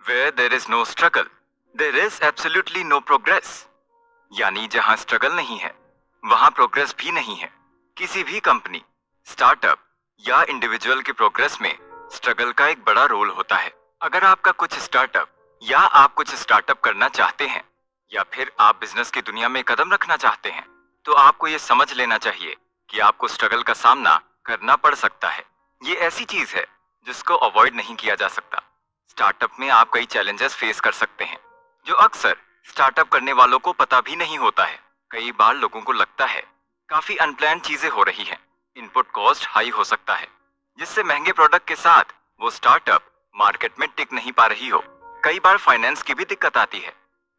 Where there is no struggle, there is absolutely no progress. यानी जहां struggle नहीं है वहां प्रोग्रेस भी नहीं है। किसी भी कंपनी, स्टार्टअप या इंडिविजुअल के प्रोग्रेस में स्ट्रगल का एक बड़ा रोल होता है। अगर आपका कुछ स्टार्टअप या आप कुछ स्टार्टअप करना चाहते हैं या फिर आप बिजनेस की दुनिया में कदम रखना चाहते हैं तो आपको ये समझ लेना चाहिए कि आपको स्ट्रगल का सामना करना पड़ सकता है। ये ऐसी चीज है जिसको अवॉइड नहीं किया जा सकता। स्टार्टअप में आप कई चैलेंजेस फेस कर सकते हैं जो अक्सर स्टार्टअप करने वालों को पता भी नहीं होता है। कई बार लोगों को लगता है काफी अनप्लान्ड चीजें हो रही हैं, इनपुट कॉस्ट हाई हो सकता है जिससे महंगे प्रोडक्ट के साथ वो स्टार्टअप मार्केट में टिक नहीं पा रही हो। कई बार फाइनेंस की भी दिक्कत आती है,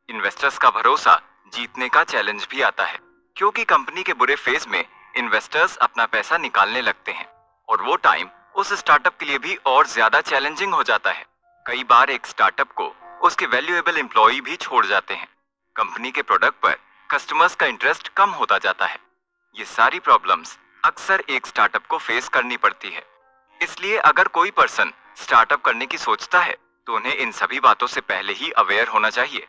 इन्वेस्टर्स का भरोसा जीतने का चैलेंज भी आता है क्योंकि कंपनी के बुरे फेज में इन्वेस्टर्स अपना पैसा निकालने लगते हैं और वो टाइम उस स्टार्टअप के लिए भी और ज्यादा चैलेंजिंग हो जाता है। कई बार एक स्टार्टअप को उसके वैल्यूएबल एम्प्लॉय भी छोड़ जाते हैं, कंपनी के प्रोडक्ट पर कस्टमर्स का इंटरेस्ट कम होता जाता है। ये सारी प्रॉब्लम्स अक्सर एक स्टार्टअप को फेस करनी पड़ती है। इसलिए अगर कोई पर्सन स्टार्टअप करने की सोचता है तो उन्हें इन सभी बातों से पहले ही अवेयर होना चाहिए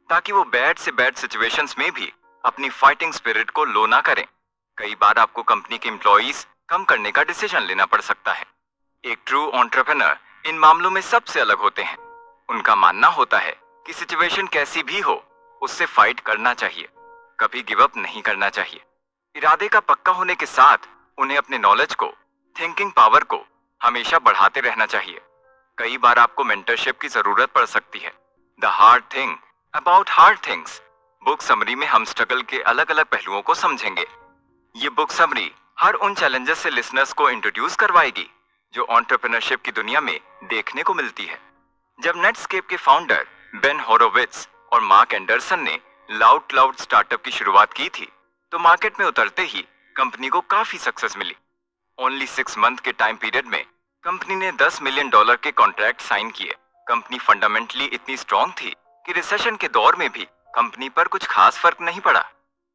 ताकि वो बैड से बैड सिचुएशंस में भी अपनी फाइटिंग स्पिरिट को लो ना करें। कई बार आपको कंपनी के एम्प्लॉइज कम करने का डिसीजन लेना पड़ सकता है। एक ट्रू एंटरप्रेन्योर इन मामलों में सबसे अलग होते हैं। उनका मानना होता है कि सिचुएशन कैसी भी हो उससे फाइट करना चाहिए, कभी गिव अप नहीं करना चाहिए। इरादे का पक्का होने के साथ उन्हें अपने नॉलेज को, थिंकिंग पावर को हमेशा बढ़ाते रहना चाहिए। कई बार आपको मेंटरशिप की जरूरत पड़ सकती है। The hard thing about hard things book summary में हम स्ट्रगल के अलग अलग पहलुओं को समझेंगे। ये बुक समरी हर उन चैलेंजेस से लिसनर्स को इंट्रोड्यूस करवाएगी जो एंटरप्रेन्योरशिप की दुनिया में देखने को मिलती है। जब नेटस्केप के फाउंडर बेन होरोविट्ज और मार्क एंडरसन ने लाउड क्लाउड स्टार्टअप की शुरुआत की थी तो मार्केट में उतरते ही कंपनी को काफी सक्सेस मिली। ओनली 6 मंथ के टाइम पीरियड में कंपनी ने $10 मिलियन के कॉन्ट्रैक्ट साइन किए। कंपनी फंडामेंटली इतनी स्ट्रॉन्ग थी कि रिसेशन के दौर में भी कंपनी पर कुछ खास फर्क नहीं पड़ा।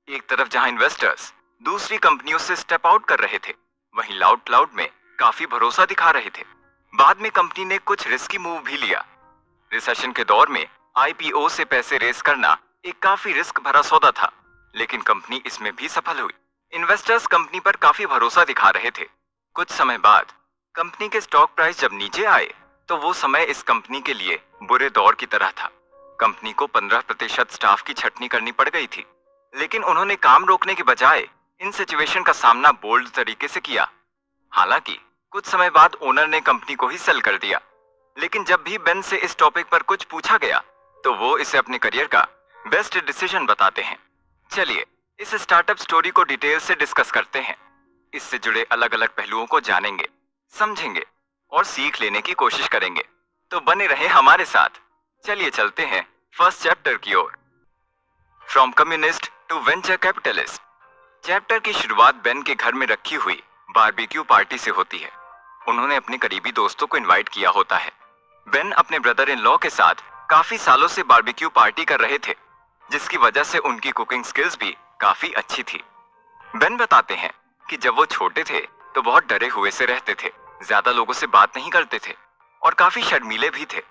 एक तरफ जहां इन्वेस्टर्स दूसरी कंपनियों से स्टेप आउट कर रहे थे, वहीं लाउड क्लाउड में काफी भरोसा दिखा रहे थे। बाद में कंपनी ने कुछ रिस्की मूव भी लिया। रिसेशन के दौर में आईपीओ से पैसे रेस करना एक काफी रिस्क भरा सौदा था, लेकिन कंपनी इसमें भी सफल हुई। इन्वेस्टर्स कंपनी पर काफी भरोसा दिखा रहे थे। कुछ समय बाद कंपनी के स्टॉक प्राइस जब नीचे आए तो वो समय इस कंपनी के लिए बुरे दौर की तरह था। कंपनी को 15% स्टाफ की छटनी करनी पड़ गई थी, लेकिन उन्होंने काम रोकने के बजाय इन सिचुएशन का सामना बोल्ड तरीके से किया। हालांकि कुछ समय बाद ओनर ने कंपनी को ही सेल कर दिया, लेकिन जब भी बेन से इस टॉपिक पर कुछ पूछा गया तो वो इसे अपने करियर का बेस्ट डिसीजन बताते हैं। चलिए इस स्टार्टअप स्टोरी को डिटेल से डिस्कस करते हैं। इससे जुड़े अलग अलग पहलुओं को जानेंगे, समझेंगे और सीख लेने की कोशिश करेंगे। तो बने रहे हमारे साथ। चलिए चलते हैं फर्स्ट चैप्टर की ओर। From communist to venture capitalist. Chapter की शुरुआत बेन के घर में रखी हुई बारबेक्यू पार्टी से होती है। उन्होंने अपने करीबी दोस्तों को इनवाइट किया होता है। बेन अपने ब्रदर इन लॉ के साथ काफी सालों से बारबेक्यू पार्टी कर रहे थे, जिसकी वजह से उनकी कुकिंग स्किल्स भी काफी अच्छी थी। बेन बताते हैं कि जब वो छोटे थे तो बहुत डरे हुए से रहते थे, ज्यादा लोगों से बात नहीं करते थे और काफी शर्मीले भी थे।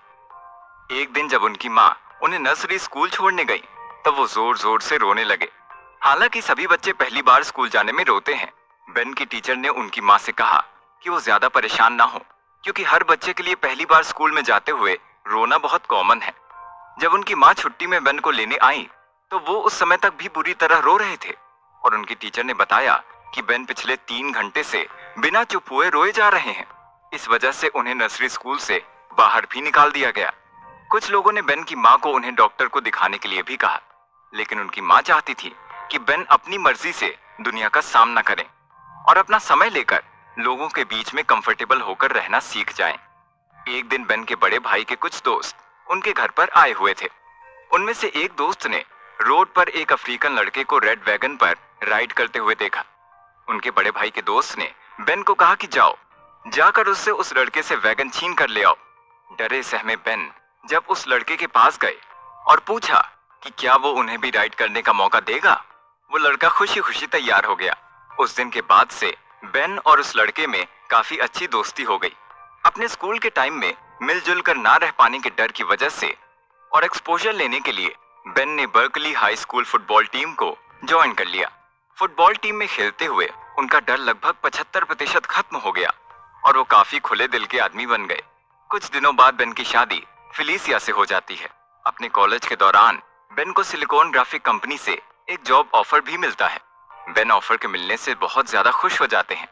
एक दिन जब उनकी माँ उन्हें नर्सरी स्कूल छोड़ने गई तब वो जोर जोर से रोने लगे। हालांकि सभी बच्चे पहली बार स्कूल जाने में रोते हैं, बेन की टीचर ने उनकी माँ से कहा कि वो ज्यादा परेशान ना हो क्योंकि हर बच्चे के लिए पहली बार स्कूल में जाते हुए रोना बहुत कॉमन है। जब उनकी माँ छुट्टी में बेन को लेने आई तो वो उस समय तक भी बुरी तरह रो रहे थे और उनकी टीचर ने बताया कि बेन पिछले 3 घंटे से बिना चुप हुए रोए जा रहे हैं। इस वजह से उन्हें नर्सरी स्कूल से बाहर भी निकाल दिया गया। कुछ लोगों ने बेन की माँ को उन्हें डॉक्टर को दिखाने के लिए भी कहा, लेकिन उनकी माँ चाहती थी कि बेन अपनी मर्जी से दुनिया का सामना करें और अपना समय लेकर लोगों के बीच में कंफर्टेबल होकर रहना सीख जाएं। एक दिन बेन के बड़े भाई के कुछ दोस्त उनके घर पर आए हुए थे। उनमें से एक दोस्त ने रोड पर एक अफ्रीकन लड़के को रेड वैगन पर राइड करते हुए देखा। उनके बड़े भाई के दोस्त ने बेन को कहा कि जाओ, जाकर उससे उस लड़के से वैगन छीन कर ले आओ। डरे सहमे बेन जब उस लड़के के पास गए और पूछा कि क्या वो उन्हें भी राइड करने का मौका देगा, वो लड़का खुशी खुशी तैयार हो गया। उस दिन के बाद से बेन और उस लड़के में काफी अच्छी दोस्ती हो गई। अपने स्कूल के टाइम में मिलजुल कर ना रह पाने के डर की वजह से और एक्सपोजर लेने के लिए बेन ने Berkeley high school football team को ज्वाइन कर लिया। फुटबॉल टीम में खेलते हुए उनका डर लगभग 75% खत्म हो गया और वो काफी खुले दिल के आदमी बन गए। कुछ दिनों बाद बेन की शादी फिलिसिया से हो जाती है। अपने कॉलेज के दौरान बेन को सिलिकॉन ग्राफिक कंपनी से एक जॉब ऑफर भी मिलता है। बेन ऑफर के मिलने से बहुत ज्यादा खुश हो जाते हैं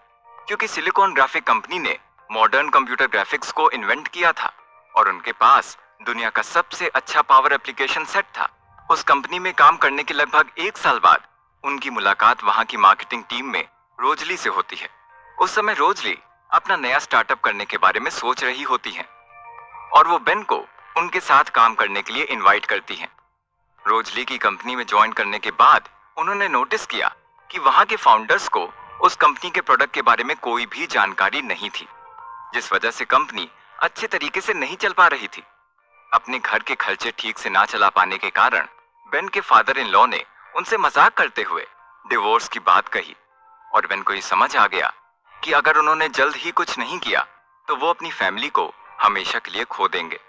क्योंकि सिलिकॉन ग्राफिक कंपनी ने मॉडर्न कंप्यूटर ग्राफिक्स को इन्वेंट किया था और उनके पास दुनिया का सबसे अच्छा पावर एप्लीकेशन सेट था। उस कंपनी में काम करने के लगभग 1 साल बाद उनकी मुलाकात वहां की मार्केटिंग टीम में रोजली से होती है। उस समय रोजली अपना नया स्टार्टअप करने के बारे में सोच रही होती हैं और वो बेन को उनके साथ काम करने के लिए इनवाइट करती हैं। रोजली की कंपनी में ज्वाइन करने के बाद उन्होंने नोटिस किया कि वहां के फाउंडर्स को उस कंपनी के प्रोडक्ट के बारे में कोई भी जानकारी नहीं थी, जिस वजह से कंपनी अच्छे तरीके से नहीं चल पा रही थी। अपने घर के खर्चे ठीक से ना चला पाने के कारण बेन के फादर इन लॉ ने उनसे मजाक करते हुए डिवोर्स की बात कही और बेन को ये समझ आ गया कि अगर उन्होंने जल्द ही कुछ नहीं किया तो वो अपनी फैमिली को हमेशा के लिए खो देंगे।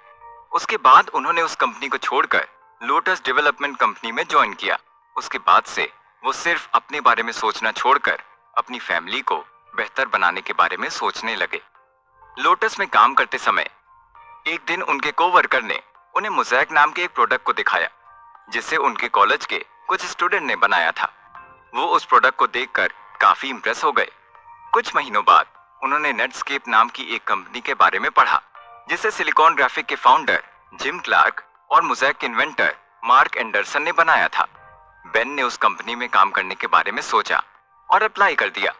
उसके बाद उन्होंने उस कंपनी को छोड़कर लोटस डेवलपमेंट कंपनी में ज्वाइन किया। उसके बाद से वो सिर्फ अपने बारे में सोचना छोड़कर अपनी फैमिली को बेहतर बनाने के बारे में सोचने लगे। लोटस में काम करते समय एक दिन उनके कोवर्कर ने उन्हें मोज़ैक नाम के एक प्रोडक्ट को दिखाया जिसे उनके कॉलेज के कुछ स्टूडेंट ने बनाया था। वो उस प्रोडक्ट को देखकर काफी इंप्रेस हो गए। कुछ महीनों बाद उन्होंने नेटस्केप नाम की एक कंपनी के बारे में पढ़ा जिसे सिलिकॉन ग्राफिक के फाउंडर जिम क्लार्क और मोज़ैक के इन्वेंटर मार्क एंडरसन ने बनाया था। बेन ने उस कंपनी में काम करने के बारे में सोचा और अप्लाई कर दिया।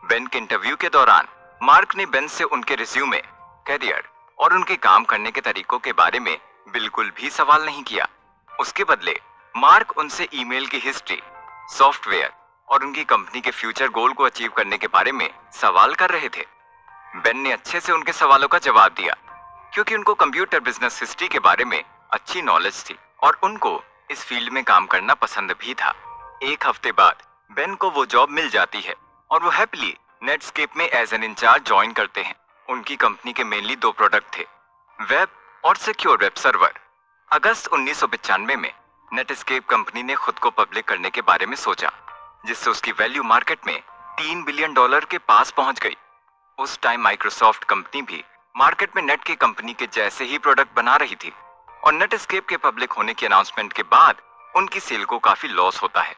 बेन के इंटरव्यू के दौरान मार्क ने बेन से उनके रिज्यूमे, करियर और उनके काम करने के तरीकों के बारे में बिल्कुल भी सवाल नहीं किया। उसके बदले मार्क उनसे ईमेल की हिस्ट्री, सॉफ्टवेयर और उनकी कंपनी के फ्यूचर गोल को अचीव करने के बारे में सवाल कर रहे थे। बेन ने अच्छे से उनके सवालों का जवाब दिया क्योंकि उनको कंप्यूटर बिजनेस हिस्ट्री के बारे में अच्छी नॉलेज थी और उनको इस फील्ड में काम करना पसंद भी था। 1 हफ्ते बाद बेन को वो जॉब मिल जाती है और वो हैप्पीली नेटस्केप में एज एन इंचार्ज ज्वाइन करते हैं। उनकी कंपनी के मेनली 2 प्रोडक्ट थे, वेब और सिक्योर वेब सर्वर। अगस्त 1995 में नेटस्केप कंपनी ने खुद को पब्लिक करने के बारे में सोचा जिससे उसकी वैल्यू मार्केट में $3 बिलियन के पास पहुंच गई। उस टाइम माइक्रोसॉफ्ट कंपनी भी मार्केट में नेट की कंपनी के जैसे ही प्रोडक्ट बना रही थी और नेटस्केप के पब्लिक होने की अनाउंसमेंट के बाद उनकी सेल को काफी लॉस होता है।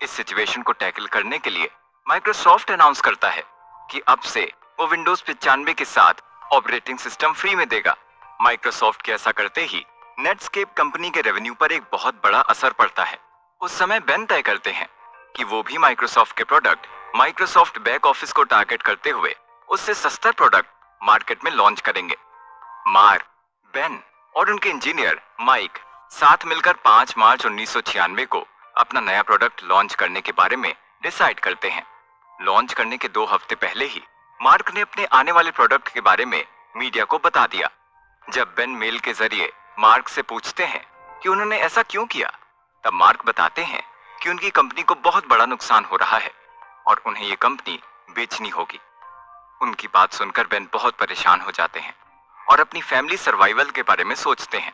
इस सिचुएशन को टैकल करने के लिए माइक्रोसॉफ्ट अनाउंस करता है कि अब से वो विंडोज 95 के साथ ऑपरेटिंग सिस्टम फ्री में देगा। माइक्रोसॉफ्ट के ऐसा करते ही नेटस्केप कंपनी के रेवेन्यू पर एक बहुत बड़ा असर पड़ता है। उस समय बेन तय करते हैं कि वो भी माइक्रोसॉफ्ट के प्रोडक्ट माइक्रोसॉफ्ट बैक ऑफिस को टारगेट करते हुए उससे सस्ता प्रोडक्ट मार्केट में लॉन्च करेंगे। मार्क, बेन और उनके इंजीनियर माइक साथ मिलकर 5 मार्च 1996 को अपना नया प्रोडक्ट लॉन्च करने के बारे में डिसाइड करते हैं। लॉन्च करने के 2 हफ्ते पहले ही मार्क ने अपने आने वाले प्रोडक्ट के बारे में मीडिया को बता दिया। जब बेन मेल के जरिए मार्क से पूछते हैं कि उन्होंने ऐसा क्यों किया, तब मार्क बताते हैं कि उनकी कंपनी को बहुत बड़ा नुकसान हो रहा है और उन्हें ये कंपनी बेचनी होगी। उनकी बात सुनकर बेन बहुत परेशान हो जाते हैं और अपनी फैमिली सर्वाइवल के बारे में सोचते हैं।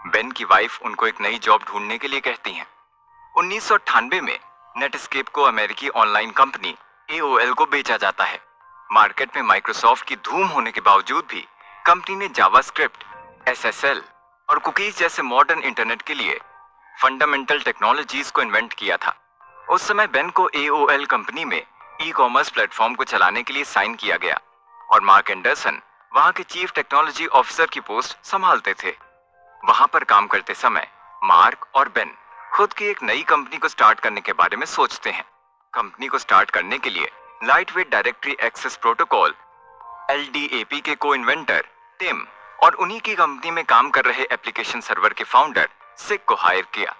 बेन की वाइफ उनको एक नई जॉब ढूंढने के लिए कहती हैं। 1998 में नेटस्केप को अमेरिकी ऑनलाइन कंपनी AOL को बेचा जाता है। मार्केट में माइक्रोसॉफ्ट की धूम होने के बावजूद भी कंपनी ने जावास्क्रिप्ट, SSL और कुकीज जैसे मॉडर्न इंटरनेट के लिए फंडामेंटल टेक्नोलॉजीज को इन्वेंट किया था। उस समय बेन को AOL कंपनी में ई-कॉमर्स प्लेटफॉर्म को चलाने के लिए साइन किया गया और मार्क एंडरसन वहां के चीफ टेक्नोलॉजी ऑफिसर की पोस्ट संभालते थे। वहां पर काम करते समय मार्क और बेन खुद की एक नई कंपनी को स्टार्ट करने के बारे में सोचते हैं। कंपनी को स्टार्ट करने के लिए lightweight directory access protocol LDAP के को इन्वेंटर टिम और उन्हीं की कंपनी में काम कर रहे एप्लीकेशन सर्वर के फाउंडर सिक को हायर किया।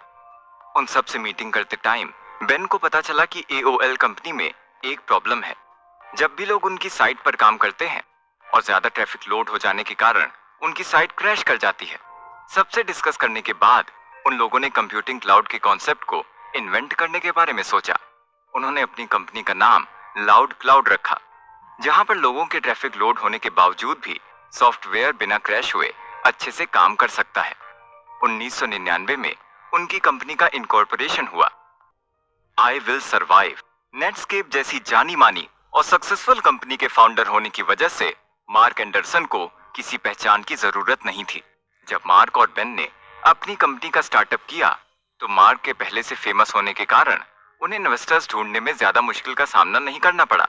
उन सब से मीटिंग करते टाइम बेन को पता चला कि AOL कंपनी में एक प्रॉब्लम है। जब भी लोग उनकी साइट पर काम करते हैं और ज्यादा ट्रैफिक लोड हो जाने के कारण उनकी साइट क्रैश कर जाती है। सबसे डिस्कस करने के बाद उन लोगों ने कंप्यूटिंग क्लाउड के कॉन्सेप्ट को इन्वेंट करने के बारे में सोचा। उन्होंने अपनी कंपनी का नाम लाउड क्लाउड रखा, जहां पर लोगों के ट्रैफिक लोड होने के बावजूद भी सॉफ्टवेयर बिना क्रैश हुए अच्छे से काम कर सकता है। 1999 में उनकी कंपनी का इनकॉर्पोरेशन हुआ। आई विल सर्वाइव, नेटस्केप जैसी जानी मानी और सक्सेसफुल कंपनी के फाउंडर होने की वजह से मार्क एंडरसन को किसी पहचान की जरूरत नहीं थी। जब मार्क और बेन ने अपनी कंपनी का स्टार्टअप किया तो मार्क के पहले से फेमस होने के कारण उन्हें इन्वेस्टर्स ढूंढने में ज्यादा मुश्किल का सामना नहीं करना पड़ा।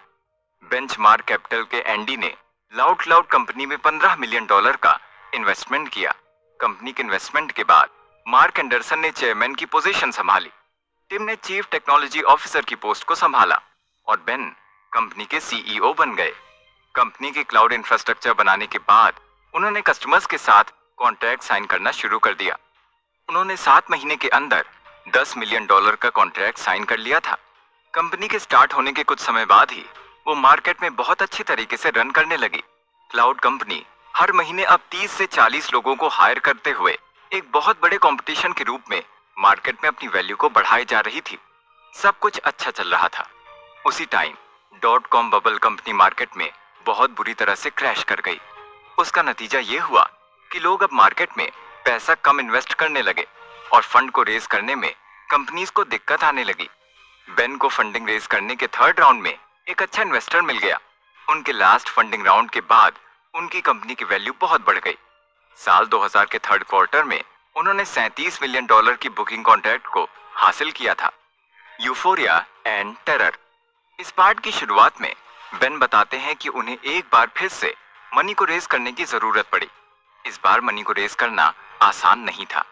बेंचमार्क कैपिटल के एंडी ने लाउड क्लाउड कंपनी में $15 मिलियन का इन्वेस्टमेंट किया। कंपनी के इन्वेस्टमेंट के बाद मार्क एंडरसन ने चेयरमैन की पोजीशन संभाली, टिम ने चीफ टेक्नोलॉजी ऑफिसर की पोस्ट को संभाला और बेन कंपनी के सीईओ बन गए। कंपनी के क्लाउड इंफ्रास्ट्रक्चर बनाने के बाद उन्होंने कस्टमर्स के साथ कॉन्ट्रैक्ट साइन करना शुरू कर दिया। उन्होंने 7 महीने के अंदर $10 मिलियन का कॉन्ट्रैक्ट साइन कर लिया था। कंपनी के स्टार्ट होने के कुछ समय बाद ही वो मार्केट में बहुत अच्छी तरीके से रन करने लगी। क्लाउड कंपनी हर महीने अब 30 से 40 लोगों को हायर करते हुए एक बहुत बड़े कंपटीशन के रूप में मार्केट में अपनी वैल्यू को बढ़ाई जा रही थी। सब कुछ अच्छा चल रहा था। उसी time .com bubble company market में बहुत बुरी तरह से क्रैश कर गई। उसका नतीजा ये हुआ कि लोग अब मार्केट में पैसा कम इन्वेस्ट करने लगे और फंड को रेज करने में कंपनीज को दिक्कत आने लगी। बेन को फंडिंग रेज करने के 3rd राउंड में एक अच्छा इन्वेस्टर मिल गया। उनके लास्ट फंडिंग राउंड के बाद उनकी कंपनी की वैल्यू बहुत बढ़ गई। साल 2000 के 3rd क्वार्टर में उन्होंने $37 मिलियन की बुकिंग कॉन्ट्रैक्ट को हासिल किया था। Euphoria and terror. इस पार्ट की शुरुआत में बेन बताते हैं कि उन्हें एक बार फिर से मनी को रेज करने की जरूरत पड़ी। इस बार मनी को रेज करना आसान नहीं था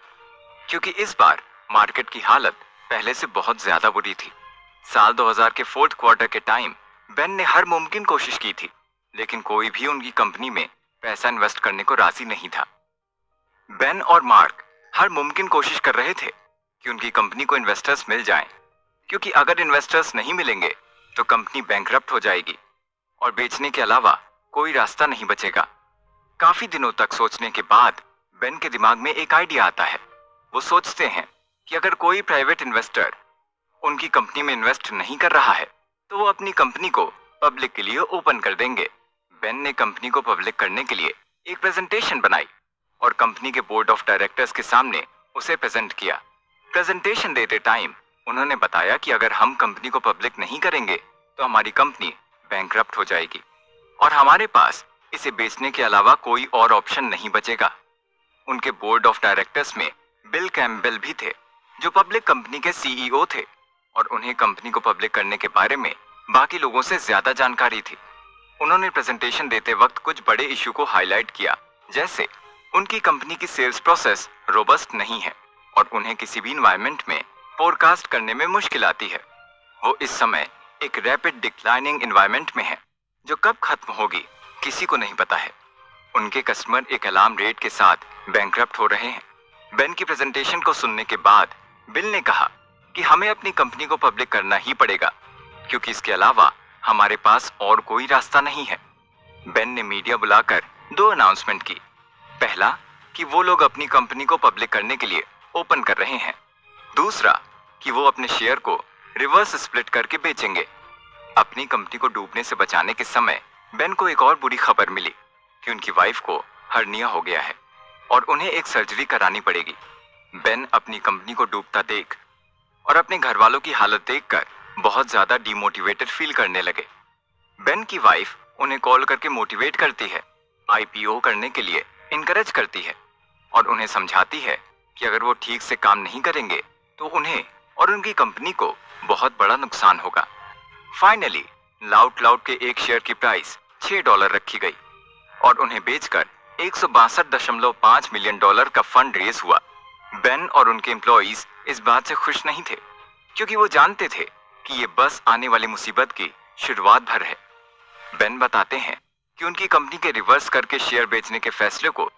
क्योंकि इस बार मार्केट की हालत पहले से बहुत ज्यादा बुरी थी। साल 2000 के 4th क्वार्टर के टाइम बेन ने हर मुमकिन कोशिश की थी, लेकिन कोई भी उनकी कंपनी में पैसा इन्वेस्ट करने को राजी नहीं था। बेन और मार्क हर मुमकिन कोशिश कर रहे थे कि उनकी कंपनी को इन्वेस्टर्स मिल जाएं, क्योंकि अगर इन्वेस्टर्स नहीं मिलेंगे तो कंपनी बैंकरप्ट हो जाएगी और बेचने के अलावा कोई रास्ता नहीं बचेगा। काफी दिनों तक सोचने के बाद बेन के दिमाग में एक आइडिया आता है। वो सोचते हैं कि अगर कोई प्राइवेट इन्वेस्टर उनकी कंपनी में इन्वेस्ट नहीं कर रहा है तो वो अपनी कंपनी को पब्लिक के लिए ओपन कर देंगे। बेन ने कंपनी को पब्लिक करने के लिए एक प्रेजेंटेशन बनाई और कंपनी के बोर्ड ऑफ डायरेक्टर्स के सामने उसे प्रेजेंट किया। प्रेजेंटेशन देते टाइम उन्होंने बताया कि अगर हम कंपनी को पब्लिक नहीं करेंगे तो हमारी कंपनी बैंकरप्ट हो जाएगी और हमारे पास इसे बेचने के अलावा कोई और ऑप्शन नहीं बचेगा। उनके बोर्ड ऑफ डायरेक्टर्स में बिल कैम्पबेल भी थे, जो पब्लिक कंपनी के सीईओ थे और उन्हें कंपनी को पब्लिक करने के बारे में बाकी लोगों से ज्यादा जानकारी थी। उन्होंने प्रेजेंटेशन देते वक्त कुछ बड़े इशू को हाईलाइट किया, जैसे उनकी कंपनी की सेल्स प्रोसेस रोबस्ट नहीं है और उन्हें किसी भी इन्वायरमेंट में फोरकास्ट करने में मुश्किल आती है। वो इस समय एक रैपिड डिक्लाइनिंग इन्वायरमेंट में है जो कब खत्म होगी किसी को नहीं पता है। उनके कस्टमर एक अलार्म रेट के साथ बैंकरप्ट हो रहे हैं। बेन की प्रेजेंटेशन को सुनने के बाद बिल ने कहा कि हमें अपनी कंपनी को पब्लिक करना ही पड़ेगा क्योंकि इसके अलावा हमारे पास और कोई रास्ता नहीं है। बेन ने मीडिया बुलाकर 2 अनाउंसमेंट की। पहला कि वो लोग अपनी कंपनी को पब्लिक करने के लिए ओपन कर रहे हैं। दूसरा कि वो अपने शेयर को रिवर्स स्प्लिट करके बेचेंगे। अपनी कंपनी को डूबने से बचाने के समय बेन को एक और बुरी खबर मिली कि उनकी वाइफ को हर्निया हो गया है और उन्हें एक सर्जरी करानी पड़ेगी। बेन अपनी कंपनी को डूबता देख और अपने घर वालों की हालत देखकर बहुत ज्यादा डिमोटिवेटेड फील करने लगे। बेन की वाइफ उन्हें कॉल करके मोटिवेट करती है, आईपीओ करने के लिए इनकरेज करती है और उन्हें समझाती है कि अगर वो ठीक से काम नहीं करेंगे तो उन्हें और उनकी कंपनी को बहुत बड़ा नुकसान होगा। फाइनली लाउड क्लाउड के एक शेयर की प्राइस $6 रखी गई और उन्हें बेचकर $162.5 मिलियन का फंड रेज हुआ। बेन और उनके एम्प्लॉइज इस बात से खुश नहीं थे क्योंकि वो जानते थे कि ये बस आने वाली मुसीबत की शुरुआत भर है। बेन बताते हैं कि उनकी कंपनी के रिवर्स करके शेयर बेचने के फैसले को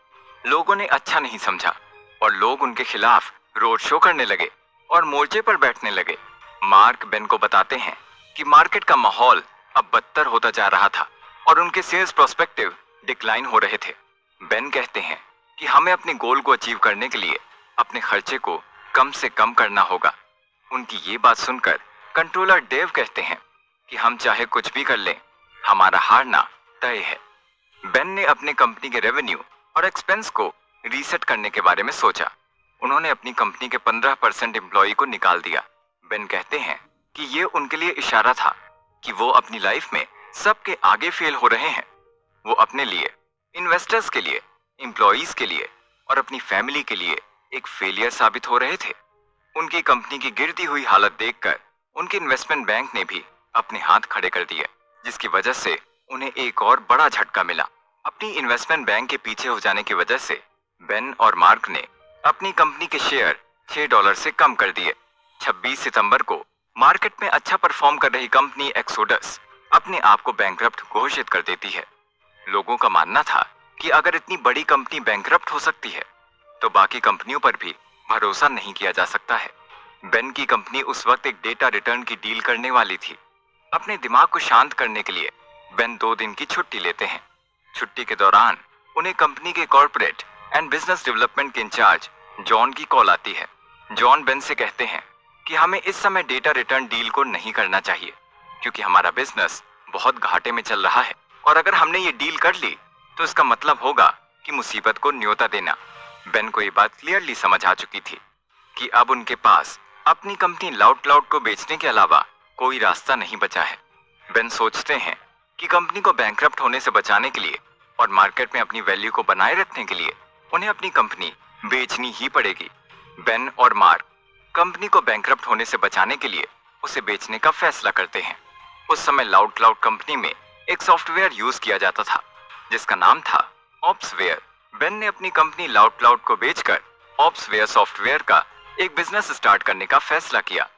लोगों ने अच्छा नहीं समझा और लोग उनके खिलाफ रोड शो करने लगे और मोर्चे पर बैठने लगे। मार्क बेन को बताते हैं कि मार्केट का माहौल अब बदतर होता जा रहा था और उनके सेल्स प्रोस्पेक्टिव डिक्लाइन हो रहे थे। बेन कहते हैं कि हमें अपने गोल को अचीव करने के लिए अपने खर्चे को कम से कम करना होगा। उनकी ये बात सुनकर कंट्रोलर डेव कहते हैं कि हम चाहे कुछ भी कर लें, हमारा हारना तय है। बेन ने अपने कंपनी के रेवेन्यू और एक्सपेंस को रीसेट करने के बारे में सोचा। उन्होंने अपनी कंपनी के 15% एम्प्लॉय को निकाल दिया। बेन कहते हैं कि ये उनके लिए इशारा था कि वो अपनी लाइफ में सबके आगे फेल हो रहे हैं। वो अपने लिए, इन्वेस्टर्स के लिए, एम्प्लॉयज के लिए और अपनी फैमिली के लिए एक फेलियर साबित हो रहे थे। उनकी कंपनी की गिरती हुई हालत देखकर उनके इन्वेस्टमेंट बैंक ने भी अपने हाथ खड़े कर दिए, जिसकी वजह से उन्हें एक और बड़ा झटका मिला। अपनी इन्वेस्टमेंट बैंक के पीछे हो जाने की वजह से बेन और मार्क ने अपनी कंपनी के शेयर $6 से कम कर दिए। 26 सितंबर को मार्केट में अच्छा परफॉर्म कर रही कंपनी एक्सोडस अपने आप को बैंकरप्ट घोषित कर देती है। लोगों का मानना था कि अगर इतनी बड़ी कंपनी बैंकरप्ट हो सकती है तो बाकी कंपनियों पर भी भरोसा नहीं किया जा सकता है। बेन की कंपनी उस वक्त एक डेटा रिटर्न की डील करने वाली थी। अपने दिमाग को शांत करने के लिए बेन 2 दिन की छुट्टी लेते हैं। छुट्टी के दौरान उन्हें कंपनी के कॉर्पोरेट एंड बिजनेस डेवलपमेंट के इंचार्ज जॉन की कॉल आती है। जॉन बेन से कहते हैं कि हमें इस समय डेटा रिटर्न डील को नहीं करना चाहिए क्योंकि हमारा बिजनेस बहुत घाटे में चल रहा है और अगर हमने ये डील कर ली तो इसका मतलब होगा कि मुसीबत को न्योता देना। बेन को ये बात क्लियरली समझ आ चुकी थी कि अब उनके पास अपनी कंपनी लाउड को बेचने के अलावा कोई रास्ता नहीं बचा है। बेन सोचते हैं कि कंपनी को बैंकरप्ट होने से बचाने के लिए और मार्केट में अपनी वैल्यू को बनाए रखने के लिए उन्हें अपनी कंपनी बेचनी ही पड़ेगी। बेन और मार्क कंपनी को बैंकरप्ट होने से बचाने के लिए उसे बेचने का फैसला करते हैं। उस समय लाउड कंपनी में एक सॉफ्टवेयर यूज किया जाता था जिसका नाम था ऑप्सवेयर। बेन ने अपनी कंपनी लाउड को बेचकर ऑप्सवेयर सॉफ्टवेयर का एक बिजनेस स्टार्ट करने का फैसला किया।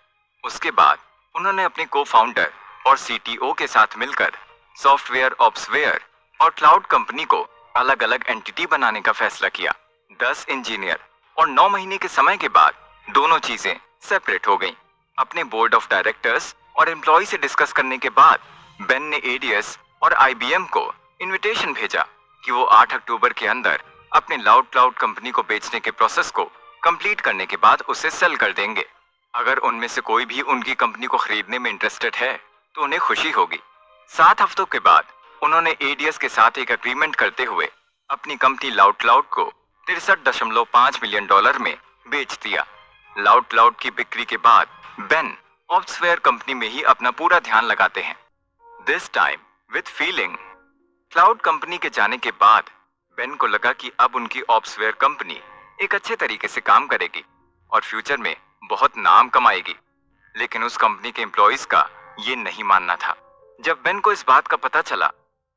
उसके बाद उन्होंने अपने को फाउंडर और सीटीओ के साथ मिलकर सॉफ्टवेयर, ऑप्सवेयर और क्लाउड कंपनी को अलग अलग एंटिटी बनाने का फैसला किया। 10 इंजीनियर और 9 महीने के समय के बाद दोनों चीजें सेपरेट हो गईं। अपने बोर्ड ऑफ डायरेक्टर्स और एम्प्लॉय से डिस्कस करने के बाद बेन ने एडीएस और आईबीएम को इनविटेशन भेजा कि वो 8 अक्टूबर के अंदर अपने लाउड कंपनी को बेचने के प्रोसेस को कंप्लीट करने के बाद उसे सेल कर देंगे। अगर उनमें से कोई भी उनकी कंपनी को खरीदने में इंटरेस्टेड है तो उन्हें खुशी होगी। 7 हफ्तों के बाद उन्होंने एडीएस के साथ एक एग्रीमेंट करते हुए अपनी कंपनी लाउड को $63.5 मिलियन में बेच दिया। लाउड की बिक्री के बाद बेन ऑप्सवेयर कंपनी में ही अपना पूरा ध्यान लगाते हैं। This time with feeling. Cloud company के जाने के बाद बेन को लगा कि अब उनकी ऑप्सवेयर कंपनी एक अच्छे तरीके से काम करेगी और फ्यूचर में बहुत नाम कमाएगी। लेकिन उस कंपनी के एम्प्लॉयज का ये नहीं मानना था। जब बेन को इस बात का पता चला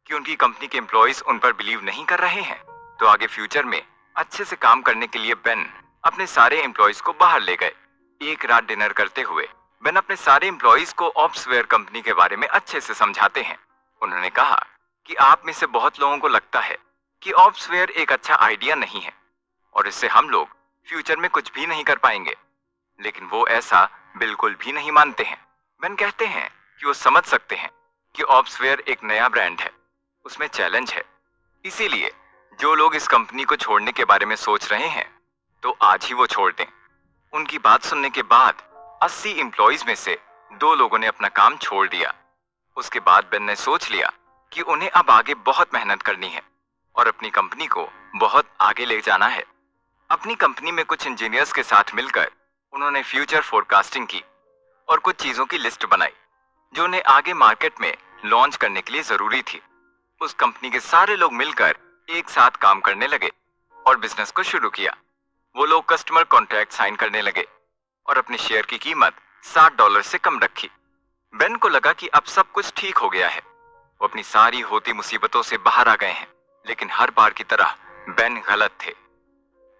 कि उनकी कंपनी के एम्प्लॉयज उन पर बिलीव नहीं कर रहे हैं तो आगे फ्यूचर में अच्छे से काम करने के लिए बेन अपने सारे एम्प्लॉयज को बाहर ले गए। एक रात डिनर करते हुए बेन अपने सारे एम्प्लॉयज को ऑप्सवेयर कंपनी के बारे में अच्छे से समझाते हैं। उन्होंने कहा कि आप में से बहुत लोगों को लगता है कि ऑप्सवेयर एक अच्छा आइडिया नहीं है और इससे हम लोग फ्यूचर में कुछ भी नहीं कर पाएंगे, लेकिन वो ऐसा बिल्कुल भी नहीं मानते हैं। बेन कहते हैं कि वो समझ सकते हैं कि ऑप्सवेयर एक नया ब्रांड है, उसमें चैलेंज है, इसीलिए जो लोग इस कंपनी को छोड़ने के बारे में सोच रहे हैं तो आज ही वो छोड़ दें। उनकी बात सुनने के बाद 80 एम्प्लॉयज में से 2 लोगों ने अपना काम छोड़ दिया। उसके बाद बेन ने सोच लिया कि उन्हें अब आगे बहुत मेहनत करनी है और अपनी कंपनी को बहुत आगे ले जाना है। अपनी कंपनी में कुछ इंजीनियर्स के साथ मिलकर उन्होंने फ्यूचर फोरकास्टिंग की और कुछ चीजों की लिस्ट बनाई जो उन्हें आगे मार्केट में लॉन्च करने के लिए जरूरी थी। उस कंपनी के सारे लोग मिलकर एक साथ काम करने लगे और बिजनेस को शुरू किया। वो लोग कस्टमर कॉन्ट्रैक्ट साइन करने लगे और अपने शेयर की कीमत $60 से कम रखी। बेन को लगा कि अब सब कुछ ठीक हो गया है, वो अपनी सारी होती मुसीबतों से बाहर आ गए हैं। लेकिन हर बार की तरह बेन गलत थे।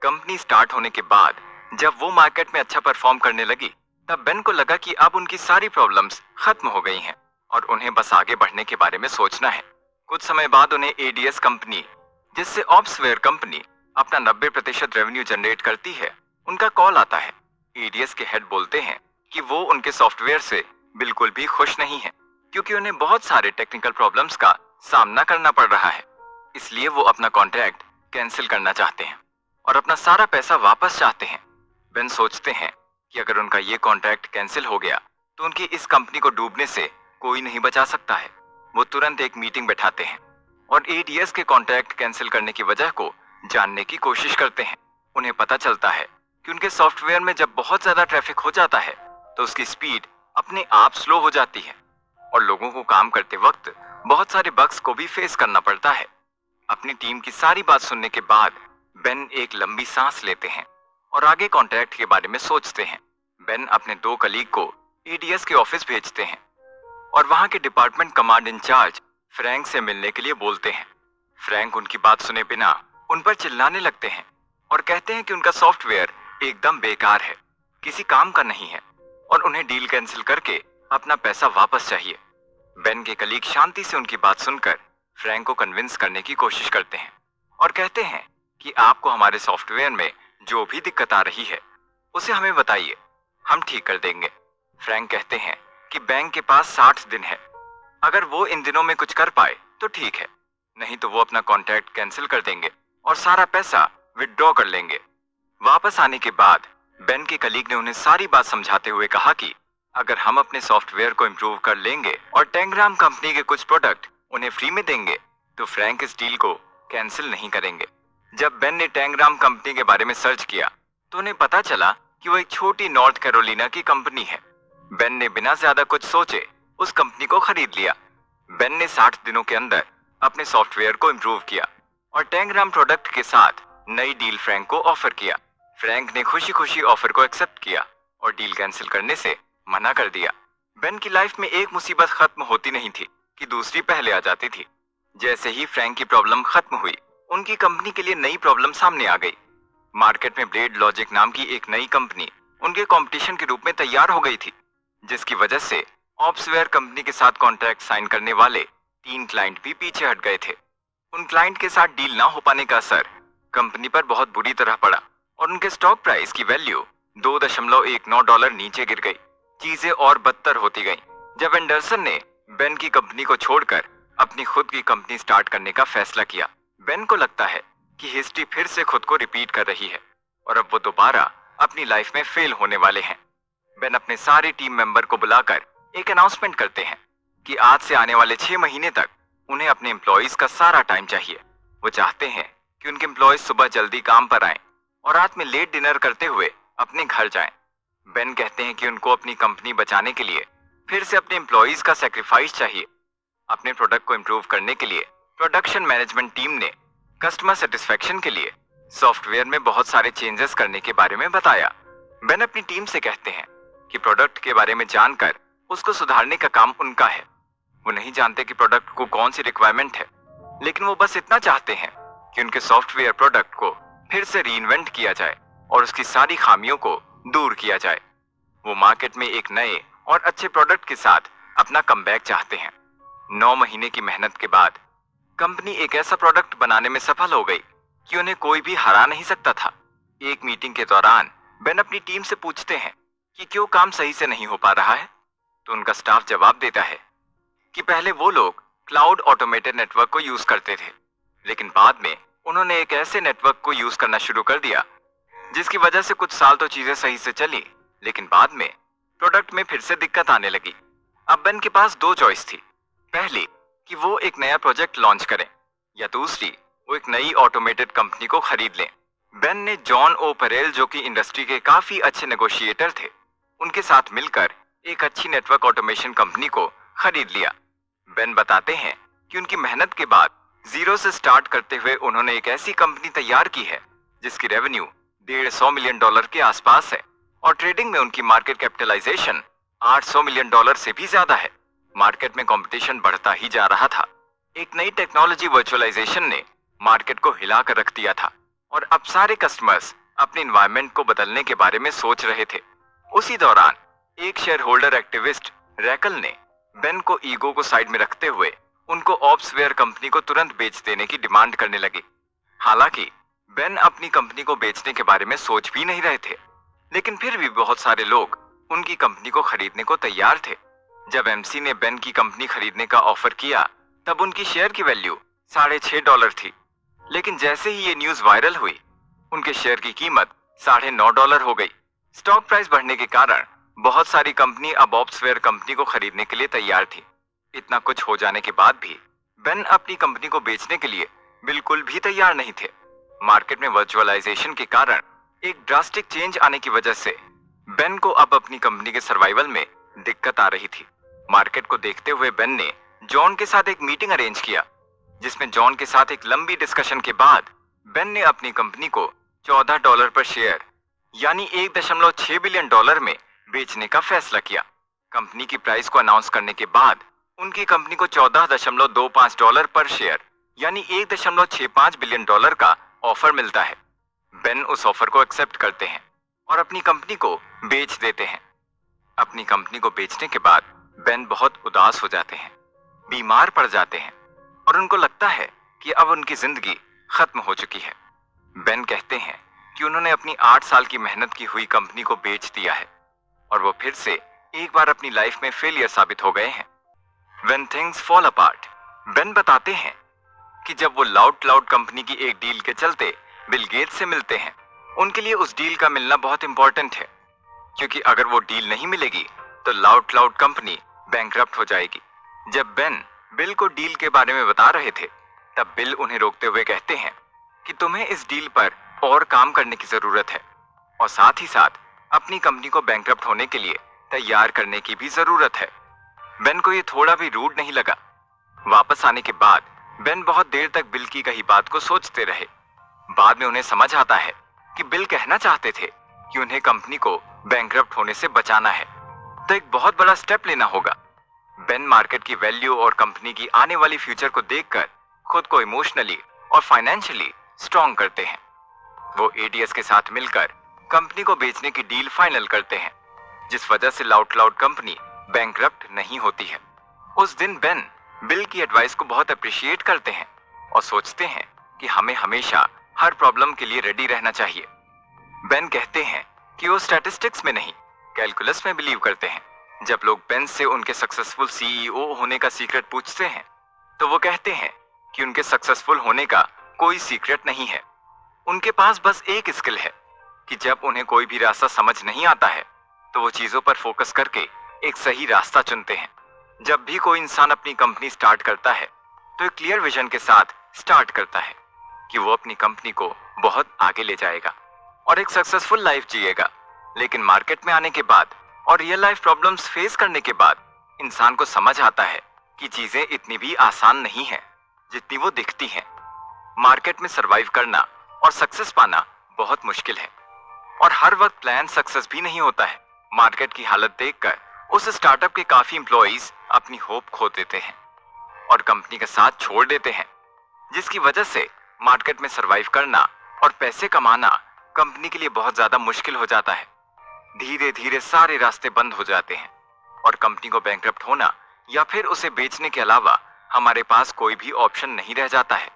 कंपनी स्टार्ट होने के बाद जब वो मार्केट में अच्छा परफॉर्म करने लगी तब बेन को लगा कि अब उनकी सारी प्रॉब्लम्स खत्म हो गई हैं और उन्हें बस आगे बढ़ने के बारे में सोचना है। कुछ समय बाद उन्हें एडीएस कंपनी, जिससे ऑप्सवेयर कंपनी अपना 90% रेवेन्यू जनरेट करती है, उनका कॉल आता है। एडीएस के हेड बोलते हैं कि वो उनके सॉफ्टवेयर से बिल्कुल भी खुश नहीं है क्योंकि उन्हें बहुत सारे टेक्निकल प्रॉब्लम्स का सामना करना पड़ रहा है, इसलिए वो अपना कॉन्ट्रैक्ट कैंसिल करना चाहते हैं और अपना सारा पैसा वापस चाहते हैं। बेन सोचते हैं कि अगर उनका ये कॉन्ट्रैक्ट कैंसिल हो गया तो उनकी इस कंपनी को डूबने से कोई नहीं बचा सकता है। वो तुरंत एक मीटिंग बैठाते हैं और एडीएस के कॉन्ट्रैक्ट कैंसिल करने की वजह को जानने की कोशिश करते हैं। उन्हें पता चलता है कि उनके सॉफ्टवेयर में जब बहुत ज्यादा ट्रैफिक हो जाता है तो उसकी स्पीड अपने आप स्लो हो जाती है और लोगों को काम करते वक्त बहुत सारे बग्स को भी फेस करना पड़ता है। अपनी टीम की सारी बात सुनने के बाद बेन एक लंबी सांस लेते हैं और आगे कॉन्ट्रैक्ट के बारे में सोचते हैं। बेन अपने 2 कलीग को एडीएस के ऑफिस भेजते हैं और वहां के डिपार्टमेंट कमांड इंचार्ज फ्रैंक से मिलने के लिए बोलते हैं। फ्रैंक उनकी बात सुने बिना उन पर चिल्लाने लगते हैं और कहते हैं कि उनका सॉफ्टवेयर एकदम बेकार है, किसी काम का नहीं है और उन्हें डील कैंसिल करके अपना पैसा वापस चाहिए। बेन के कलीग शांति से उनकी बात सुनकर फ्रैंक को कन्विंस करने की कोशिश करते हैं और कहते हैं कि आपको हमारे सॉफ्टवेयर में जो भी दिक्कत आ रही है उसे हमें बताइए, हम ठीक कर देंगे। फ्रैंक कहते हैं कि बैंक के पास 60 दिन है, अगर वो इन दिनों में कुछ कर पाए तो ठीक है, नहीं तो वो अपना कॉन्ट्रैक्ट कैंसिल कर देंगे और सारा पैसा विथड्रॉ कर लेंगे। वापस आने के बाद बेन के कलीग ने उन्हें सारी बात समझाते हुए कहा कि अगर हम अपने सॉफ्टवेयर को इम्प्रूव कर लेंगे और टेंग्राम कंपनी के कुछ प्रोडक्ट उन्हें फ्री में देंगे तो फ्रैंक इस डील को कैंसिल नहीं करेंगे। जब बेन ने टेंग्राम कंपनी के बारे में सर्च किया तो उन्हें पता चला कि वो एक छोटी नॉर्थ कैरोलिना की कंपनी है। बेन ने बिना ज्यादा कुछ सोचे उस कंपनी को खरीद लिया। बेन ने 60 दिनों के अंदर अपने सॉफ्टवेयर को इम्प्रूव किया और टेंग्राम प्रोडक्ट के साथ नई डील फ्रैंक को ऑफर किया। फ्रैंक ने खुशी खुशी ऑफर को एक्सेप्ट किया और डील कैंसिल करने से मना कर दिया। बेन की लाइफ में एक मुसीबत खत्म होती नहीं थी कि दूसरी पहले आ जाती थी। जैसे ही फ्रैंक की प्रॉब्लम खत्म हुई, उनकी कंपनी के लिए नई प्रॉब्लम सामने आ गई। मार्केट में ब्लेड लॉजिक नाम की एक नई कंपनी उनके कंपटीशन के रूप में तैयार हो गई थी, जिसकी वजह से ऑप्सवेयर कंपनी के साथ कॉन्ट्रैक्ट साइन करने वाले 3 क्लाइंट भी पीछे हट गए थे। उन क्लाइंट के साथ डील ना हो पाने का असर कंपनी पर बहुत बुरी तरह पड़ा और उनके स्टॉक प्राइस की वैल्यू $2.19 नीचे गिर गई। चीजें और बदतर होती गईं जब एंडरसन ने बेन की कंपनी को छोड़कर अपनी खुद की कंपनी स्टार्ट करने का फैसला किया। बेन को लगता है कि हिस्ट्री फिर से खुद को रिपीट कर रही है और अब वो दोबारा अपनी लाइफ में फेल होने वाले हैं। बेन अपने सारे टीम मेंबर को बुलाकर एक अनाउंसमेंट करते हैं कि आज से आने वाले 6 महीने तक उन्हें अपने एम्प्लॉयज का सारा टाइम चाहिए। वो चाहते हैं कि उनके एम्प्लॉयज सुबह जल्दी काम पर आएं और रात में लेट डिनर करते हुए अपने घर जाएं। बेन कहते हैं कि उनको अपनी कंपनी बचाने के लिए फिर से अपने एम्प्लॉयज का सैक्रिफाइस चाहिए। अपने प्रोडक्ट को इम्प्रूव करने के लिए प्रोडक्शन मैनेजमेंट टीम ने कस्टमर सेटिस्फेक्शन के लिए सॉफ्टवेयर में बहुत सारे चेंजेस करने के बारे में बताया। बेन अपनी टीम से कहते हैं कि प्रोडक्ट के बारे में जानकर उसको सुधारने का काम उनका है। वो नहीं जानते कि प्रोडक्ट को कौन सी रिक्वायरमेंट है, लेकिन वो बस इतना चाहते हैं कि उनके सॉफ्टवेयर प्रोडक्ट को फिर से रीइन्वेंट किया जाए और उसकी सारी खामियों को दूर किया जाए। वो मार्केट में एक नए और अच्छे प्रोडक्ट के साथ अपना कमबैक चाहते हैं। 9 महीने की मेहनत के बाद कंपनी एक ऐसा प्रोडक्ट बनाने में सफल हो गई कि उन्हें कोई भी हरा नहीं सकता था। एक मीटिंग के दौरान बेन अपनी टीम से पूछते हैं कि क्यों काम सही से नहीं हो पा रहा है, तो उनका स्टाफ जवाब देता है कि पहले वो लोग क्लाउड ऑटोमेटेड नेटवर्क को यूज करते थे, लेकिन बाद में उन्होंने एक ऐसे नेटवर्क को यूज करना शुरू कर दिया जिसकी वजह से कुछ साल तो चीजें सही से चली, लेकिन बाद में प्रोडक्ट में फिर से दिक्कत आने लगी। अब बेन के पास 2 चॉइस थी, पहली कि वो एक नया प्रोजेक्ट लॉन्च करें या दूसरी वो एक नई ऑटोमेटेड कंपनी को खरीद लें। बेन ने जॉन ओ परेल, जो कि इंडस्ट्री के काफी अच्छे नेगोशिएटर थे, उनके साथ मिलकर एक अच्छी नेटवर्क ऑटोमेशन कंपनी को खरीद लिया। बेन बताते हैं कि उनकी मेहनत के बाद जीरो से स्टार्ट करते हुए उन्होंने एक ऐसी कंपनी तैयार की है जिसकी रेवेन्यू $150 मिलियन के आसपास है और ट्रेडिंग में उनकी मार्केट कैपिटलाइजेशन $800 मिलियन से भी ज्यादा है। मार्केट में कंपटीशन बढ़ता ही जा रहा था। एक नई टेक्नोलॉजी वर्चुअलाइजेशन ने मार्केट को हिला कर रख दिया था और अब सारे कस्टमर्स अपने एनवायरनमेंट को बदलने के बारे में सोच रहे थे। उसी दौरान एक शेयर होल्डर एक्टिविस्ट रैकल ने बेन को ईगो को साइड में रखते हुए उनको ऑप्सवेयर कंपनी को तुरंत बेच देने की डिमांड करने लगे। हालांकि बेन अपनी कंपनी को बेचने के बारे में सोच भी नहीं रहे थे, लेकिन फिर भी बहुत सारे लोग उनकी कंपनी को खरीदने को तैयार थे। जब एमसी ने बेन की कंपनी खरीदने का ऑफर किया तब उनकी शेयर की वैल्यू $6.5 थी, लेकिन जैसे ही ये न्यूज वायरल हुई उनके शेयर की कीमत $9.5 हो गई। स्टॉक प्राइस बढ़ने के कारण बहुत सारी कंपनी अब ऑप्सवेयर कंपनी को खरीदने के लिए तैयार थी। इतना कुछ हो जाने के बाद भी बेन अपनी कंपनी को बेचने के लिए बिल्कुल भी तैयार नहीं थे। मार्केट में वर्चुअलाइजेशन के कारण एक ड्रास्टिक चेंज आने की वजह से बेन को अब अपनी कंपनी के सर्वाइवल में दिक्कत आ रही थी। मार्केट को देखते हुए बेन ने जॉन के साथ एक मीटिंग अरेंज किया, जिसमें जॉन के साथ एक लंबी डिस्कशन के बाद बेन ने अपनी कंपनी को $14 पर शेयर यानी $1.6 बिलियन में बेचने का फैसला किया। कंपनी की प्राइस को अनाउंस करने के बाद उनकी कंपनी को $14.25 पर शेयर यानी $1.65 बिलियन का ऑफर मिलता है। बेन उस ऑफर को एक्सेप्ट करते हैं और अपनी कंपनी को बेच देते हैं। अपनी कंपनी को बेचने के बाद बेन बहुत उदास हो जाते हैं, बीमार पड़ जाते हैं और उनको लगता है कि अब उनकी जिंदगी खत्म हो चुकी है। बेन कहते हैं कि उन्होंने अपनी 8 साल की मेहनत की हुई कंपनी को बेच दिया है और वो फिर से एक बार अपनी लाइफ में फेलियर साबित हो गए हैं। When things fall apart, Ben बताते हैं कि जब वो लाउड कंपनी की एक डील के चलते बिल गेट्स से मिलते हैं, उनके लिए उस डील का मिलना बहुत इंपॉर्टेंट है, क्योंकि अगर वो डील नहीं मिलेगी तो लाउड कंपनी बैंकरप्ट हो जाएगी। जब बेन बिल को डील के बारे में बता रहे थे, तब बिल उन्हें रोकते हुए कहते हैं कि तुम्हें इस डील पर और काम करने की जरूरत है और साथ ही साथ अपनी कंपनी को बैंकरप्ट होने के लिए तैयार करने की भी जरूरत है। बेन को ये थोड़ा भी रूड नहीं लगा। वापस आने के बाद बेन बहुत देर तक बिल की कही बात को सोचते रहे। बाद में उन्हें समझ आता है कि बिल कहना चाहते थे कि उन्हें कंपनी को बैंकरप्ट होने से बचाना है, तो एक बहुत बड़ा स्टेप लेना होगा। बेन मार्केट की वैल्यू और कंपनी की आने वाली फ्यूचर को देखकर खुद को इमोशनली और फाइनेंशियली स्ट्रॉन्ग करते हैं। वो एडीएस के साथ मिलकर कंपनी को बेचने की डील फाइनल करते हैं, जिस वजह से लाउड कंपनी बैंकरप्ट नहीं होती है। उस दिन बेन बिल की एडवाइस को बहुत अप्रिशिएट करते हैं और सोचते हैं कि हमें हमेशा हर प्रॉब्लम के लिए रेडी रहना चाहिए। बेन कहते हैं कि वो स्टैटिस्टिक्स में नहीं, कैलकुलस में बिलीव करते हैं। जब लोग बेन से उनके सक्सेसफुल सीईओ होने का सीक्रेट पूछते हैं, तो वो कहते हैं कि उनके सक्सेसफुल होने का कोई सीक्रेट नहीं है। उनके पास बस एक स्किल है कि जब उन्हें कोई भी रास्ता समझ नहीं आता है, तो वो चीजों पर फोकस करके एक सही रास्ता चुनते हैं। जब भी कोई इंसान अपनी कंपनी स्टार्ट करता है, तो एक क्लियर विजन के साथ स्टार्ट करता है कि वो अपनी कंपनी को बहुत आगे ले जाएगा और एक सक्सेसफुल लाइफ जिएगा। लेकिन मार्केट में आने के बाद और रियल लाइफ प्रॉब्लम्स फेस करने के बाद इंसान को समझ आता है कि चीजें इतनी भी आसान नहीं है जितनी वो दिखती हैं। मार्केट में सरवाइव करना और सक्सेस पाना बहुत मुश्किल है और हर वक्त प्लान सक्सेस भी नहीं होता है। मार्केट की हालत देखकर उस स्टार्टअप के काफी एम्प्लॉइज अपनी होप खो देते हैं और कंपनी का साथ छोड़ देते हैं, जिसकी वजह से मार्केट में सरवाइव करना और पैसे कमाना कंपनी के लिए बहुत ज्यादा मुश्किल हो जाता है। धीरे धीरे सारे रास्ते बंद हो जाते हैं और कंपनी को बैंकरप्ट होना या फिर उसे बेचने के अलावा हमारे पास कोई भी ऑप्शन नहीं रह जाता है।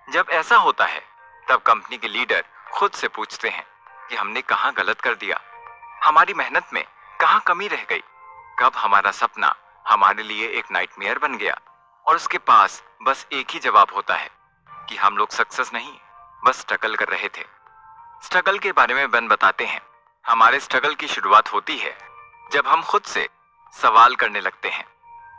जब ऐसा होता है, तब कंपनी के लीडर खुद से पूछते हैं कि हमने कहाँ गलत कर दिया, हमारी मेहनत में कहाँ कमी रह गई, कब हमारा सपना हमारे लिए एक नाइटमेयर बन गया। और उसके पास बस एक ही जवाब होता है कि हम लोग सक्सेस नहीं, बस स्ट्रगल कर रहे थे। स्ट्रगल के बारे में बेन बताते हैं, हमारे स्ट्रगल की शुरुआत होती है जब हम खुद से सवाल करने लगते हैं।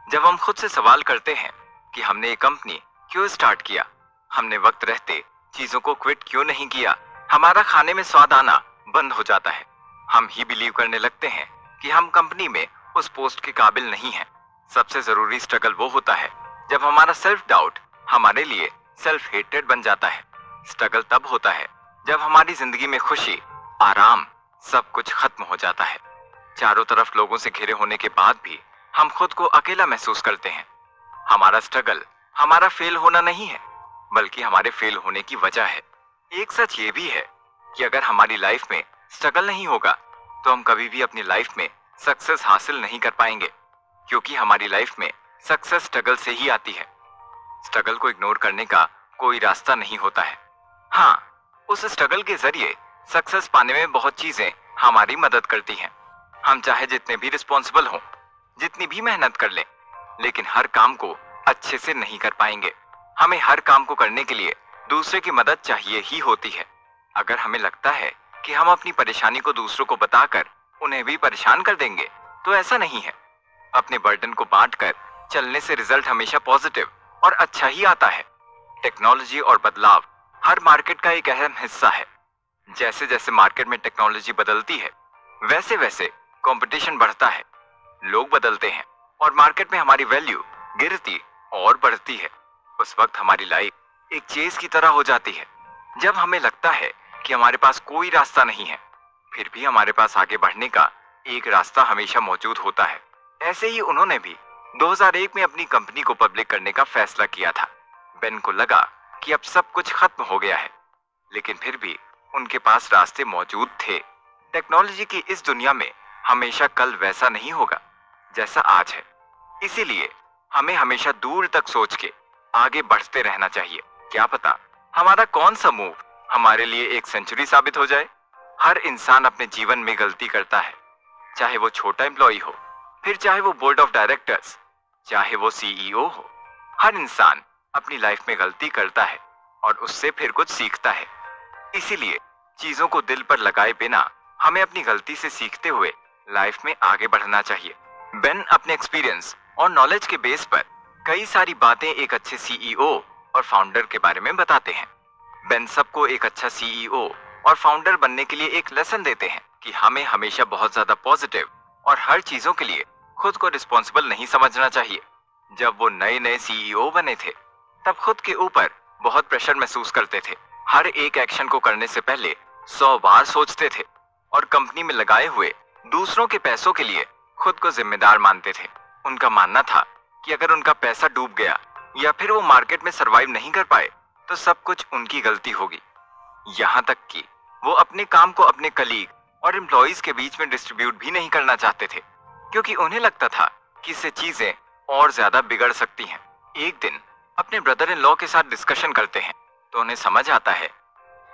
जब हम खुद से सवाल करते हैं कि हमने ये कंपनी क्यों स्टार्ट किया, हमने वक्त रहते चीजों को क्विट क्यों नहीं किया, हमारा खाने में स्वाद आना बंद हो जाता है। हम ही बिलीव करने लगते हैं कि हम कंपनी में उस पोस्ट के काबिल नहीं हैं। सबसे जरूरी स्ट्रगल वो होता है जब हमारा सेल्फ डाउट हमारे लिए सेल्फ हेटेड बन जाता है। स्ट्रगल तब होता है जब हमारी जिंदगी में खुशी, आराम, सब कुछ खत्म हो जाता है। चारों तरफ लोगों से घिरे होने के बाद भी हम खुद को अकेला महसूस करते हैं। हमारा स्ट्रगल हमारा फेल होना नहीं है, बल्कि हमारे फेल होने की वजह है। एक सच ये भी है कि अगर हमारी लाइफ में स्ट्रगल नहीं होगा, तो हम कभी भी अपनी लाइफ में सक्सेस हासिल नहीं कर पाएंगे, क्योंकि हमारी लाइफ में सक्सेस स्ट्रगल से ही आती है। स्ट्रगल को इग्नोर करने का कोई रास्ता नहीं होता है। हाँ, उस स्ट्रगल के जरिए सक्सेस पाने में बहुत चीजें हमारी मदद करती हैं। हम चाहे जितने भी रिस्पॉन्सिबल हों, जितनी भी मेहनत कर लें, लेकिन हर काम को अच्छे से नहीं कर पाएंगे। हमें हर काम को करने के लिए दूसरे की मदद चाहिए ही होती है। अगर हमें लगता है कि हम अपनी परेशानी को दूसरों को बताकर उन्हें भी परेशान कर देंगे, तो ऐसा नहीं है। अपने बर्डन को बांटकर चलने से रिजल्ट हमेशा पॉजिटिव और अच्छा ही आता है। टेक्नोलॉजी और बदलाव हर मार्केट का एक अहम हिस्सा है। जैसे जैसे मार्केट में टेक्नोलॉजी बदलती है, वैसे वैसे कंपटीशन बढ़ता है, लोग बदलते हैं और मार्केट में हमारी वैल्यू गिरती और बढ़ती है। उस वक्त हमारी लाइफ एक चेज की तरह हो जाती है, जब हमें लगता है कि हमारे पास कोई रास्ता नहीं है, फिर भी हमारे पास आगे बढ़ने का एक रास्ता हमेशा मौजूद होता है। ऐसे ही उन्होंने भी 2001 में अपनी कंपनी को पब्लिक करने का फैसला किया था। बेन को लगा कि अब सब कुछ खत्म हो गया है, लेकिन फिर भी उनके पास रास्ते मौजूद थे। टेक्नोलॉजी की इस दुनिया में हमेशा कल वैसा नहीं होगा जैसा आज है, इसीलिए हमें हमेशा दूर तक सोच के आगे बढ़ते रहना चाहिए। क्या पता हमारा कौन सा मूव हमारे लिए एक सेंचुरी साबित हो जाए। हर इंसान अपने जीवन में गलती करता है, चाहे वो छोटा एम्प्लॉय हो, फिर चाहे वो बोर्ड ऑफ डायरेक्टर्स, चाहे वो सीईओ हो। हर इंसान अपनी लाइफ में गलती करता है और उससे फिर कुछ सीखता है। इसीलिए चीजों को दिल पर लगाए बिना हमें अपनी गलती से सीखते हुए लाइफ में आगे बढ़ना चाहिए। बेन अपने एक्सपीरियंस और नॉलेज के बेस पर कई सारी बातें एक अच्छे सीईओ और फाउंडर के बारे में बताते हैं। बेन सबको एक अच्छा सीईओ और फाउंडर बनने के लिए एक लेसन देते हैं कि हमें हमेशा बहुत ज्यादा पॉजिटिव और हर चीजों के लिए खुद को रिस्पॉन्सिबल नहीं समझना चाहिए। जब वो नए नए सीईओ बने थे, तब खुद के ऊपर बहुत प्रेशर महसूस करते थे। हर एक एक्शन को करने से पहले 100 बार सोचते थे और कंपनी में लगाए हुए दूसरों के पैसों के लिए खुद को जिम्मेदार मानते थे। उनका मानना था कि अगर उनका पैसा डूब गया या फिर वो मार्केट में सरवाइव नहीं कर पाए, तो सब कुछ उनकी गलती होगी। यहाँ तक कि वो अपने काम को अपने कलीग और एम्प्लॉइज के बीच में डिस्ट्रीब्यूट भी नहीं करना चाहते थे, क्योंकि उन्हें लगता था कि इससे चीजें और ज्यादा बिगड़ सकती हैं। एक दिन अपने ब्रदर इन लॉ के साथ डिस्कशन करते हैं तो उन्हें समझ आता है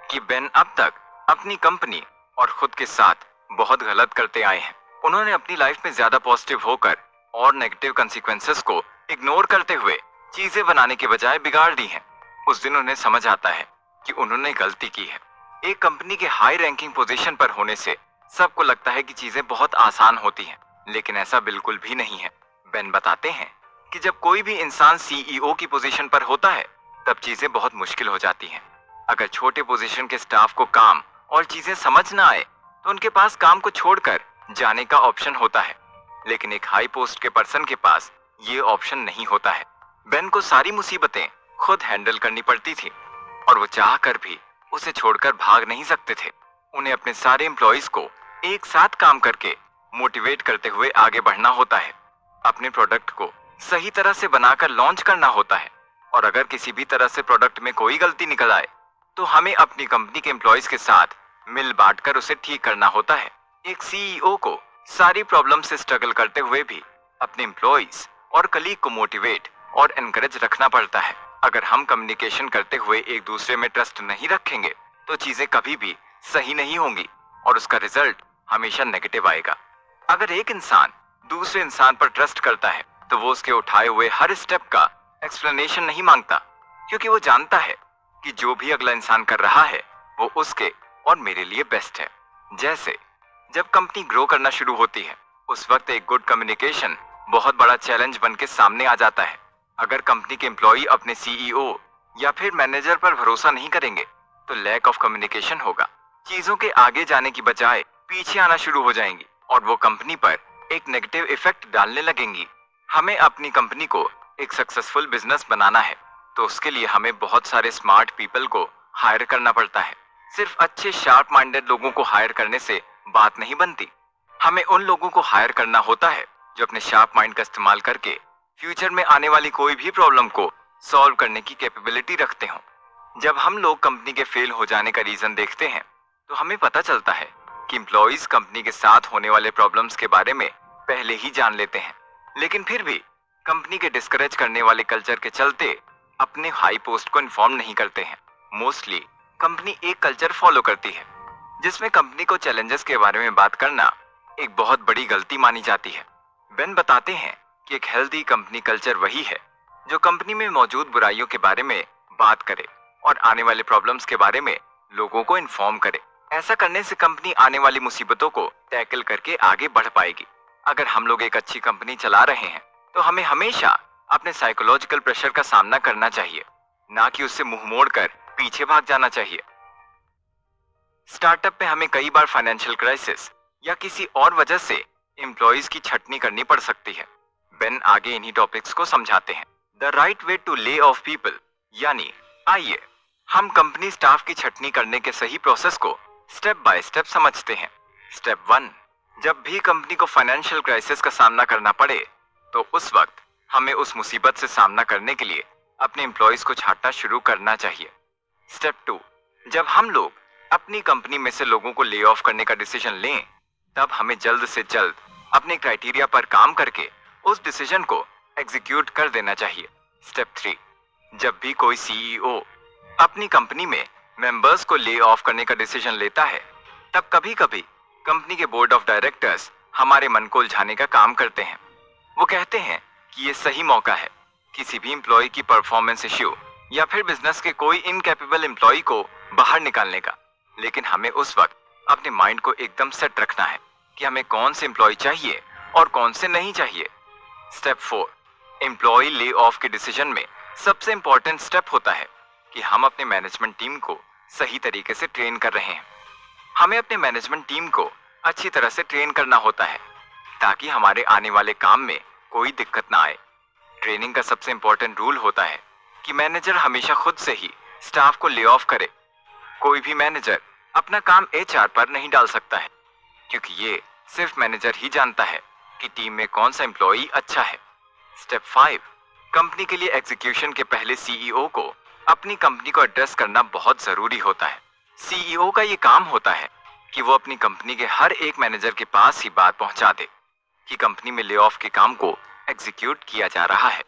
कि बेन अब तक अपनी कंपनी और खुद के साथ बहुत गलत करते आए हैं। उन्होंने अपनी लाइफ में ज्यादा पॉजिटिव होकर और नेगेटिव कंसिक्वेंसेस को इग्नोर करते हुए चीजें बनाने के बजाय बिगाड़ दी हैं। उस दिन उन्हें समझ आता है कि उन्होंने गलती की है। एक कंपनी के हाई रैंकिंग पोजीशन पर होने से सबको लगता है कि चीजें बहुत आसान होती हैं, लेकिन ऐसा बिल्कुल भी नहीं है। बेन बताते हैं कि जब कोई भी इंसान सीईओ की पोजीशन पर होता है, तब चीजें बहुत मुश्किल हो जाती हैं। अगर छोटे पोजीशन के स्टाफ को काम और चीजें समझ ना आए, तो उनके पास काम को छोड़कर जाने का ऑप्शन होता है, लेकिन एक हाई पोस्ट के पर्सन के पास ये ऑप्शन नहीं होता है। बेन को सारी मुसीबतें खुद हैंडल करनी पड़ती थी और वो चाहकर भी उसे छोड़कर भाग नहीं सकते थे। उन्हें अपने सारे एम्प्लॉइज को एक साथ काम करके मोटिवेट करते हुए आगे बढ़ना होता है। अपने प्रोडक्ट को सही तरह से बनाकर लॉन्च करना होता है और अगर किसी भी तरह से प्रोडक्ट में कोई गलती निकल आए, तो हमें अपनी कंपनी के एम्प्लॉइज के साथ मिल बांट कर उसे ठीक करना होता है। एक सीईओ को सारी प्रॉब्लम से स्ट्रगल करते हुए भी अपने एम्प्लॉइज और कलीग को मोटिवेट और एनकरेज रखना पड़ता है। अगर हम कम्युनिकेशन करते हुए एक दूसरे में ट्रस्ट नहीं रखेंगे, तो चीजें कभी भी सही नहीं होंगी और उसका रिजल्ट हमेशा नेगेटिव आएगा। अगर एक इंसान दूसरे इंसान पर ट्रस्ट करता है, तो वो उसके उठाए हुए हर स्टेप का एक्सप्लेनेशन नहीं मांगता, क्योंकि वो जानता है कि जो भी अगला इंसान कर रहा है वो उसके और मेरे लिए बेस्ट है। जैसे जब कंपनी ग्रो करना शुरू होती है, उस वक्त एक गुड कम्युनिकेशन बहुत बड़ा चैलेंज बन के सामने आ जाता है। अगर कंपनी के एम्प्लॉई अपने सीईओ या फिर मैनेजर पर भरोसा नहीं करेंगे, तो लैक ऑफ कम्युनिकेशन होगा। चीजों के आगे जाने की बजाय पीछे आना शुरू हो जाएंगी और वो कंपनी पर एक नेगेटिव इफेक्ट डालने लगेंगी। हमें अपनी कंपनी को एक सक्सेसफुल बिजनेस बनाना है, तो उसके लिए हमें बहुत सारे स्मार्ट पीपल को हायर करना पड़ता है। सिर्फ अच्छे शार्प माइंडेड लोगों को हायर करने से बात नहीं बनती। हमें उन लोगों को हायर करना होता है जो अपने शार्प माइंड का इस्तेमाल करके फ्यूचर में आने वाली कोई भी प्रॉब्लम को सॉल्व करने की कैपेबिलिटी रखते हो। जब हम लोग कंपनी के फेल हो जाने का रीजन देखते हैं, तो हमें पता चलता है कि एम्प्लॉइज कंपनी के साथ होने वाले प्रॉब्लम्स के बारे में पहले ही जान लेते हैं, लेकिन फिर भी कंपनी के डिस्करेज करने वाले कल्चर के चलते अपने हाई पोस्ट को इन्फॉर्म नहीं करते हैं। मोस्टली कंपनी एक कल्चर फॉलो करती है जिसमें कंपनी को चैलेंजेस के बारे में बात करना एक बहुत बड़ी गलती मानी जाती है। बेन बताते हैं कि एक हेल्दी कंपनी कल्चर वही है जो कंपनी में मौजूद बुराइयों के बारे में बात करे और आने वाले प्रॉब्लम्स के बारे में लोगों को इन्फॉर्म करे। ऐसा करने से कंपनी आने वाली मुसीबतों को टैकल करके आगे बढ़ पाएगी। अगर हम लोग एक अच्छी कंपनी चला रहे हैं, तो हमें हमेशा अपने साइकोलॉजिकल प्रेशर का सामना करना चाहिए, ना कि उससे मुंह मोड़कर पीछे भाग जाना चाहिए। स्टार्टअप में हमें कई बार फाइनेंशियल क्राइसिस या किसी और वजह से एम्प्लॉयज की छटनी करनी पड़ सकती है। बेन आगे इन्हीं टॉपिक्स को समझाते हैं। The right way to lay off people, यानी आइए हम कंपनी स्टाफ की छटनी करने के सही प्रोसेस को स्टेप बाय स्टेप समझते हैं। स्टेप 1, जब भी कंपनी को फाइनेंशियल क्राइसिस का सामना करना पड़े तो उस वक्त हमें उस मुसीबत से सामना करने के लिए अपने एम्प्लॉयज को छांटना शुरू करना चाहिए। स्टेप 2, जब हम लोग अपनी कंपनी में से लोगों को ले ऑफ करने का डिसीजन लें, तब हमें जल्द से जल्द अपने क्राइटेरिया पर काम करके उस डिसीजन को एग्जीक्यूट कर देना चाहिए। स्टेप 3, जब भी कोई सीईओ अपनी कंपनी में मेंबर्स को ले ऑफ करने का डिसीजन लेता है, तब कभी कभी कंपनी के बोर्ड ऑफ डायरेक्टर्स हमारे मन को उलझाने का काम करते हैं। वो कहते हैं कि ये सही मौका है किसी भी एम्प्लॉय की परफॉर्मेंस इश्यू या फिर बिजनेस के कोई इनकैपेबल एम्प्लॉय को बाहर निकालने का। लेकिन हमें उस वक्त अपने माइंड को एकदम सेट रखना है कि हमें कौन से एम्प्लॉय चाहिए और कौन से नहीं चाहिए। स्टेप 4, एम्प्लॉय ले ऑफ के डिसीजन में सबसे इंपॉर्टेंट स्टेप होता है कि हम अपने मैनेजमेंट टीम को सही तरीके से ट्रेन कर रहे हैं। हमें अपने मैनेजमेंट टीम को अच्छी तरह से ट्रेन करना होता है ताकि हमारे आने वाले काम में कोई दिक्कत ना आए। ट्रेनिंग का सबसे इंपॉर्टेंट रूल होता है कि मैनेजर हमेशा खुद से ही स्टाफ को ले ऑफ करे। कोई भी मैनेजर अपना काम एचआर पर नहीं डाल सकता है, क्योंकि ये सिर्फ मैनेजर ही जानता है कि टीम में कौन सा एम्प्लॉई अच्छा है। स्टेप 5, कंपनी के लिए एग्जीक्यूशन के पहले सीईओ को अपनी कंपनी को एड्रेस करना बहुत जरूरी होता है। सीईओ का ये काम होता है कि वो अपनी कंपनी के हर एक मैनेजर के पास ही बात पहुंचा दे कि कंपनी में ले ऑफ के काम को एग्जीक्यूट किया जा रहा है।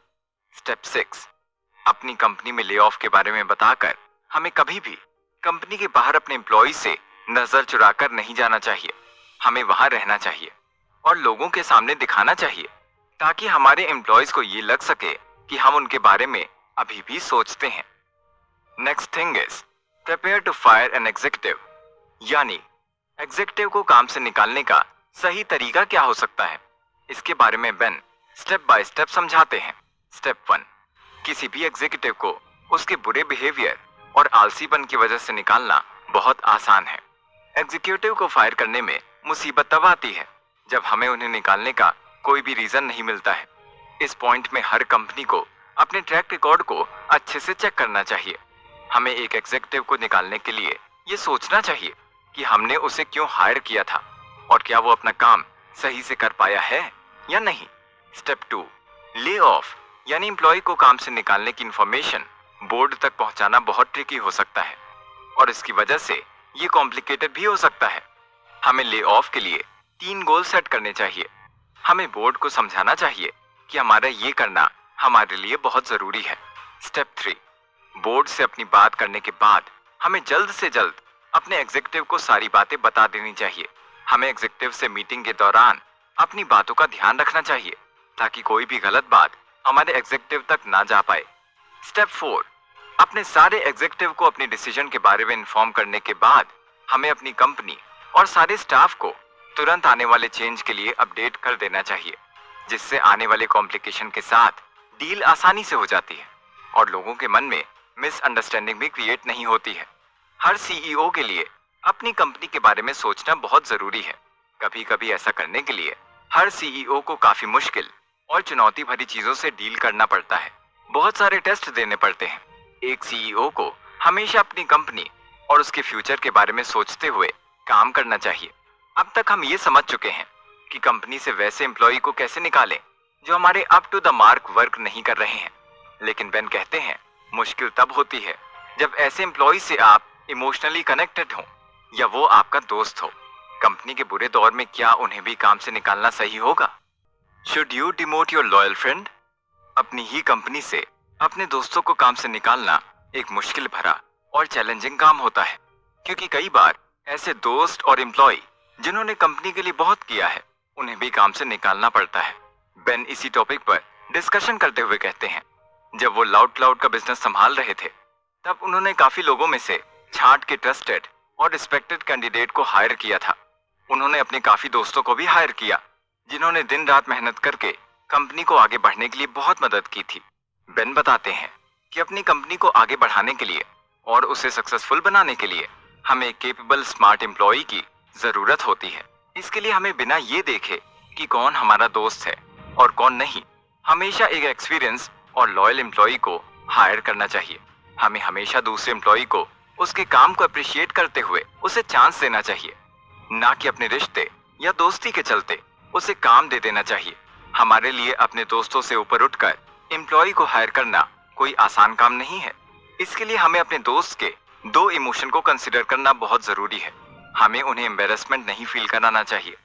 स्टेप 6, अपनी कंपनी में ले ऑफ के बारे में बताकर हमें कभी भी कंपनी के बाहर अपने एम्प्लॉय से नजर चुराकर नहीं जाना चाहिए। हमें वहां रहना चाहिए और लोगों के सामने दिखाना चाहिए ताकि हमारे एम्प्लॉयज को ये लग सके कि हम उनके बारे में अभी भी सोचते हैं। Next thing is prepare to fire an executive, यानी एग्जीक्यूटिव को काम से निकालने का सही तरीका क्या हो सकता है, इसके बारे में बेन स्टेप बाय स्टेप समझाते हैं। स्टेप 1, किसी भी एग्जीक्यूटिव को उसके बुरे बिहेवियर और आलसीपन की वजह से निकालना बहुत आसान है। एग्जीक्यूटिव को फायर करने में मुसीबत तब आती है जब हमें उन्हें निकालने का कोई भी रीजन नहीं मिलता है। इस पॉइंट में हर कंपनी को अपने ट्रैक रिकॉर्ड को अच्छे से चेक करना चाहिए। हमें एक एग्जीक्यूटिव को निकालने के लिए ये सोचना चाहिए कि हमने उसे क्यों हायर किया था और क्या वो अपना काम सही से कर पाया है या नहीं। स्टेप 2, ले ऑफ यानी एम्प्लॉय को काम से निकालने की इंफॉर्मेशन बोर्ड तक पहुंचाना बहुत ट्रिकी हो सकता है और इसकी वजह से ये कॉम्प्लिकेटेड भी हो सकता है। हमें ले ऑफ के लिए 3 गोल सेट करने चाहिए। हमें बोर्ड को समझाना चाहिए कि हमारा ये करना हमारे लिए बहुत जरूरी है। स्टेप 3, बोर्ड से अपनी बात करने के बाद हमें जल्द से जल्द अपने एग्जीक्यूटिव को सारी बातें बता देनी चाहिए। हमें एग्जीक्यूटिव से मीटिंग के दौरान अपनी बातों का ध्यान रखना चाहिए ताकि कोई भी गलत बात हमारे एग्जीक्यूटिव तक ना जा पाए। स्टेप 4, अपने सारे एग्जीक्यूटिव को अपने डिसीजन के बारे में इन्फॉर्म करने के बाद हमें अपनी कंपनी और सारे स्टाफ को तुरंत आने वाले चेंज के लिए अपडेट कर देना चाहिए, जिससे आने वाले कॉम्प्लिकेशन के साथ डील आसानी से हो जाती है और लोगों के मन में मिसअंडरस्टैंडिंग भी क्रिएट नहीं होती है। हर सीईओ के लिए अपनी कंपनी के बारे में सोचना बहुत जरूरी है। कभी कभी ऐसा करने के लिए हर सीईओ को काफी मुश्किल और चुनौती भरी चीजों से डील करना पड़ता है। बहुत सारे टेस्ट देने पड़ते हैं। एक सीईओ को हमेशा अपनी कंपनी और उसके फ्यूचर के बारे में सोचते हुए काम करना चाहिए। अब तक हम ये समझ चुके हैं कि कंपनी से वैसे एम्प्लॉय को कैसे निकालें जो हमारे up to the mark work नहीं कर रहे हैं। लेकिन बेन कहते हैं मुश्किल तब होती है जब ऐसे एम्प्लॉय से आप इमोशनली कनेक्टेड हो या वो आपका दोस्त हो। कंपनी के बुरे दौर में क्या उन्हें भी काम से निकालना सही होगा? Should you demote your loyal friend? अपनी ही कंपनी से अपने दोस्तों को काम से निकालना एक मुश्किल भरा और चैलेंजिंग काम होता है, क्योंकि कई बार ऐसे दोस्त और एम्प्लॉय जिन्होंने कंपनी के लिए बहुत किया है उन्हें भी काम से निकालना पड़ता है। बेन इसी टॉपिक पर डिस्कशन करते हुए कहते हैं जब वो लाउड क्लाउड का बिजनेस संभाल रहे थे तब उन्होंने काफी लोगों में से छांट के ट्रस्टेड और रिस्पेक्टेड कैंडिडेट को हायर किया था। उन्होंने अपने काफी दोस्तों को भी हायर किया जिन्होंने दिन रात मेहनत करके कंपनी को आगे बढ़ने के लिए बहुत मदद की थी। बेन बताते हैं कि अपनी कंपनी को आगे बढ़ाने के लिए और उसे सक्सेसफुल बनाने के लिए हमें केपेबल स्मार्ट एम्प्लॉय की जरूरत होती है। इसके लिए हमें बिना ये देखे कि कौन हमारा दोस्त है और कौन नहीं, हमेशा एक एक्सपीरियंस और लॉयल एम्प्लॉय को हायर करना चाहिए। हमें हमेशा दूसरे एम्प्लॉय को उसके काम को अप्रिशिएट करते हुए उसे चांस देना चाहिए, ना कि अपने रिश्ते या दोस्ती के चलते उसे काम दे देना चाहिए। हमारे लिए अपने दोस्तों से ऊपर उठकर एम्प्लॉय को हायर करना कोई आसान काम नहीं है। इसके लिए हमें अपने दोस्त के दो इमोशन को कंसिडर करना बहुत जरूरी है। हमें उन्हें एम्बेरसमेंट नहीं फील कराना चाहिए,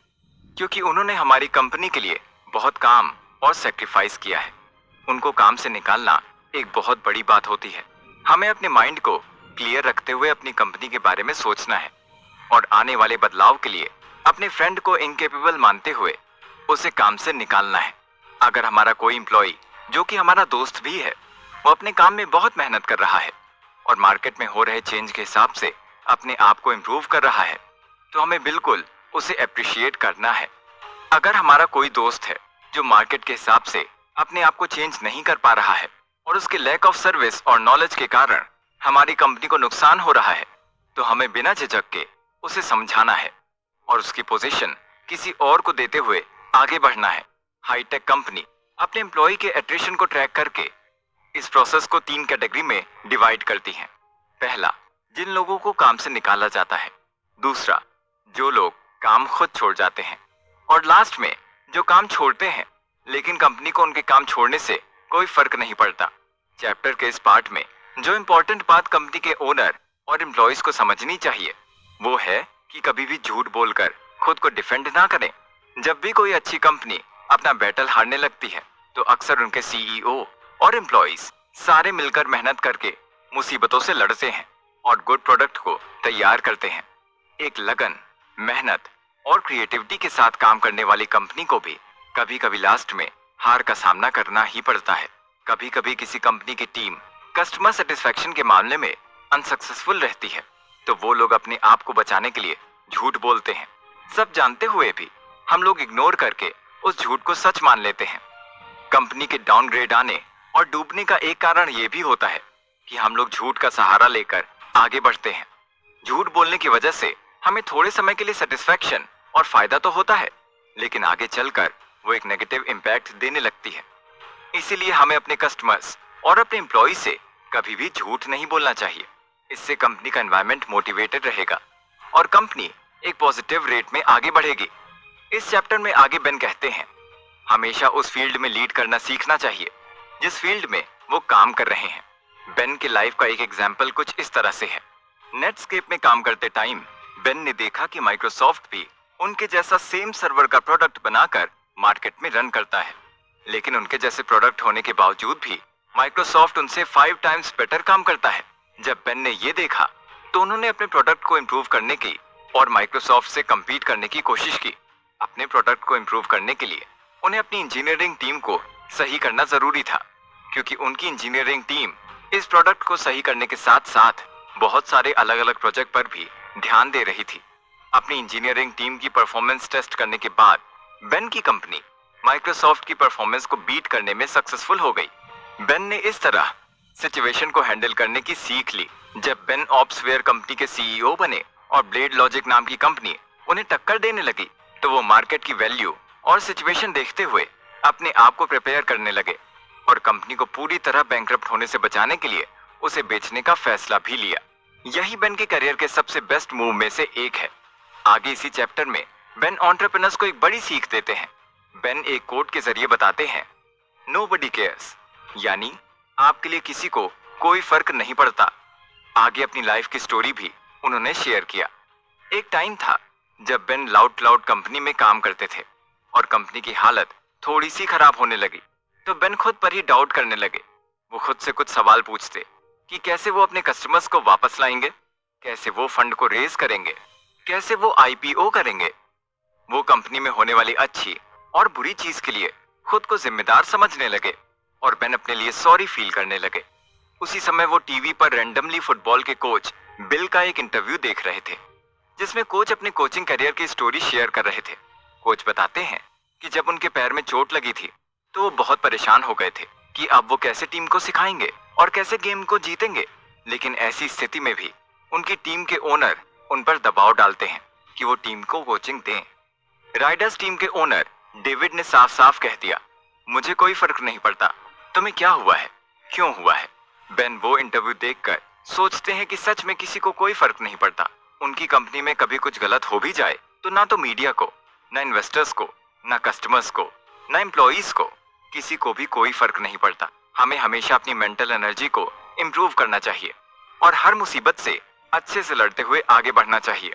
क्योंकि उन्होंने हमारी कंपनी के लिए बहुत काम और सेक्रीफाइस किया है। उनको काम से निकालना एक बहुत बड़ी बात होती है। हमें अपने माइंड को क्लियर रखते हुए अपनी कंपनी के बारे में सोचना है और आने वाले बदलाव के लिए अपने फ्रेंड को इनकेपेबल मानते हुए उसे काम से निकालना है। अगर हमारा कोई एम्प्लॉय जो कि हमारा दोस्त भी है, वो अपने काम में बहुत मेहनत कर रहा है और मार्केट में हो रहे चेंज के हिसाब से अपने आप को इम्प्रूव कर रहा है, तो हमें बिल्कुल उसे अप्रिशिएट करना है। अगर हमारा कोई दोस्त है जो मार्केट के हिसाब से अपने आप को चेंज नहीं कर पा रहा है और उसके लैक ऑफ सर्विस और नॉलेज के कारण हमारी कंपनी को नुकसान हो रहा है, तो हमें बिना झिझक के उसे समझाना है और उसकी पोजीशन किसी और को देते हुए आगे बढ़ना है। हाईटेक कंपनी अपने एम्प्लॉय के एट्रिशन को ट्रैक करके इस प्रोसेस को 3 कैटेगरी में डिवाइड करती हैं। पहला, जिन लोगों को काम से निकाला जाता है। दूसरा, जो लोग काम खुद छोड़ जाते हैं। और लास्ट में, जो काम छोड़ते हैं लेकिन कंपनी को उनके काम छोड़ने से कोई फर्क नहीं पड़ता। चैप्टर के इस पार्ट में जो इम्पोर्टेंट बात कंपनी के ओनर और एम्प्लॉयज को समझनी चाहिए वो है कि कभी भी झूठ बोलकर खुद को डिफेंड ना करें। जब भी कोई अच्छी कंपनी अपना बैटल हारने लगती है तो अक्सर उनके सीईओ और एम्प्लॉयज सारे मिलकर मेहनत करके मुसीबतों से लड़ते हैं और गुड प्रोडक्ट को तैयार करते हैं। एक लगन, मेहनत और क्रिएटिविटी के साथ काम करने वाली कंपनी को भी कभी कभी लास्ट में हार का सामना करना ही पड़ता है। कभी कभी किसी कंपनी की टीम कस्टमर सेटिस्फेक्शन के मामले में अनसक्सेसफुल रहती है, तो वो लोग अपने आप को बचाने के लिए झूठ बोलते हैं। सब जानते हुए भी हम लोग इग्नोर करके उस झूठ को सच मान लेते हैं। कंपनी के डाउनग्रेड आने और डूबने का एक कारण ये भी होता है कि हम लोग झूठ का सहारा लेकर आगे बढ़ते हैं। झूठ बोलने की वजह से हमें थोड़े समय के लिए सेटिस्फेक्शन और फायदा तो होता है, लेकिन आगे चलकर वो एक नेगेटिव इम्पैक्ट देने लगती है। इसीलिए हमें अपने कस्टमर्स और अपने एम्प्लॉय से कभी भी झूठ नहीं बोलना चाहिए। इससे कंपनी का एनवायरनमेंट मोटिवेटेड रहेगा और कंपनी एक पॉजिटिव रेट में आगे बढ़ेगी। इस चैप्टर में आगे बेन कहते हैं, हमेशा उस फील्ड में लीड करना सीखना चाहिए जिस फील्ड में वो काम कर रहे हैं। बेन के लाइफ का एक एग्जाम्पल कुछ इस तरह से है। नेटस्केप में काम करते टाइम बेन ने देखा कि माइक्रोसॉफ्ट भी उनके जैसा सेम सर्वर का प्रोडक्ट बनाकर मार्केट में रन करता है, लेकिन उनके जैसे प्रोडक्ट होने के बावजूद भी माइक्रोसॉफ्ट उनसे 5 टाइम्स बेटर काम करता है। जब बेन ने ये देखा तो उन्होंने अपने प्रोडक्ट को इम्प्रूव करने की और माइक्रोसॉफ्ट से कम्पीट करने की कोशिश की। अपने प्रोडक्ट को इम्प्रूव करने के लिए उन्हें अपनी इंजीनियरिंग टीम को सही करना जरूरी था, क्योंकि उनकी इंजीनियरिंग टीम इस प्रोडक्ट को सही करने के साथ साथ बहुत सारे अलग अलग प्रोजेक्ट पर भी ध्यान दे रही थी। अपनी इंजीनियरिंग टीम की परफॉर्मेंस टेस्ट करने के बाद बेन की कंपनी माइक्रोसॉफ्ट की परफॉर्मेंस को बीट करने में सक्सेसफुल हो गई। बेन ने इस तरह सिचुएशन को हैंडल करने की सीख ली। जब बेन ऑप्सवेयर कंपनी के सीईओ बने और ब्लेड लॉजिक नाम की कंपनी उन्हें टक्कर देने लगी, तो वो मार्केट की वैल्यू और सिचुएशन देखते हुए अपने आप को प्रिपेयर करने लगे और कंपनी को पूरी तरह बैंकरप्ट होने से बचाने के लिए उसे बेचने का फैसला भी लिया। यही बेन के करियर के सबसे बेस्ट मूव में से एक है। आगे इसी चैप्टर में बेन एंटरप्रेन्योर्स को एक बड़ी सीख देते हैं। बेन एक कोट के जरिए बताते हैं, नोबडी केयर्स, यानी आपके लिए किसी को कोई फर्क नहीं पड़ता। आगे अपनी लाइफ की स्टोरी भी उन्होंने शेयर किया। एक टाइम था जब बेन लाउड क्लाउड कंपनी में काम करते थे और कंपनी की हालत थोड़ी सी खराब होने लगी, तो बेन खुद पर ही डाउट करने लगे। वो खुद से कुछ सवाल पूछते कि कैसे वो अपने कस्टमर्स को वापस लाएंगे, कैसे वो फंड को रेज करेंगे, कैसे वो आईपीओ करेंगे। वो कंपनी में होने वाली अच्छी और बुरी चीज के लिए खुद को जिम्मेदार समझने लगे और बेन अपने लिए सॉरी फील करने लगे। उसी समय वो टीवी पर रैंडमली फुटबॉल के कोच बिल का एक इंटरव्यू देख रहे थे, जिसमें कोच अपने कोचिंग करियर की स्टोरी शेयर कर रहे थे। कोच बताते हैं कि जब उनके पैर में चोट लगी थी तो वो बहुत परेशान हो गए थे कि अब वो कैसे टीम को सिखाएंगे और कैसे गेम को जीतेंगे। लेकिन ऐसी स्थिति में भी उनकी टीम के ओनर उन पर दबाव डालते हैं कि वो टीम को कोचिंग दें। राइडर्स टीम के ओनर डेविड ने साफ साफ कह दिया, मुझे कोई फर्क नहीं पड़ता तुम्हें क्या हुआ है, क्यों हुआ है। बेन वो इंटरव्यू देखकर सोचते हैं कि सच में किसी को कोई फर्क नहीं पड़ता। उनकी कंपनी में कभी कुछ गलत हो भी जाए तो ना तो मीडिया को, ना इन्वेस्टर्स को, ना कस्टमर्स को, ना एम्प्लॉइज को, किसी को भी कोई फर्क नहीं पड़ता। हमें हमेशा अपनी मेंटल एनर्जी को इम्प्रूव करना चाहिए और हर मुसीबत से अच्छे से लड़ते हुए आगे बढ़ना चाहिए।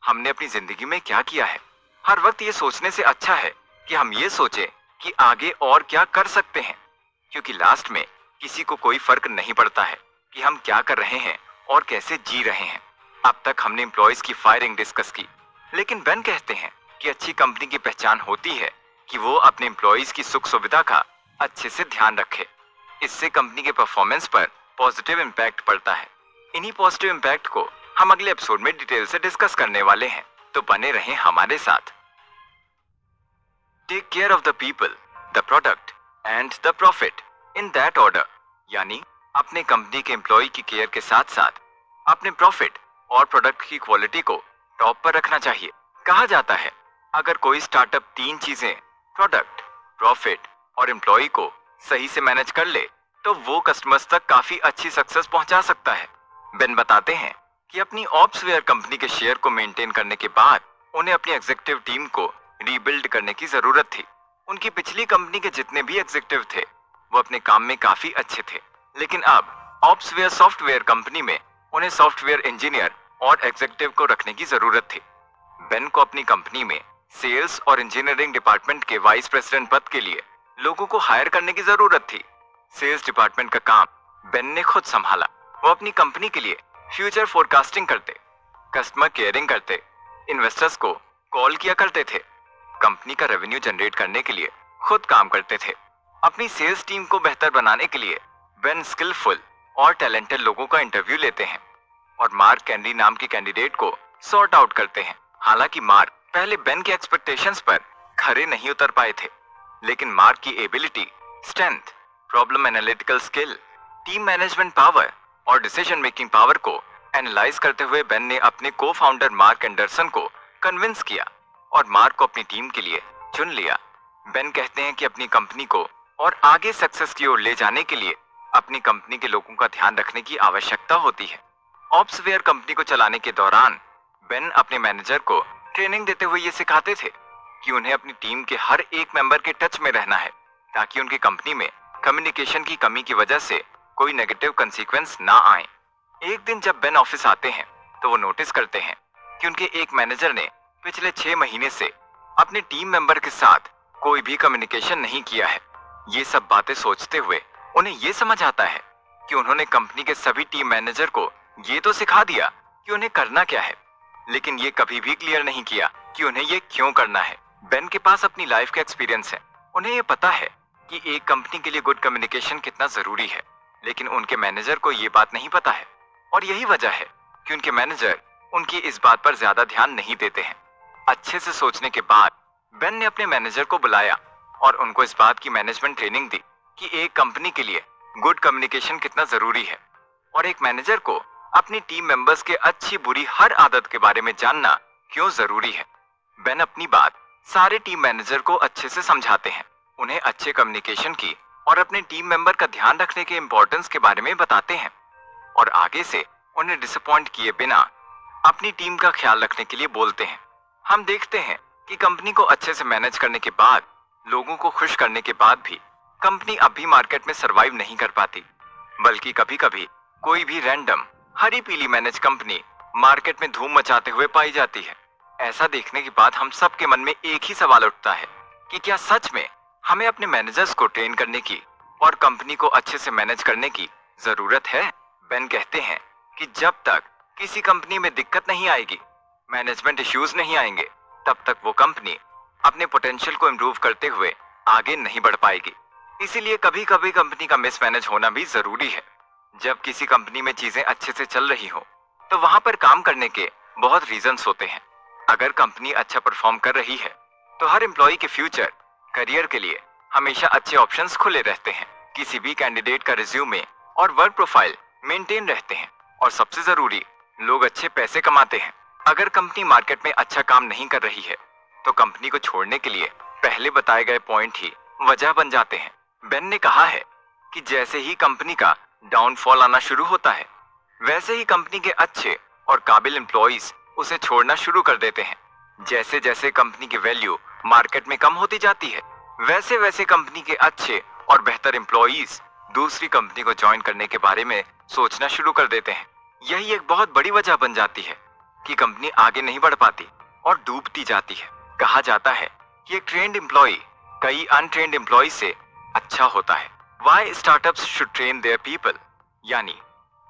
हमने अपनी जिंदगी में क्या किया है, हर वक्त ये सोचने से अच्छा है कि हम ये सोचें कि आगे और क्या कर सकते हैं, क्योंकि लास्ट में किसी को कोई फर्क नहीं पड़ता है कि हम क्या कर रहे हैं और कैसे जी रहे हैं। अब तक हमने एम्प्लॉइज की फायरिंग डिस्कस की, लेकिन बेन कहते हैं कि अच्छी कंपनी की पहचान होती है कि वो अपने एम्प्लॉइज की सुख सुविधा का अच्छे से ध्यान रखे। इससे कंपनी के परफॉर्मेंस पर पॉजिटिव इम्पैक्ट पड़ता है। इन्हीं पॉजिटिव इम्पैक्ट को हम अगले एपिसोड में डिटेल से डिस्कस करने वाले हैं, तो बने रहें हमारे साथ। Take care of the people, the product and the profit in that order. यानी अपने कंपनी के एम्प्लॉय की केयर के साथ साथ अपने प्रॉफिट और प्रोडक्ट की क्वालिटी को टॉप पर रखना चाहिए। कहा जाता है अगर कोई स्टार्टअप 3 चीजें, प्रोडक्ट, प्रॉफिट और एम्प्लॉय को सही से मैनेज कर ले तो वो कस्टमर्स तक काफी अच्छी सक्सेस पहुंचा सकता है। बेन बताते हैं कि अपनी ऑप्सवेयर कंपनी के शेयर को मेंटेन करने के बाद उन्हें अपनी एग्जीक्यूटिव टीम को रीबिल्ड करने की जरूरत थी। उनकी पिछली कंपनी के जितने भी एग्जीक्यूटिव थे वो अपने काम में काफी अच्छे थे, लेकिन अब ऑप्सवेयर सॉफ्टवेयर कंपनी में उन्हें सॉफ्टवेयर इंजीनियर और एग्जीक्यूटिव को रखने की जरूरत थी। बेन को अपनी कंपनी में सेल्स और इंजीनियरिंग डिपार्टमेंट के वाइस प्रेसिडेंट पद के लिए लोगों को हायर करने की जरूरत थी। सेल्स डिपार्टमेंट का काम बेन ने खुद संभाला। वो अपनी कंपनी के लिए फ्यूचर फोरकास्टिंग करते, कस्टमर केयरिंग करते, इन्वेस्टर्स को कॉल किया करते थे, कंपनी का रेवेन्यू जनरेट करने के लिए खुद काम करते थे। अपनी सेल्स टीम को बेहतर बनाने के लिए बेन स्किलफुल और टैलेंटेड लोगों का इंटरव्यू लेते हैं और मार्क कैंडी नाम के कैंडिडेट को सॉर्ट आउट करते हैं। हालांकि मार्क पहले बेन के एक्सपेक्टेशंस पर खरे नहीं उतर पाए थे, लेकिन मार्क की ability, strength, problem analytical skill, team management power और डिसीजन मेकिंग पावर को एनालाइज करते हुए बेन ने अपने को फाउंडर मार्क एंडरसन को कन्विंस किया और मार्क को अपनी टीम के लिए चुन लिया। बेन कहते हैं कि अपनी कंपनी को और आगे सक्सेस की ओर ले जाने के लिए अपनी कंपनी के लोगों का ध्यान रखने की आवश्यकता होती है। ऑप्सवेयर कंपनी को चलाने के दौरान बेन अपने मैनेजर को ट्रेनिंग देते हुए ये सिखाते थे कि उन्हें अपनी टीम के हर एक मेंबर के टच में रहना है ताकि उनकी कंपनी में कम्युनिकेशन की कमी की वजह से कोई नेगेटिव कंसीक्वेंस ना आए। एक दिन जब बेन ऑफिस आते हैं तो वो नोटिस करते हैं कि उनके एक मैनेजर ने पिछले 6 महीने से अपने टीम मेंबर के साथ कोई भी कम्युनिकेशन नहीं किया है। ये सब बातें सोचते हुए उन्हें ये समझ आता है कि उन्होंने कंपनी के सभी टीम मैनेजर को ये तो सिखा दिया कि उन्हें करना क्या है, लेकिन ये कभी भी क्लियर नहीं किया कि उन्हें ये क्यों करना है। बेन के पास अपनी लाइफ का एक्सपीरियंस है, उन्हें ये पता है कि एक कंपनी के लिए गुड कम्युनिकेशन कितना जरूरी है, लेकिन उनके मैनेजर को ये बात नहीं पता है और यही वजह है कि उनके मैनेजर उनकी इस बात पर ज्यादा ध्यान नहीं देते हैं। अच्छे से सोचने के बाद बेन ने अपने मैनेजर को बुलाया और उनको इस बात की मैनेजमेंट ट्रेनिंग दी कि एक कंपनी के लिए गुड कम्युनिकेशन कितना जरूरी है और एक मैनेजर को अपनी टीम मेंबर्स के अच्छी बुरी हर आदत के बारे में जानना क्यों जरूरी है। बेन अपनी बात सारे टीम मैनेजर को अच्छे से समझाते हैं, उन्हें अच्छे कम्युनिकेशन की और अपने टीम मेंबर का ध्यान रखने के इम्पोर्टेंस के बारे में बताते हैं और आगे से उन्हें डिसअपॉइंट किए बिना अपनी टीम का ख्याल रखने के लिए बोलते हैं। हम देखते हैं कि कंपनी को अच्छे से मैनेज करने के बाद, लोगों को खुश करने के बाद भी कंपनी अब भी मार्केट में सरवाइव नहीं कर पाती, बल्कि कभी कभी कोई भी रैंडम हरी पीली मैनेज कंपनी मार्केट में धूम मचाते हुए पाई जाती है। ऐसा देखने के बाद हम सबके मन में एक ही सवाल उठता है कि क्या सच में हमें अपने मैनेजर्स को ट्रेन करने की और कंपनी को अच्छे से मैनेज करने की जरूरत है। बेन कहते हैं कि जब तक किसी कंपनी में दिक्कत नहीं आएगी, मैनेजमेंट इश्यूज नहीं आएंगे, तब तक वो कंपनी अपने पोटेंशियल को इम्प्रूव करते हुए आगे नहीं बढ़ पाएगी। इसीलिए कभी कभी कंपनी का मिसमैनेज होना भी जरूरी है। जब किसी कंपनी में चीजें अच्छे से चल रही हो तो वहां पर काम करने के बहुत रीजंस होते हैं। अगर कंपनी अच्छा परफॉर्म कर रही है तो हर एम्प्लॉय के फ्यूचर करियर के लिए हमेशा अच्छे ऑप्शंस खुले रहते हैं। किसी भी कैंडिडेट का रिज्यूमे और वर्क प्रोफाइल मेंटेन रहते हैं और सबसे जरूरी, लोग अच्छे पैसे कमाते हैं। अगर कंपनी मार्केट में अच्छा काम नहीं कर रही है तो कंपनी को छोड़ने के लिए पहले बताए गए पॉइंट ही वजह बन जाते हैं। बेन ने कहा है कि जैसे ही कंपनी का डाउनफॉल आना शुरू होता है वैसे ही कंपनी के अच्छे और काबिल एम्प्लॉइज उसे छोड़ना शुरू कर देते हैं। जैसे जैसे कंपनी की वैल्यू मार्केट में कम होती जाती है वैसे वैसे कंपनी के अच्छे और बेहतर एम्प्लॉइज दूसरी कंपनी को ज्वाइन करने के बारे में सोचना शुरू कर देते हैं। यही एक बहुत बड़ी वजह बन जाती है कि कंपनी आगे नहीं बढ़ पाती और डूबती जाती है। कहा जाता है कि एक ट्रेंड एम्प्लॉय कई अनट्रेंड एम्प्लॉय से अच्छा होता है। Why startups should train their people? यानी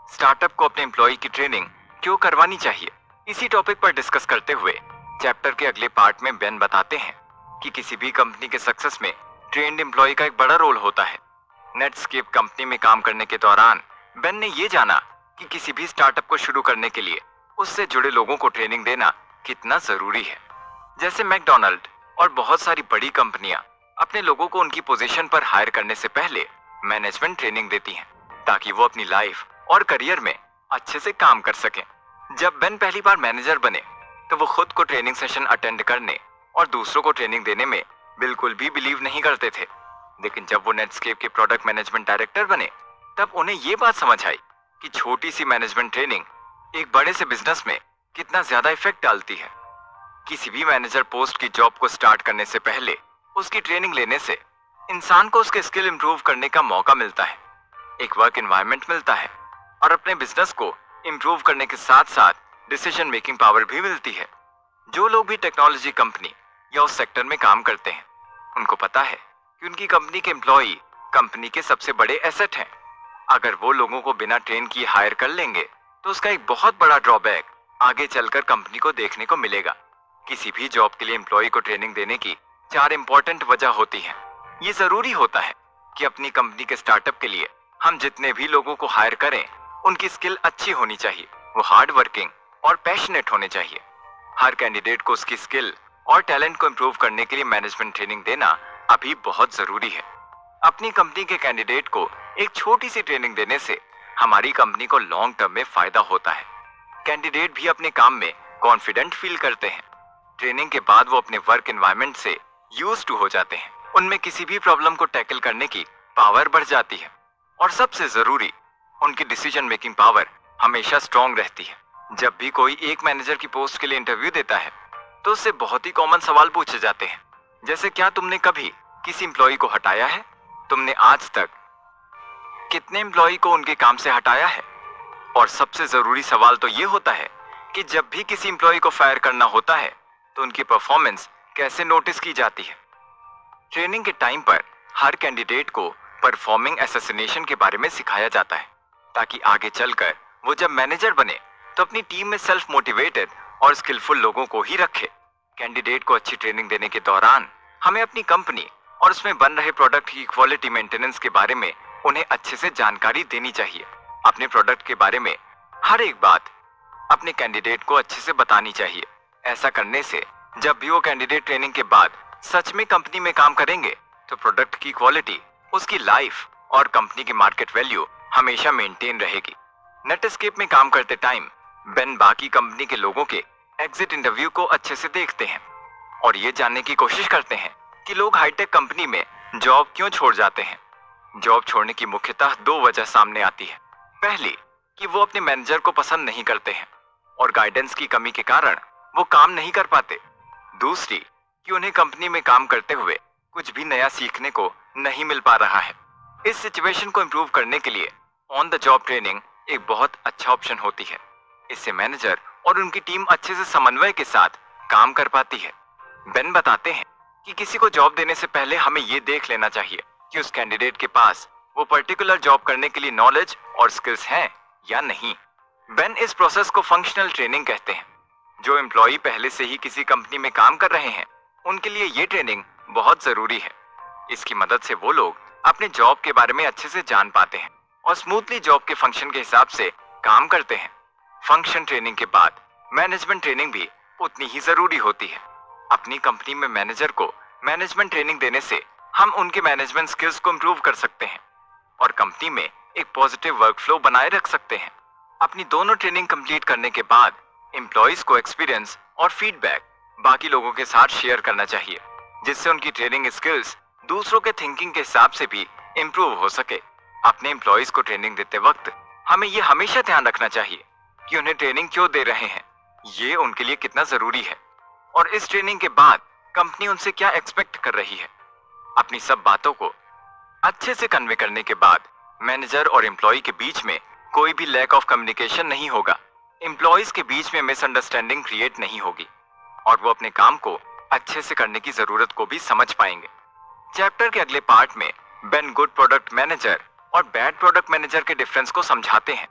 स्टार्टअप को अपने एम्प्लॉय की ट्रेनिंग क्यों करवानी चाहिए। इसी टॉपिक पर डिस्कस करते हुए चैप्टर के अगले पार्ट में बेन बताते हैं कि किसी भी कंपनी के सक्सेस में ट्रेंड एम्प्लॉय का एक बड़ा रोल होता है। नेटस्केप कंपनी में काम करने के दौरान बेन ने ये जाना कि किसी भी स्टार्टअप को शुरू करने के लिए उससे जुड़े लोगों को ट्रेनिंग देना कितना जरूरी है। जैसे मैकडॉनल्ड और बहुत सारी बड़ी कंपनियां अपने लोगों को उनकी पोजीशन पर हायर करने से पहले मैनेजमेंट ट्रेनिंग देती हैं ताकि वो अपनी लाइफ और करियर में अच्छे से काम कर सकें। जब बेन पहली बार मैनेजर बने तो वो खुद को ट्रेनिंग सेशन अटेंड करने और दूसरों को ट्रेनिंग देने में बिल्कुल भी बिलीव नहीं करते थे। लेकिन जब वो नेटस्केप के प्रोडक्ट मैनेजमेंट डायरेक्टर बने तब उन्हें ये बात समझ आई कि छोटी सी मैनेजमेंट ट्रेनिंग एक बड़े से बिजनेस में कितना ज्यादा इफेक्ट डालती है। किसी भी मैनेजर पोस्ट की जॉब को स्टार्ट करने से पहले उसकी ट्रेनिंग लेने से इंसान को उसके स्किल इंप्रूव करने का मौका मिलता है, एक वर्क एनवायरनमेंट मिलता है और अपने बिजनेस को इंप्रूव करने के साथ साथ डिसीजन मेकिंग पावर भी मिलती है। जो लोग भी टेक्नोलॉजी कंपनी या उस सेक्टर में काम करते हैं उनको पता है कि उनकी कंपनी के एम्प्लॉय कंपनी के सबसे बड़े एसेट हैं। अगर वो लोगों को बिना ट्रेन किए हायर कर लेंगे तो उसका एक बहुत बड़ा ड्रॉबैक आगे चलकर कंपनी को देखने को मिलेगा। किसी भी जॉब के लिए एम्प्लॉय को ट्रेनिंग देने की 4 इंपॉर्टेंट वजह होती हैं। ये जरूरी होता है कि अपनी कंपनी के स्टार्टअप के लिए हम जितने भी लोगों को हायर करें उनकी स्किल अच्छी होनी चाहिए, वो हार्ड वर्किंग और पैशनेट होने चाहिए। हर कैंडिडेट को उसकी स्किल और टैलेंट को इम्प्रूव करने के लिए मैनेजमेंट ट्रेनिंग देना अभी बहुत जरूरी है। अपनी कंपनी के कैंडिडेट को एक छोटी सी ट्रेनिंग देने से हमारी कंपनी को लॉन्ग टर्म में फायदा होता है। कैंडिडेट भी अपने काम में कॉन्फिडेंट फील करते हैं। ट्रेनिंग के बाद वो अपने वर्क एनवायरनमेंट से यूज्ड टू हो जाते हैं। उनमें किसी भी प्रॉब्लम को टैकल करने की पावर बढ़ जाती है और सबसे जरूरी, उनकी डिसीजन मेकिंग पावर हमेशा स्ट्रांग रहती है। जब भी कोई एक मैनेजर की पोस्ट के लिए इंटरव्यू देता है तो उससे बहुत ही कॉमन सवाल पूछे जाते हैं, जैसे क्या तुमने कभी किसी एम्प्लॉय को हटाया है? तुमने आज तक कितने एम्प्लॉय को उनके काम से हटाया है? और सबसे जरूरी सवाल तो ये होता है कि जब भी किसी एम्प्लॉय को फायर करना होता है तो उनकी परफॉर्मेंस कैसे नोटिस की जाती है। ट्रेनिंग के टाइम पर हर कैंडिडेट को परफॉर्मिंग असैसिनेशन के बारे में सिखाया जाता है ताकि आगे चलकर वो जब मैनेजर बने तो अपनी टीम में सेल्फ मोटिवेटेड और स्किलफुल लोगों को ही रखे। कैंडिडेट को अच्छी ट्रेनिंग देने के दौरान हमें अपनी कंपनी और उसमें बन रहे प्रोडक्ट की क्वालिटी मेंटेनेंस के बारे में उन्हें अच्छे से जानकारी देनी चाहिए। अपने प्रोडक्ट के बारे में हर एक बात अपने कैंडिडेट को अच्छे से बतानी चाहिए। ऐसा करने से जब भी वो कैंडिडेट ट्रेनिंग के बाद सच में कंपनी में काम करेंगे तो प्रोडक्ट की क्वालिटी, उसकी लाइफ और कंपनी की मार्केट वैल्यू हमेशा मेंटेन रहेगी। नेटस्केप में काम करते टाइम बेन बाकी कंपनी के लोगों के एग्जिट इंटरव्यू को अच्छे से देखते हैं और ये जानने की कोशिश करते हैं कि लोग हाईटेक कंपनी में जॉब क्यों छोड़ जाते हैं। जॉब छोड़ने की मुख्यतः 2 वजह सामने आती है। पहली, कि वो अपने मैनेजर को पसंद नहीं करते हैं और गाइडेंस की कमी के कारण वो काम नहीं कर पाते। दूसरी, कि उन्हें कंपनी में काम करते हुए कुछ भी नया सीखने को नहीं मिल पा रहा है। इस सिचुएशन को इम्प्रूव करने के लिए ऑन द जॉब ट्रेनिंग एक बहुत अच्छा ऑप्शन होती है। इससे मैनेजर और उनकी टीम अच्छे से समन्वय के साथ काम कर पाती है। बेन बताते हैं कि किसी को जॉब देने से पहले हमें ये देख लेना चाहिए कि उस कैंडिडेट के पास वो पर्टिकुलर जॉब करने के लिए नॉलेज और स्किल्स हैं या नहीं। बेन इस प्रोसेस को फंक्शनल ट्रेनिंग कहते हैं। जो एम्प्लॉय पहले से ही किसी कंपनी में काम कर रहे हैं उनके लिए ये ट्रेनिंग बहुत जरूरी है। इसकी मदद से वो लोग अपने जॉब के बारे में अच्छे से जान पाते हैं और स्मूथली जॉब के फंक्शन के हिसाब से काम करते हैं। फंक्शन ट्रेनिंग के बाद मैनेजमेंट ट्रेनिंग भी उतनी ही जरूरी होती है। अपनी कंपनी में मैनेजर को मैनेजमेंट ट्रेनिंग देने से हम उनके मैनेजमेंट स्किल्स को इम्प्रूव कर सकते हैं और कंपनी में एक पॉजिटिव वर्कफ्लो बनाए रख सकते हैं। अपनी दोनों ट्रेनिंग कंप्लीट करने के बाद एम्प्लॉइज को एक्सपीरियंस और फीडबैक बाकी लोगों के साथ शेयर करना चाहिए, जिससे उनकी ट्रेनिंग स्किल्स दूसरों के थिंकिंग के हिसाब से भी इम्प्रूव हो सके। अपने एम्प्लॉइज को ट्रेनिंग देते वक्त हमें ये हमेशा ध्यान रखना चाहिए कि उन्हें ट्रेनिंग क्यों दे रहे हैं, ये उनके लिए कितना जरूरी है और इस ट्रेनिंग के बाद कंपनी उनसे क्या एक्सपेक्ट कर रही है। अपनी सब बातों को अच्छे से कन्वे करने के बाद मैनेजर और एम्प्लॉय के बीच में कोई भी लैक ऑफ कम्युनिकेशन नहीं होगा, एम्प्लॉइज के बीच में मिसअंडरस्टैंडिंग क्रिएट नहीं होगी और वो अपने काम को अच्छे से करने की जरूरत को भी समझ पाएंगे। चैप्टर के अगले पार्ट में बेन गुड प्रोडक्ट मैनेजर और बैड प्रोडक्ट मैनेजर के डिफरेंस को समझाते हैं।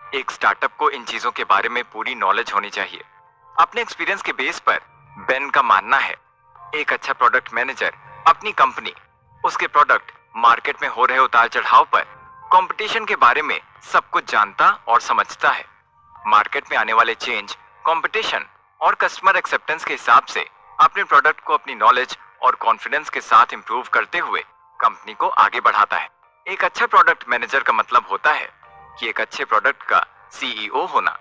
एक स्टार्टअप को इन चीजों के बारे में पूरी नॉलेज होनी चाहिए। अपने एक्सपीरियंस के बेस पर बेन का मानना है एक अच्छा प्रोडक्ट मैनेजर अपनी कंपनी, उसके प्रोडक्ट, मार्केट में हो रहे उतार चढ़ाव पर, कंपटीशन के बारे में सब कुछ जानता और समझता है। मार्केट में आने वाले चेंज, कंपटीशन और कस्टमर एक्सेप्टेंस के हिसाब से अपने प्रोडक्ट को अपनी नॉलेज और कॉन्फिडेंस के साथ इंप्रूव करते हुए कंपनी को आगे बढ़ाता है। एक अच्छा प्रोडक्ट मैनेजर का मतलब होता है कि एक अच्छे प्रोडक्ट का सीईओ होना।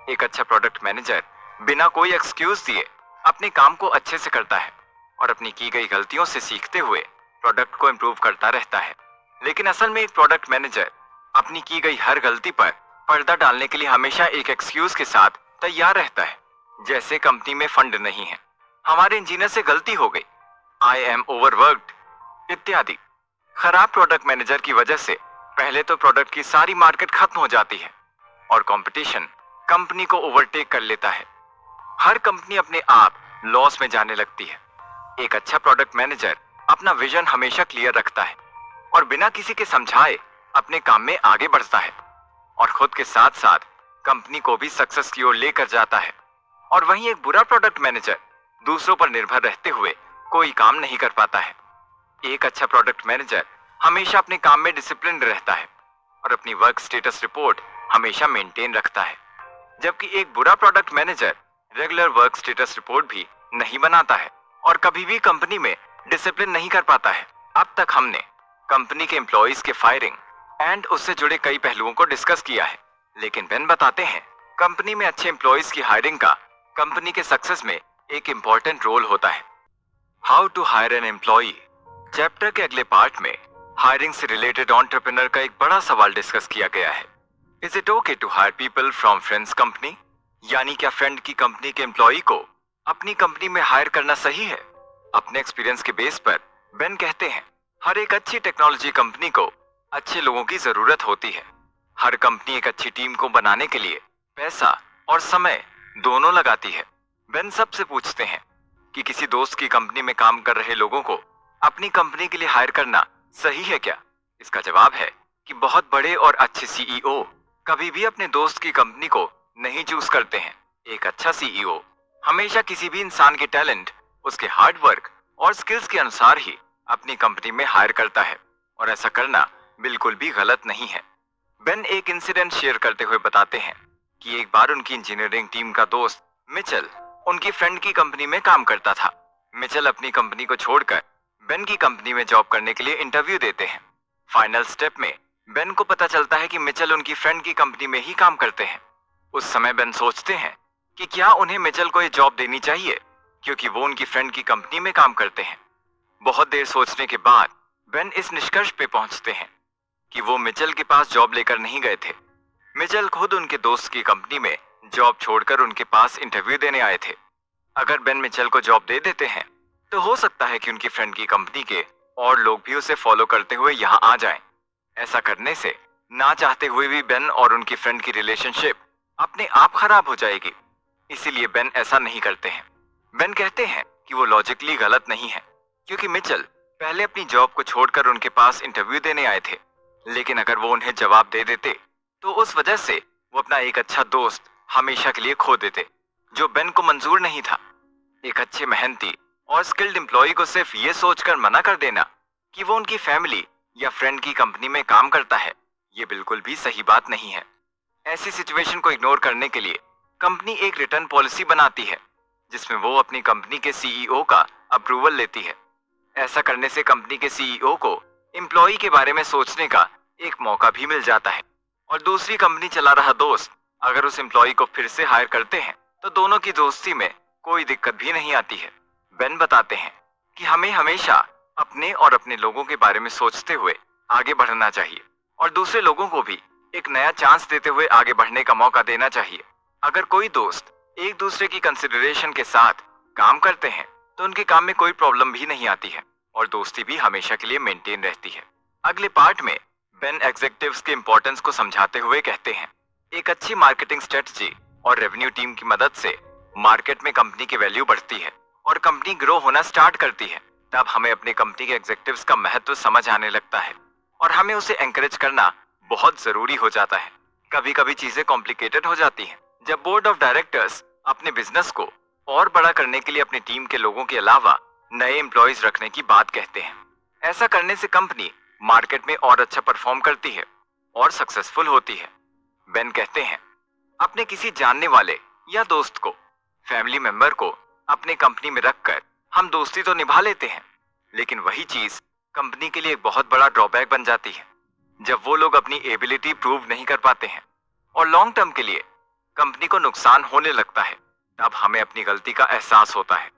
एक अच्छा प्रोडक्ट मैनेजर बिना कोई एक्सक्यूज दिए अपने काम को अच्छे से करता है और अपनी की गई गलतियों से सीखते हुए प्रोडक्ट को इम्प्रूव करता रहता है। लेकिन असल में एक प्रोडक्ट मैनेजर अपनी की गई हर गलती पर पर्दा डालने के लिए हमेशा एक एक्सक्यूज के साथ तैयार रहता है, जैसे कंपनी में फंड नहीं है, हमारे इंजीनियर से गलती हो गई, आई एम ओवरवर्क्ड इत्यादि। खराब प्रोडक्ट मैनेजर की वजह से पहले तो प्रोडक्ट की सारी मार्केट खत्म हो जाती है और कंपटीशन कंपनी को ओवरटेक कर लेता है। हर कंपनी अपने आप लॉस में जाने लगती है। एक अच्छा प्रोडक्ट मैनेजर अपना विजन हमेशा क्लियर रखता है और बिना किसी के समझाए अपने काम में आगे बढ़ता है और खुद के साथ साथ कंपनी को भी सक्सेस की ओर लेकर जाता है। और वहीं एक बुरा प्रोडक्ट मैनेजर दूसरों पर निर्भर रहते हुए कोई काम नहीं कर पाता है। एक अच्छा प्रोडक्ट मैनेजर हमेशा अपने काम में डिसिप्लिन रहता है और अपनी वर्क स्टेटस रिपोर्ट हमेशा मेंटेन रखता है, जबकि एक बुरा product manager regular work status report भी नहीं बनाता है और कभी भी कंपनी में डिसिप्लिन नहीं कर पाता है। अब तक हमने कंपनी के एम्प्लॉइज के फायरिंग एंड उससे जुड़े कई पहलुओं को डिस्कस किया है, लेकिन बेन बताते हैं कंपनी में अच्छे एम्प्लॉइज की हायरिंग का कंपनी के सक्सेस में एक इम्पॉर्टेंट रोल होता है। How to hire an employee chapter के अगले पार्ट में हायरिंग से रिलेटेड एंटरप्रेन्योर का एक बड़ा सवाल डिस्कस किया गया है। Is it okay to hire people from friends company, यानी क्या फ्रेंड की कंपनी के एम्प्लॉई को अपनी कंपनी में हायर करना सही है? अपने एक्सपीरियंस के बेस पर बेन कहते हैं हर एक अच्छी टेक्नोलॉजी कंपनी को अच्छे लोगों की जरूरत होती है। हर कंपनी एक अच्छी टीम को बनाने के लिए पैसा और समय दोनों लगाती है। बेन सबसे पूछते हैं कि किसी दोस्त की कंपनी में काम कर रहे लोगों को अपनी कंपनी के लिए हायर करना सही है क्या? इसका जवाब है कि बहुत बड़े और अच्छे सीईओ कभी भी अपने दोस्त की कंपनी को नहीं चूज करते हैं। एक अच्छा सीईओ हमेशा किसी भी इंसान के टैलेंट, उसके हार्ड वर्क और स्किल्स के अनुसार ही अपनी कंपनी में हायर करता है और ऐसा करना बिल्कुल भी गलत नहीं है। बेन एक इंसिडेंट शेयर करते हुए बताते हैं कि एक बार उनकी इंजीनियरिंग टीम का दोस्त मिचेल उनकी फ्रेंड की कंपनी में काम करता था। मिचेल अपनी कंपनी को छोड़कर बेन की कंपनी में जॉब करने के लिए इंटरव्यू देते हैं। फाइनल स्टेप में बेन को पता चलता है कि मिचेल उनकी फ्रेंड की कंपनी में ही काम करते हैं। उस समय बेन सोचते हैं कि क्या उन्हें मिचेल को ये जॉब देनी चाहिए, क्योंकि वो उनकी फ्रेंड की कंपनी में काम करते हैं। बहुत देर सोचने के बाद बेन इस निष्कर्ष पे पहुंचते हैं कि वो मिचेल के पास जॉब लेकर नहीं गए थे। मिचेल खुद उनके दोस्त की कंपनी में जॉब छोड़कर उनके पास इंटरव्यू देने आए थे। अगर बेन मिचेल को जॉब दे देते हैं तो हो सकता है कि उनकी फ्रेंड की कंपनी के और लोग भी उसे फॉलो करते हुए यहाँ आ जाएं। ऐसा करने से ना चाहते हुए भी बेन और उनकी फ्रेंड की रिलेशनशिप अपने आप खराब हो जाएगी, इसीलिए बेन ऐसा नहीं करते हैं। बेन कहते हैं कि वो लॉजिकली गलत नहीं है, क्योंकि मिचेल पहले अपनी जॉब को छोड़कर उनके पास इंटरव्यू देने आए थे, लेकिन अगर वो उन्हें जवाब दे देते तो उस वजह से वो अपना एक अच्छा दोस्त हमेशा के लिए खो देते, जो बेन को मंजूर नहीं था। एक अच्छे मेहनती और स्किल्ड एम्प्लॉय को सिर्फ ये सोचकर मना कर देना कि वो उनकी फैमिली या फ्रेंड की कंपनी में काम करता है, ये बिल्कुल भी सही बात नहीं है। ऐसी सिचुएशन को इग्नोर करने के लिए कंपनी एक रिटर्न पॉलिसी बनाती है, जिसमें वो अपनी कंपनी के सीईओ का अप्रूवल लेती है। ऐसा करने से कंपनी के सीईओ को एम्प्लॉय के बारे में सोचने का एक मौका भी मिल जाता है। और दूसरी कंपनी चला रहा दोस्त अगर उस एम्प्लॉय को फिर से हायर करते हैं तो दोनों की दोस्ती में कोई दिक्कत भी नहीं आती है। बेन बताते हैं कि हमें हमेशा अपने और अपने लोगों के बारे में सोचते हुए आगे बढ़ना चाहिए और दूसरे लोगों को भी एक नया चांस देते हुए आगे बढ़ने का मौका देना चाहिए। अगर कोई दोस्त एक दूसरे की कंसिडरेशन के साथ काम करते हैं तो उनके काम में कोई प्रॉब्लम भी नहीं आती है और दोस्ती भी हमेशा के लिए मेंटेन रहती है। अगले पार्ट में बेन एग्जीक्यूटिव्स के इंपॉर्टेंस को समझाते हुए कहते हैं, एक अच्छी मार्केटिंग स्ट्रेटजी और रेवेन्यू टीम की मदद से मार्केट में कंपनी की वैल्यू बढ़ती है और कंपनी ग्रो होना स्टार्ट करती है। तब हमें अपनी कंपनी के एग्जीक्यूटिव्स का महत्व समझ आने लगता है और हमें उसे एनकरेज करना बहुत जरूरी हो जाता है। कभी कभी चीजें कॉम्प्लिकेटेड हो जाती हैं जब बोर्ड ऑफ डायरेक्टर्स अपने बिजनेस को और बड़ा करने के लिए अपनी टीम के लोगों के अलावा नए एम्प्लॉयज रखने की बात कहते हैं। ऐसा करने से कंपनी मार्केट में और अच्छा परफॉर्म करती है और सक्सेसफुल होती है। बेन कहते हैं, अपने किसी जानने वाले या दोस्त को, फैमिली मेंबर को अपने कंपनी में रखकर हम दोस्ती तो निभा लेते हैं, लेकिन वही चीज कंपनी के लिए एक बहुत बड़ा ड्रॉबैक बन जाती है जब वो लोग अपनी एबिलिटी प्रूव नहीं कर पाते हैं और लॉन्ग टर्म के लिए कंपनी को नुकसान होने लगता है। तब हमें अपनी गलती का एहसास होता है।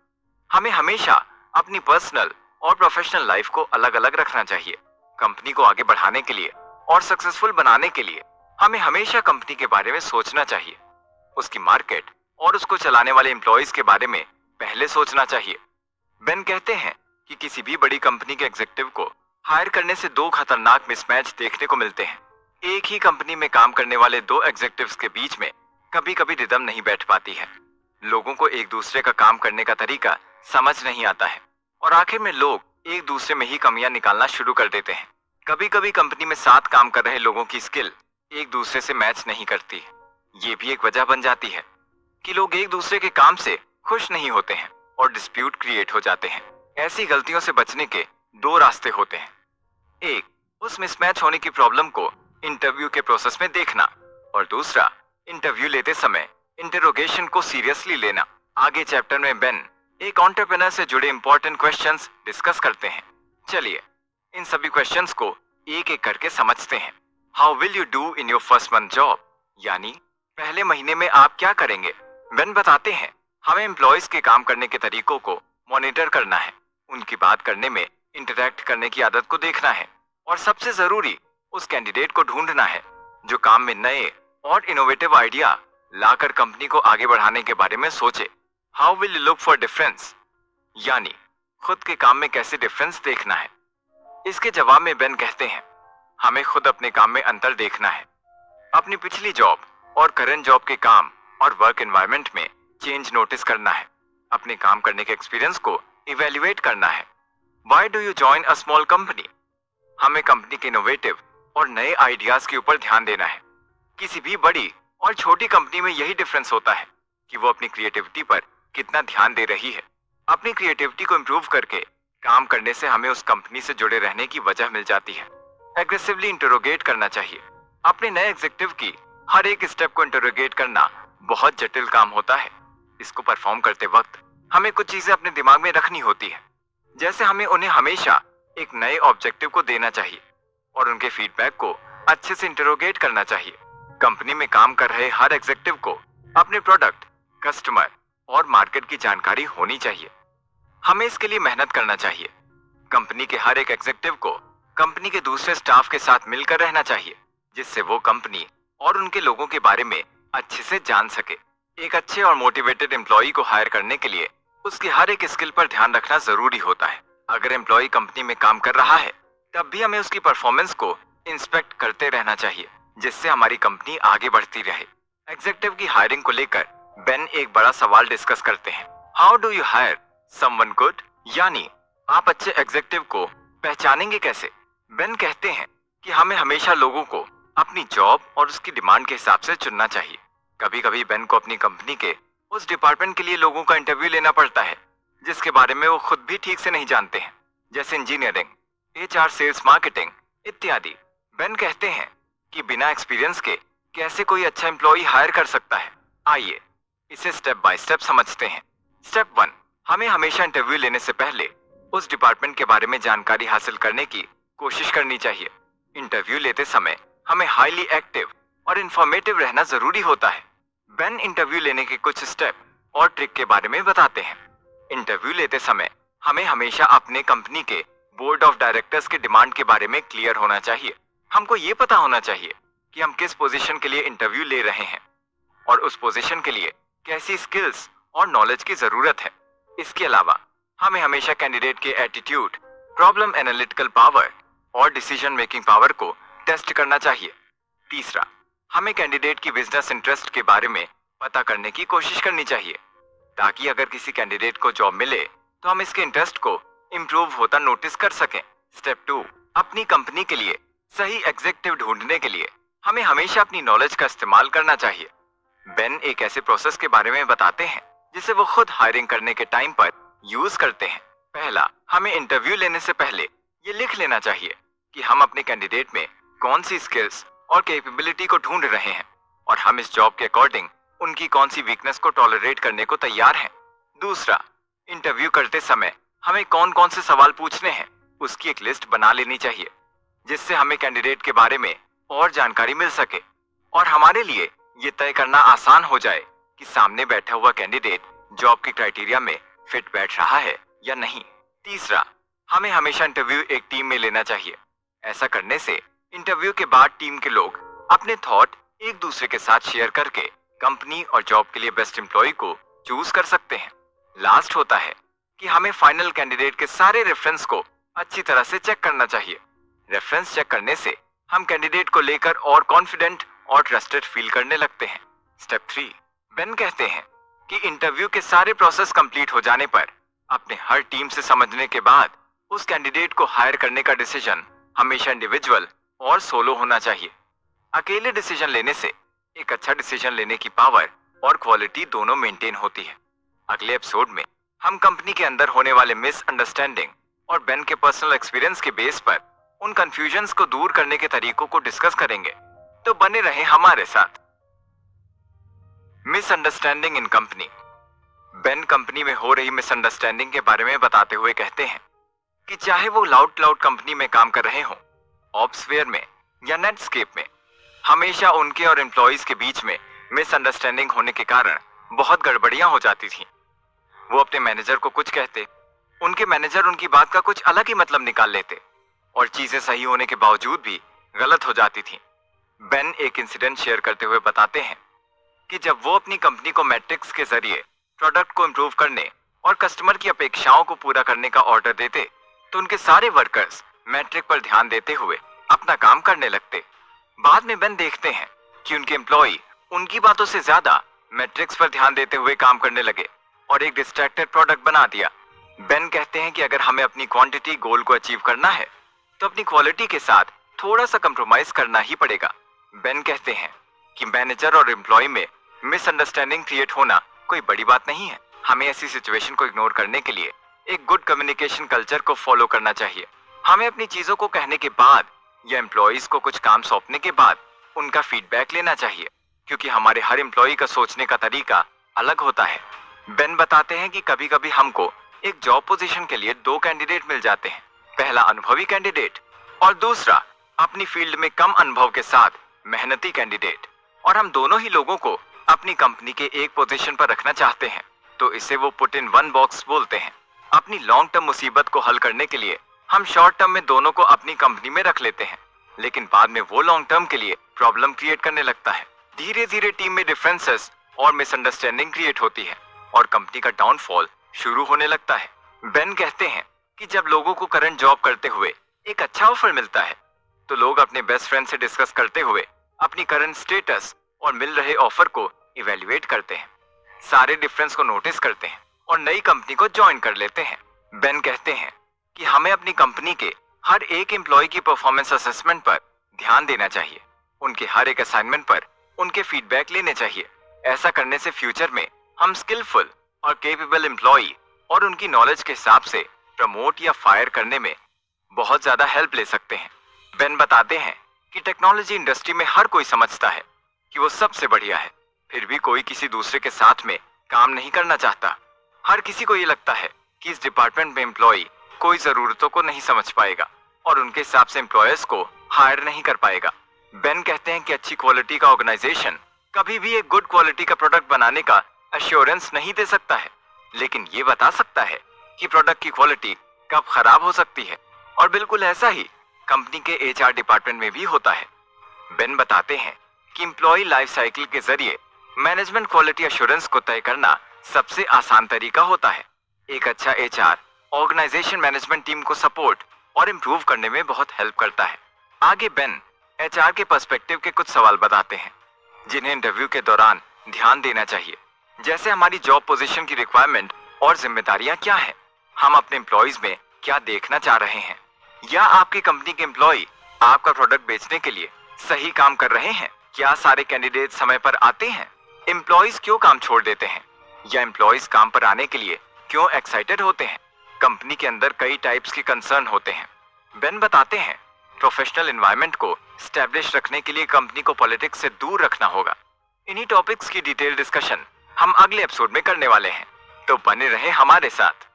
हमें हमेशा अपनी पर्सनल और प्रोफेशनल लाइफ को अलग अलग रखना चाहिए। कंपनी को आगे बढ़ाने के लिए और सक्सेसफुल बनाने के लिए हमें हमेशा कंपनी के बारे में सोचना चाहिए, उसकी मार्केट और उसको चलाने वाले एम्प्लॉयज के बारे में पहले सोचना चाहिए। बेन कहते हैं कि किसी भी बड़ी कंपनी के एग्जीक्यूटिव को हायर करने से दो खतरनाक मिसमैच देखने को मिलते हैं। एक ही कंपनी में काम करने वाले दो एग्जीक्यूटिव्स के बीच में कभी कभी रिदम नहीं बैठ पाती है। लोगों को एक दूसरे का काम करने का तरीका समझ नहीं आता है और आखिर में लोग एक दूसरे में ही कमियां निकालना शुरू कर देते हैं। कभी कभी कंपनी में साथ काम कर रहे लोगों की स्किल एक दूसरे से मैच नहीं करती। ये भी एक वजह बन जाती है कि लोग एक दूसरे के काम से खुश नहीं होते हैं और डिस्प्यूट क्रिएट हो जाते हैं। ऐसी गलतियों से बचने के दो रास्ते होते हैं। एक, उस मिसमैच होने की प्रॉब्लम को इंटरव्यू के प्रोसेस में देखना और दूसरा, इंटरव्यू लेते समय इंटरोगेशन को सीरियसली लेना। आगे चैप्टर में बेन एक एंटरप्रेन्योर से जुड़े इंपॉर्टेंट क्वेश्चंस डिस्कस करते हैं। चलिए इन सभी क्वेश्चंस को एक एक करके समझते हैं। How will you do in your first month job, यानी पहले महीने में आप क्या करेंगे। बेन बताते हैं, हमें एम्प्लॉयज के काम करने के तरीकों को मॉनिटर करना है, उनकी बात करने में इंटरैक्ट करने की आदत को देखना है और सबसे जरूरी उस कैंडिडेट को ढूंढना है जो काम में नए और इनोवेटिव आइडिया लाकर कंपनी को आगे बढ़ाने के बारे में सोचे। How will you look for difference, यानी खुद के काम में कैसे डिफरेंस देखना है। इसके जवाब में बेन कहते हैं, हमें खुद अपने काम में अंतर देखना है, अपनी पिछली जॉब और करंट जॉब के काम और वर्क एनवायरनमेंट में चेंज नोटिस करना है, अपने काम करने के एक्सपीरियंस को इवेल्युएट करना है। Why do you join a small company, हमें कंपनी के इनोवेटिव और नए आइडियाज के ऊपर ध्यान देना है। किसी भी बड़ी और छोटी कंपनी में यही डिफरेंस होता है कि वो अपनी क्रिएटिविटी पर कितना ध्यान दे रही है। अपनी क्रिएटिविटी को इम्प्रूव करके काम करने से हमें उस कंपनी से जुड़े रहने की वजह मिल जाती है। एग्रेसिवली इंटरोगेट करना चाहिए। अपने नए एग्जीक्यूटिव की हर एक स्टेप को इंटरोगेट करना बहुत जटिल काम होता है। इसको परफॉर्म करते वक्त हमें कुछ चीजें अपने दिमाग में रखनी होती है, जैसे हमें उन्हें हमेशा एक नए ऑब्जेक्टिव को देना चाहिए और उनके फीडबैक को अच्छे से इंटरोगेट करना चाहिए। कंपनी में काम कर रहे हर एग्जीक्यूटिव को अपने प्रोडक्ट, कस्टमर और मार्केट की जानकारी होनी चाहिए। हमें इसके लिए मेहनत करना चाहिए। कंपनी के हर एक एग्जीक्यूटिव को कंपनी के दूसरे स्टाफ के साथ मिलकर रहना चाहिए, जिससे वो कंपनी और उनके लोगों के बारे में अच्छे से जान सके। एक अच्छे और मोटिवेटेड एम्प्लॉय को हायर करने के लिए उसकी हर एक स्किल पर ध्यान रखना जरूरी होता है। अगर एम्प्लॉय कंपनी में काम कर रहा है तब भी हमें उसकी परफॉर्मेंस को इंस्पेक्ट करते रहना चाहिए, जिससे हमारी कंपनी आगे बढ़ती रहे। एग्जीक्यूटिव की हायरिंग को लेकर बेन एक बड़ा सवाल डिस्कस करते हैं। How do you hire someone good, यानी आप अच्छे एग्जीक्यूटिव को पहचानेंगे कैसे। बेन कहते हैं कि हमें हमेशा लोगों को अपनी जॉब और उसकी डिमांड के हिसाब से चुनना चाहिए। कभी कभी बेन को अपनी कंपनी के उस डिपार्टमेंट के लिए लोगों का इंटरव्यू लेना पड़ता है जिसके बारे में वो खुद भी ठीक से नहीं जानते हैं, जैसे इंजीनियरिंग, HR, सेल्स, मार्केटिंग इत्यादि। बेन कहते हैं कि बिना एक्सपीरियंस के कैसे कोई अच्छा एम्प्लॉय हायर कर सकता है। आइए इसे स्टेप बाय स्टेप समझते हैं। स्टेप 1, हमें हमेशा इंटरव्यू लेने से पहले उस डिपार्टमेंट के बारे में जानकारी हासिल करने की कोशिश करनी चाहिए। इंटरव्यू लेते समय हमें हाईली एक्टिव और इंफॉर्मेटिव रहना जरूरी होता है। बेन इंटरव्यू लेने के कुछ स्टेप और ट्रिक के बारे में बताते हैं। इंटरव्यू लेते समय हमें हमेशा अपने कंपनी के बोर्ड ऑफ डायरेक्टर्स के डिमांड के बारे में क्लियर होना चाहिए। हमको ये पता होना चाहिए कि हम किस पोजीशन के लिए इंटरव्यू ले रहे हैं और उस पोजीशन के लिए कैसी स्किल्स और नॉलेज की जरूरत है। इसके अलावा हमें हमेशा कैंडिडेट के एटीट्यूड, प्रॉब्लम एनालिटिकल पावर और डिसीजन मेकिंग पावर को टेस्ट करना चाहिए। तीसरा, हमें कैंडिडेट की बिजनेस इंटरेस्ट के बारे में पता करने की कोशिश करनी चाहिए, ताकि अगर किसी कैंडिडेट को जॉब मिले तो हम इसके इंटरेस्ट को इम्प्रूव होता नोटिस कर सकें। स्टेप 2, अपनी कंपनी के लिए सही एग्जीक्यूटिव ढूंढने के लिए हमें हमेशा अपनी नॉलेज का इस्तेमाल करना चाहिए। बेन एक ऐसे प्रोसेस के बारे में बताते हैं जिसे वो खुद हायरिंग करने के टाइम पर यूज करते हैं। पहला, हमें इंटरव्यू लेने से पहले ये लिख लेना चाहिए कि हम अपने कैंडिडेट में कौन सी स्किल्स और कैपेबिलिटी को ढूंढ रहे हैं और हम इस जॉब के अकॉर्डिंग उनकी कौन सी वीकनेस को टॉलरेट करने को तैयार हैं। दूसरा, इंटरव्यू करते समय हमें कौन कौन से सवाल पूछने हैं उसकी एक लिस्ट बना लेनी चाहिए, जिससे हमें कैंडिडेट के बारे में और जानकारी मिल सके और हमारे लिए ये तय करना आसान हो जाए कि सामने बैठा हुआ कैंडिडेट जॉब के क्राइटेरिया में फिट बैठ रहा है या नहीं। तीसरा, हमें हमेशा इंटरव्यू एक टीम में लेना चाहिए। ऐसा करने से इंटरव्यू के बाद टीम के लोग अपने थॉट एक दूसरे के साथ शेयर करके कंपनी और जॉब के लिए बेस्ट एम्प्लॉय को चूज कर सकते हैं। लास्ट होता है कि हमें फाइनल कैंडिडेट के सारे रेफरेंस को अच्छी तरह से चेक करना चाहिए। रेफरेंस चेक करने से हम कैंडिडेट को लेकर और कॉन्फिडेंट और ट्रस्टेड फील करने लगते हैं। स्टेप 3, बेन कहते हैं कि इंटरव्यू के सारे प्रोसेस कंप्लीट हो जाने पर अपने हर टीम से समझने के बाद उस कैंडिडेट को हायर करने का डिसीजन हमेशा इंडिविजुअल और सोलो होना चाहिए। अकेले डिसीजन लेने से एक अच्छा डिसीजन लेने की पावर और क्वालिटी दोनों मेंटेन होती है। अगले एपिसोड में हम कंपनी के अंदर होने वाले मिसअंडरस्टैंडिंग और बेन के पर्सनल एक्सपीरियंस के बेस पर उन कंफ्यूजन्स को दूर करने के तरीकों को डिस्कस करेंगे, तो बने रहें हमारे साथ। मिसअंडरस्टैंडिंग इन कंपनी। बेन कंपनी में हो रही मिसअंडरस्टैंडिंग के बारे में बताते हुए कहते हैं कि चाहे वो क्लाउड कंपनी में काम कर रहे हों, ऑप्सवेयर में या नेटस्केप में, हमेशा उनके और एम्प्लॉइज के बीच में मिसअंडरस्टैंडिंग होने के कारण बहुत गड़बड़ियां हो जाती थी। वो अपने मैनेजर को कुछ कहते, उनके मैनेजर उनकी बात का कुछ अलग ही मतलब निकाल लेते और चीजें सही होने के बावजूद भी गलत हो जाती थी। बेन एक इंसिडेंट शेयर करते हुए बताते हैं कि जब वो अपनी कंपनी को मैट्रिक्स के जरिए प्रोडक्ट को इम्प्रूव करने और कस्टमर की अपेक्षाओं को पूरा करने का ऑर्डर देते, तो उनके सारे वर्कर्स मैट्रिक पर ध्यान देते हुए अपना काम करने लगते। बाद में बेन देखते हैं कि उनके एम्प्लॉय उनकी बातों से ज्यादा मैट्रिक्स पर ध्यान देते हुए काम करने लगे और एक डिस्ट्रैक्टेड प्रोडक्ट बना दिया। बेन कहते हैं कि अगर हमें अपनी क्वांटिटी गोल को अचीव करना है तो अपनी क्वालिटी के साथ थोड़ा सा कंप्रोमाइज करना ही पड़ेगा। बेन कहते हैं कि मैनेजर और एम्प्लॉय में मिसअंडरस्टैंडिंग क्रिएट होना कोई बड़ी बात नहीं है। हमें ऐसी सिचुएशन को इग्नोर करने के लिए एक गुड कम्युनिकेशन कल्चर को फॉलो करना चाहिए। हमें अपनी चीजों को कहने के बाद या एम्प्लॉयज को कुछ काम सौंपने के बाद उनका फीडबैक लेना चाहिए, क्योंकि हमारे हर एम्प्लॉय का सोचने का तरीका अलग होता है। बेन बताते हैं कि कभी कभी हमको एक जॉब पोजीशन के लिए 2 कैंडिडेट मिल जाते हैं, पहला अनुभवी कैंडिडेट और दूसरा अपनी फील्ड में कम अनुभव के साथ मेहनती कैंडिडेट, और हम दोनों ही लोगों को अपनी कंपनी के एक पोजीशन पर रखना चाहते हैं, तो इसे वो पुट इन वन बॉक्स बोलते हैं। अपनी लॉन्ग टर्म मुसीबत को हल करने के लिए हम शॉर्ट टर्म में दोनों को अपनी कंपनी में रख लेते हैं, लेकिन बाद में वो लॉन्ग टर्म के लिए प्रॉब्लम क्रिएट करने लगता है। धीरे धीरे टीम में डिफरेंसेस और मिसअंडरस्टैंडिंग क्रिएट होती है और कंपनी का डाउनफॉल शुरू होने लगता है। बेन कहते हैं कि जब लोगों को करंट जॉब करते हुए एक अच्छा ऑफर मिलता है, तो लोग अपने बेस्ट फ्रेंड से डिस्कस करते हुए अपनी करंट स्टेटस और मिल रहे ऑफर को इवेल्युएट करते हैं, सारे डिफरेंस को नोटिस करते हैं और नई कंपनी को ज्वाइन कर लेते हैं। बेन कहते हैं कि हमें अपनी कंपनी के हर एक एम्प्लॉय की परफॉर्मेंस असेसमेंट पर ध्यान देना चाहिए, उनके हर एक असाइनमेंट पर उनके फीडबैक लेने चाहिए। ऐसा करने से फ्यूचर में हम स्किलफुल और केपेबल एम्प्लॉय और उनकी नॉलेज के हिसाब से प्रमोट या फायर करने में बहुत ज्यादा हेल्प ले सकते हैं। बेन बताते हैं कि टेक्नोलॉजी इंडस्ट्री में हर कोई समझता है कि वो सबसे बढ़िया है, फिर भी कोई किसी दूसरे के साथ में काम नहीं करना चाहता। हर किसी को ये लगता है कि इस डिपार्टमेंट में एम्प्लॉय कोई जरूरतों को नहीं समझ पाएगा और उनके हिसाब से एम्प्लॉयर्स को हायर नहीं कर पाएगा। बेन कहते हैं कि अच्छी क्वालिटी का ऑर्गेनाइजेशन कभी भी एक गुड क्वालिटी का प्रोडक्ट बनाने का एश्योरेंस नहीं दे सकता है, लेकिन ये बता सकता है कि प्रोडक्ट की क्वालिटी कब खराब हो सकती है। और बिल्कुल ऐसा ही कंपनी के एचआर डिपार्टमेंट में भी होता है। बेन बताते हैं कि एम्प्लॉय लाइफ साइकिल के जरिए मैनेजमेंट क्वालिटी एश्योरेंस को तय करना सबसे आसान तरीका होता है। एक अच्छा एचआर ऑर्गेनाइजेशन मैनेजमेंट टीम को सपोर्ट और इम्प्रूव करने में बहुत हेल्प करता है। आगे बेन एचआर के पर्सपेक्टिव के कुछ सवाल बताते हैं जिन्हें इंटरव्यू के दौरान ध्यान देना चाहिए, जैसे हमारी जॉब पोजीशन की रिक्वायरमेंट और जिम्मेदारियां क्या हैं, हम अपने एम्प्लॉयज में क्या देखना चाह रहे हैं, या आपकी कंपनी के एम्प्लॉय आपका प्रोडक्ट बेचने के लिए सही काम कर रहे हैं, क्या सारे कैंडिडेट समय पर आते हैं, एम्प्लॉयज क्यों काम छोड़ देते हैं, या एम्प्लॉयज काम पर आने के लिए क्यों एक्साइटेड होते हैं। कंपनी के अंदर कई टाइप्स के कंसर्न होते हैं। बेन बताते हैं प्रोफेशनल एनवायरनमेंट को स्टैब्लिश रखने के लिए कंपनी को पॉलिटिक्स से दूर रखना होगा। इन्हीं टॉपिक्स की डिटेल डिस्कशन हम अगले एपिसोड में करने वाले हैं, तो बने रहे हमारे साथ।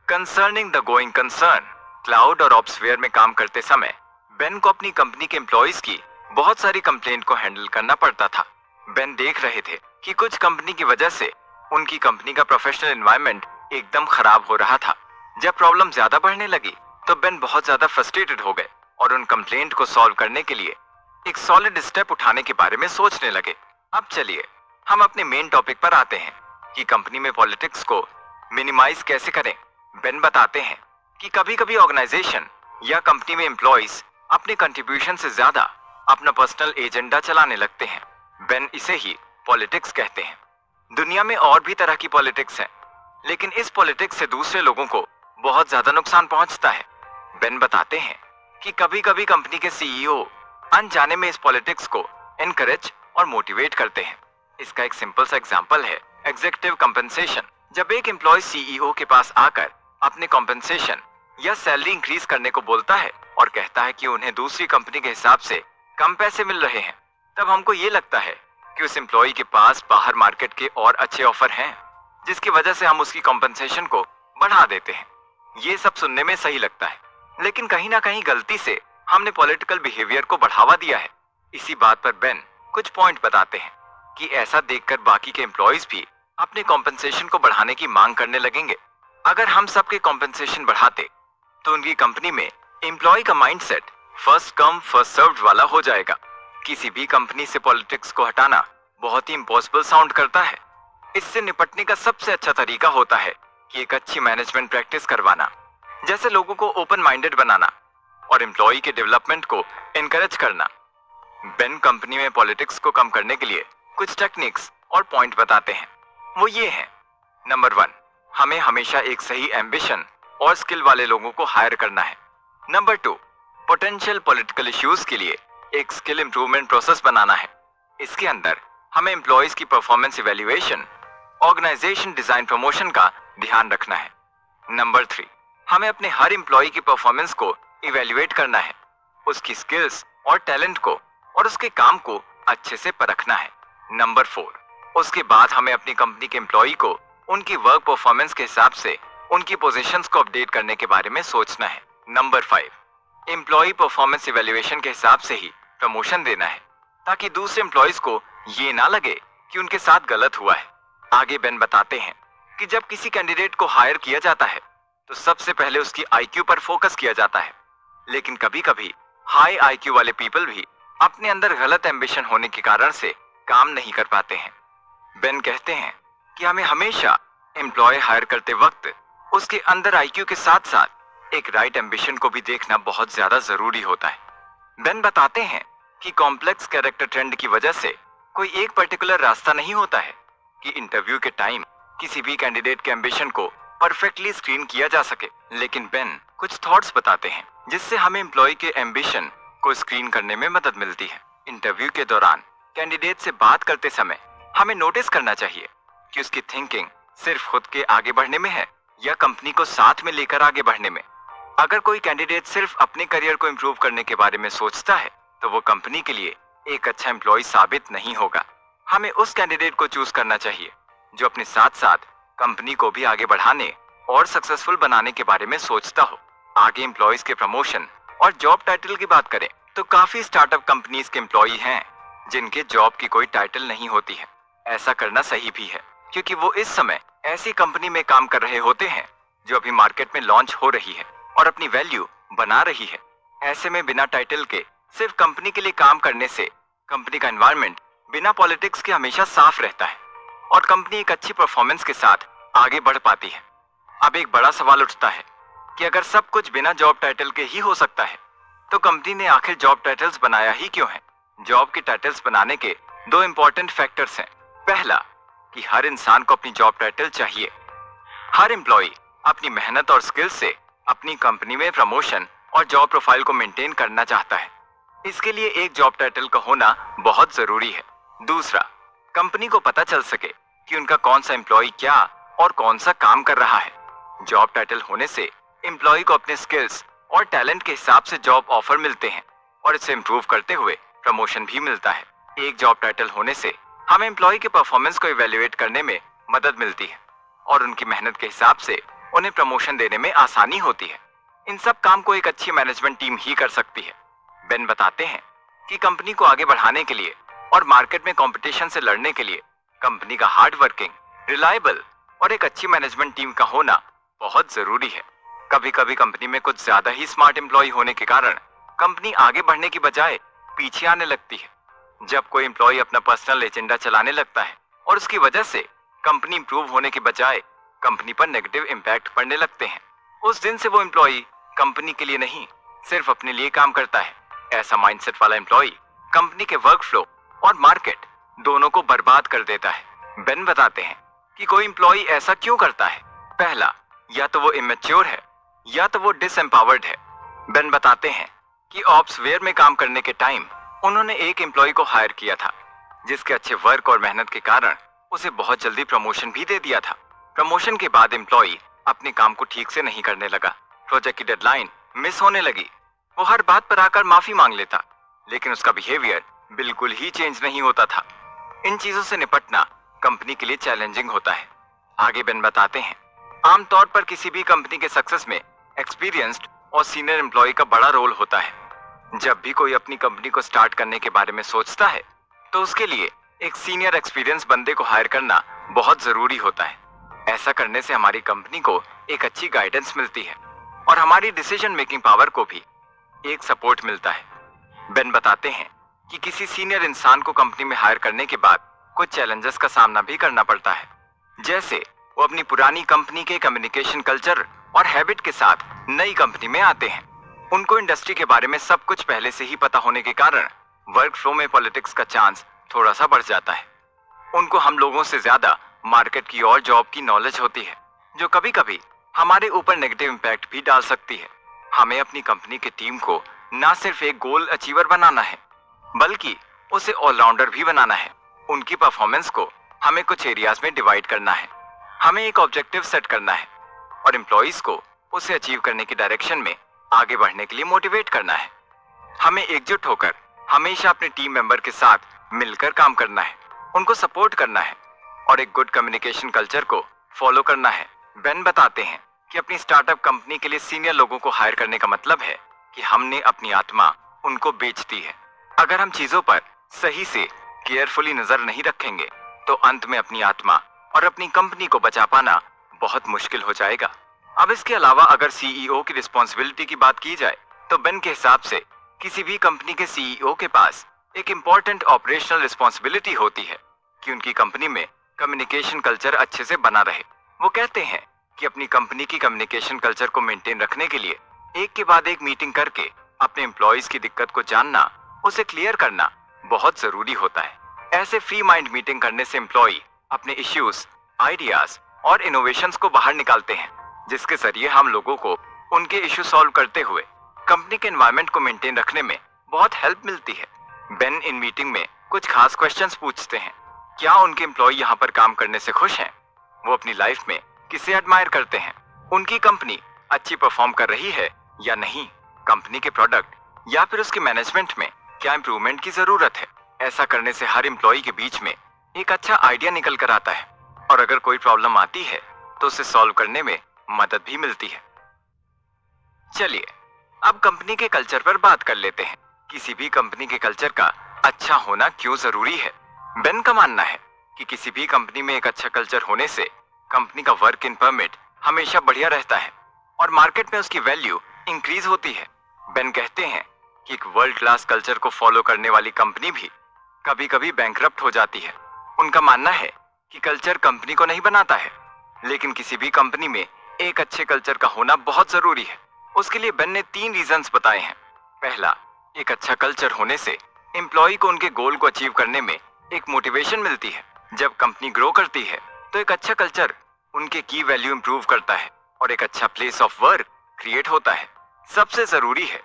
Concerning the going concern, cloud और ऑप्सवेयर में काम करते समय बेन को अपनी कंपनी के एम्प्लॉयज की बहुत सारी कंप्लेंट को हैंडल करना पड़ता था। बेन देख रहे थे कि कुछ कंपनी की वजह से उनकी कंपनी का प्रोफेशनल एनवायरनमेंट एकदम खराब हो रहा था। जब प्रॉब्लम ज्यादा बढ़ने लगी तो बेन बहुत ज्यादा फ्रस्ट्रेटेड हो गए और उन कंप्लेंट को सॉल्व करने के लिए एक सॉलिड स्टेप उठाने के बारे में सोचने लगे। अब चलिए हम अपने मेन टॉपिक पर आते हैं कि कंपनी में पॉलिटिक्स को मिनिमाइज कैसे करें। बेन बताते हैं कि कभी कभी ऑर्गेनाइजेशन या कंपनी में एम्प्लॉयज अपने कंट्रीब्यूशन से ज्यादा अपना पर्सनल एजेंडा चलाने लगते हैं। बेन इसे ही पॉलिटिक्स कहते हैं। दुनिया में और भी तरह की पॉलिटिक्स है, लेकिन इस पॉलिटिक्स से दूसरे लोगों को बहुत ज्यादा नुकसान पहुंचता है। बेन बताते हैं कि कभी कभी कंपनी के सीईओ अनजाने में इस पॉलिटिक्स को एनकरेज और मोटिवेट करते हैं। इसका एक सिंपल सा एग्जांपल है एग्जीक्यूटिव कंपनसेशन। जब एक एम्प्लॉय सीईओ के पास आकर अपने कॉम्पेंसेशन या सैलरी इंक्रीज करने को बोलता है और कहता है कि उन्हें दूसरी कंपनी के हिसाब से कम पैसे मिल रहे हैं, तब हमको ये लगता है कि उस एम्प्लॉय के पास बाहर मार्केट के और अच्छे ऑफर हैं, जिसकी वजह से हम उसकी कॉम्पेंसेशन को बढ़ा देते हैं। ये सब सुनने में सही लगता है, लेकिन कहीं ना कहीं गलती से हमने पॉलिटिकल बिहेवियर को बढ़ावा दिया है। इसी बात पर बेन कुछ पॉइंट बताते हैं कि ऐसा देखकर बाकी के एम्प्लॉयज भी अपने कॉम्पेंसेशन को बढ़ाने की मांग करने लगेंगे। अगर हम सबके कॉम्पेंसेशन बढ़ाते तो उनकी कंपनी में एम्प्लॉय का mindset first come first served वाला हो जाएगा। किसी भी कंपनी से पॉलिटिक्स को हटाना बहुत ही इम्पॉसिबल साउंड करता है। इससे निपटने का सबसे अच्छा तरीका होता है कि एक अच्छी मैनेजमेंट प्रैक्टिस करवाना, जैसे लोगों को ओपन माइंडेड बनाना और एम्प्लॉय के डेवलपमेंट को एनकरेज करना। बेन कंपनी में पॉलिटिक्स को कम करने के लिए कुछ टेक्निक्स और पॉइंट बताते हैं। वो ये हैं, नंबर 1, हमें हमेशा एक सही एम्बिशन और स्किल वाले लोगों को हायर करना है। नंबर 2, पोटेंशियल पॉलिटिकल इश्यूज के लिए एक स्किल इंप्रूवमेंट प्रोसेस बनाना है। इसके अंदर हमें एम्प्लॉयज की performance evaluation, organisation design, promotion का ध्यान रखना है। नंबर 3, हमें अपने हर एम्प्लॉय की परफॉर्मेंस को इवैल्यूएट करना है, उसकी स्किल्स और टैलेंट को और उसके काम को अच्छे से परखना है। नंबर 4, उसके बाद हमें अपनी कंपनी के एम्प्लॉय को उनकी वर्क परफॉर्मेंस के हिसाब से उनकी पोजीशंस को अपडेट करने के बारे में सोचना है। नंबर 5, एम्प्लॉय परफॉर्मेंस इवैल्यूएशन के हिसाब से ही प्रमोशन देना है, ताकि दूसरे एम्प्लॉयज को ये ना लगे कि उनके साथ गलत हुआ है। आगे बेन बताते हैं कि जब किसी कैंडिडेट को हायर किया जाता है तो सबसे पहले उसकी आईक्यू पर फोकस किया जाता है, लेकिन कभी कभी हाई आईक्यू वाले पीपल भी अपने अंदर गलत एम्बिशन होने के कारण से काम नहीं कर पाते हैं। बेन कहते हैं कि हमें हमेशा एम्प्लॉय हायर करते वक्त उसके अंदर आईक्यू के साथ साथ एक राइट एम्बिशन को भी देखना बहुत ज्यादा जरूरी होता है। बेन बताते हैं कि कॉम्प्लेक्स कैरेक्टर ट्रेंड की वजह से कोई एक पर्टिकुलर रास्ता नहीं होता है कि इंटरव्यू के टाइम किसी भी कैंडिडेट के एम्बिशन को परफेक्टली स्क्रीन किया जा सके, लेकिन बेन कुछ थॉट्स बताते हैं जिससे हमें एम्प्लॉय के एम्बिशन को स्क्रीन करने में मदद मिलती है। इंटरव्यू के दौरान कैंडिडेट से बात करते समय हमें नोटिस करना चाहिए कि उसकी थिंकिंग सिर्फ खुद के आगे बढ़ने में है या कंपनी को साथ में लेकर आगे बढ़ने में। अगर कोई कैंडिडेट सिर्फ अपने करियर को इम्प्रूव करने के बारे में सोचता है तो वो कंपनी के लिए एक अच्छा एम्प्लॉय साबित नहीं होगा। हमें उस कैंडिडेट को चूज करना चाहिए जो अपने साथ साथ कंपनी को भी आगे बढ़ाने और सक्सेसफुल बनाने के बारे में सोचता हो। आगे एम्प्लॉइज के प्रमोशन और जॉब टाइटल की बात करें तो काफी स्टार्टअप कंपनीज के एम्प्लॉय हैं जिनके जॉब की कोई टाइटल नहीं होती है। ऐसा करना सही भी है क्योंकि वो इस समय ऐसी कंपनी में काम कर रहे होते हैं जो अभी मार्केट में लॉन्च हो रही है और अपनी वैल्यू बना रही है। ऐसे में बिना टाइटल के सिर्फ कंपनी के लिए काम करने से कंपनी का एनवायरनमेंट बिना पॉलिटिक्स के हमेशा साफ रहता है और कंपनी एक अच्छी परफॉर्मेंस के साथ आगे बढ़ पाती है। अब एक बड़ा सवाल उठता है कि अगर सब कुछ बिना जॉब टाइटल के ही हो सकता है तो कंपनी ने आखिर जॉब टाइटल्स बनाया ही क्यों है? जॉब के टाइटल्स बनाने के दो इंपॉर्टेंट फैक्टर्स हैं। पहला कि हर इंसान को अपनी जॉब टाइटल चाहिए। हर एम्प्लॉय अपनी मेहनत और स्किल से अपनी कंपनी में प्रमोशन और जॉब प्रोफाइल को मेंटेन करना चाहता है। इसके लिए एक जॉब टाइटल का होना बहुत जरूरी है। दूसरा, कंपनी को पता चल सके कि उनका कौन सा एम्प्लॉय क्या और कौन सा काम कर रहा है। जॉब टाइटल होने से एम्प्लॉय को अपने स्किल्स और टैलेंट के हिसाब से जॉब ऑफर मिलते हैं और इसे इम्प्रूव करते हुए प्रमोशन भी मिलता है। एक जॉब टाइटल होने से हमें एम्प्लॉय के परफॉर्मेंस को इवैल्यूएट करने में मदद मिलती है और उनकी मेहनत के हिसाब से उन्हें प्रमोशन देने में आसानी होती है। इन सब काम को एक अच्छी मैनेजमेंट टीम ही कर सकती है। बेन बताते हैं कि कंपनी को आगे बढ़ाने के लिए और मार्केट में कंपटीशन से लड़ने के लिए कंपनी का हार्ड वर्किंग, रिलायबल और एक अच्छी मैनेजमेंट टीम का होना बहुत जरूरी है। कभी कभी कंपनी में कुछ ज्यादा ही स्मार्ट एम्प्लॉय होने के कारण कंपनी आगे बढ़ने की बजाय पीछे आने लगती है। जब कोई एम्प्लॉय अपना पर्सनल एजेंडा चलाने लगता है और उसकी वजह से कंपनी इंप्रूव होने के बजाय कंपनी पर नेगेटिव इम्पैक्ट पड़ने लगते हैं, उस दिन से वो एम्प्लॉय कंपनी के लिए नहीं सिर्फ अपने लिए काम करता है। ऐसा माइंडसेट वाला एम्प्लॉय कंपनी के वर्क फ्लो और मार्केट दोनों को बर्बाद कर देता है। बेन बताते हैं कि कोई एम्प्लॉय ऐसा क्यों करता है। पहला, या तो वो इमेच्योर है या तो वो डिसएम्पावर्ड है। बेन बताते हैं कि ऑप्सवेयर में काम करने के टाइम उन्होंने एक एम्प्लॉय को हायर किया था जिसके अच्छे वर्क और मेहनत के कारण उसे बहुत जल्दी प्रमोशन भी दे दिया था। प्रमोशन के बाद एम्प्लॉय अपने काम को ठीक से नहीं करने लगा, प्रोजेक्ट की डेडलाइन मिस होने लगी। वो हर बात पर आकर माफी मांग लेता, लेकिन उसका बिहेवियर बिल्कुल ही चेंज नहीं होता था। इन चीजों से निपटना कंपनी के लिए चैलेंजिंग होता है। आगे बेन बताते हैं, आमतौर पर किसी भी कंपनी के सक्सेस में एक्सपीरियंस्ड और सीनियर एम्प्लॉय का बड़ा रोल होता है। जब भी कोई अपनी कंपनी को स्टार्ट करने के बारे में सोचता है तो उसके लिए एक सीनियर एक्सपीरियंस बंदे को हायर करना बहुत जरूरी होता है। ऐसा करने से हमारी कंपनी को एक अच्छी गाइडेंस मिलती है और हमारी डिसीजन मेकिंग पावर को भी एक सपोर्ट मिलता है। बेन बताते हैं कि किसी सीनियर इंसान को कंपनी में हायर करने के बाद कुछ चैलेंजेस का सामना भी करना पड़ता है। जैसे वो अपनी पुरानी कंपनी के कम्युनिकेशन कल्चर और हैबिट के साथ नई कंपनी में आते हैं। उनको इंडस्ट्री के बारे में सब कुछ पहले से ही पता होने के कारण वर्क फ्लो में पॉलिटिक्स का चांस थोड़ा सा बढ़ जाता है। उनको हम लोगों से ज्यादा मार्केट की और जॉब की नॉलेज होती है जो कभी कभी हमारे ऊपर नेगेटिव इम्पैक्ट भी डाल सकती है। हमें अपनी कंपनी की टीम को ना सिर्फ एक गोल अचीवर बनाना है बल्कि उसे ऑलराउंडर भी बनाना है। उनकी परफॉर्मेंस को हमें कुछ एरियाज में डिवाइड करना है, हमें एक ऑब्जेक्टिव सेट करना है और एम्प्लॉइज को उसे अचीव करने की डायरेक्शन में आगे बढ़ने के लिए मोटिवेट करना है। हमें एकजुट होकर हमेशा अपने टीम मेंबर के साथ मिलकर काम करना है, उनको सपोर्ट करना है और एक गुड कम्युनिकेशन कल्चर को फॉलो करना है। बेन बताते हैं कि अपनी स्टार्टअप कंपनी के लिए सीनियर लोगों को हायर करने का मतलब है कि हमने अपनी आत्मा उनको बेच दी है। अगर हम चीजों पर सही से केयरफुली नजर नहीं रखेंगे तो अंत में अपनी आत्मा और अपनी कंपनी को बचा पाना बहुत मुश्किल हो जाएगा। अब इसके अलावा अगर सीईओ की रिस्पॉन्सिबिलिटी की बात की जाए तो बेन के हिसाब से किसी भी कंपनी के सीईओ के पास एक इम्पॉर्टेंट ऑपरेशनल रिस्पॉन्सिबिलिटी होती है कि उनकी कंपनी में कम्युनिकेशन कल्चर अच्छे से बना रहे। वो कहते हैं कि अपनी कंपनी की कम्युनिकेशन कल्चर को मेंटेन रखने के लिए एक के बाद एक मीटिंग करके अपने एम्प्लॉइज की दिक्कत को जानना, उसे क्लियर करना बहुत जरूरी होता है। ऐसे फ्री माइंड मीटिंग करने से एम्प्लॉय अपने इश्यूज, आइडियाज और इनोवेशंस को बाहर निकालते हैं जिसके जरिए हम लोगों को उनके इश्यू सॉल्व करते हुए कंपनी के एनवायरनमेंट को मेंटेन रखने में बहुत हेल्प मिलती है। बेन इन मीटिंग में कुछ खास क्वेश्चंस पूछते हैं। क्या उनके एम्प्लॉय यहाँ पर काम करने से खुश हैं? वो अपनी लाइफ में किसे एडमायर करते हैं? उनकी कंपनी अच्छी परफॉर्म कर रही है या नहीं? कंपनी के प्रोडक्ट या फिर उसके मैनेजमेंट में क्या इंप्रूवमेंट की जरूरत है? ऐसा करने से हर एम्प्लॉय के बीच में एक अच्छा आइडिया निकल कर आता है और अगर कोई प्रॉब्लम आती है तो उसे सॉल्व करने में मदद भी मिलती है। चलिए अब कंपनी के कल्चर पर बात कर लेते हैं। किसी भी कंपनी के कल्चर का अच्छा होना क्यों जरूरी है। बेन का मानना है कि किसी भी कंपनी में एक अच्छा कल्चर होने से कंपनी का वर्क इन परमिट हमेशा बढ़िया रहता है और मार्केट में उसकी वैल्यू इंक्रीज होती है। बेन कहते हैं कि एक वर्ल्ड क्लास कल्चर को फॉलो करने वाली कंपनी भी कभी कभी बैंकरप्ट हो जाती है। उनका मानना है कि कल्चर कंपनी को नहीं बनाता है, लेकिन किसी भी कंपनी में एक अच्छे कल्चर का होना बहुत जरूरी है। उसके लिए बेन ने 3 रीजंस बताए हैं। पहला, एक अच्छा कल्चर होने से एम्प्लॉय को उनके गोल को अचीव करने में एक मोटिवेशन मिलती है। जब कंपनी ग्रो करती है तो एक अच्छा कल्चर उनके की वैल्यू इंप्रूव करता है और एक अच्छा प्लेस ऑफ वर्क क्रिएट होता है। सबसे जरूरी है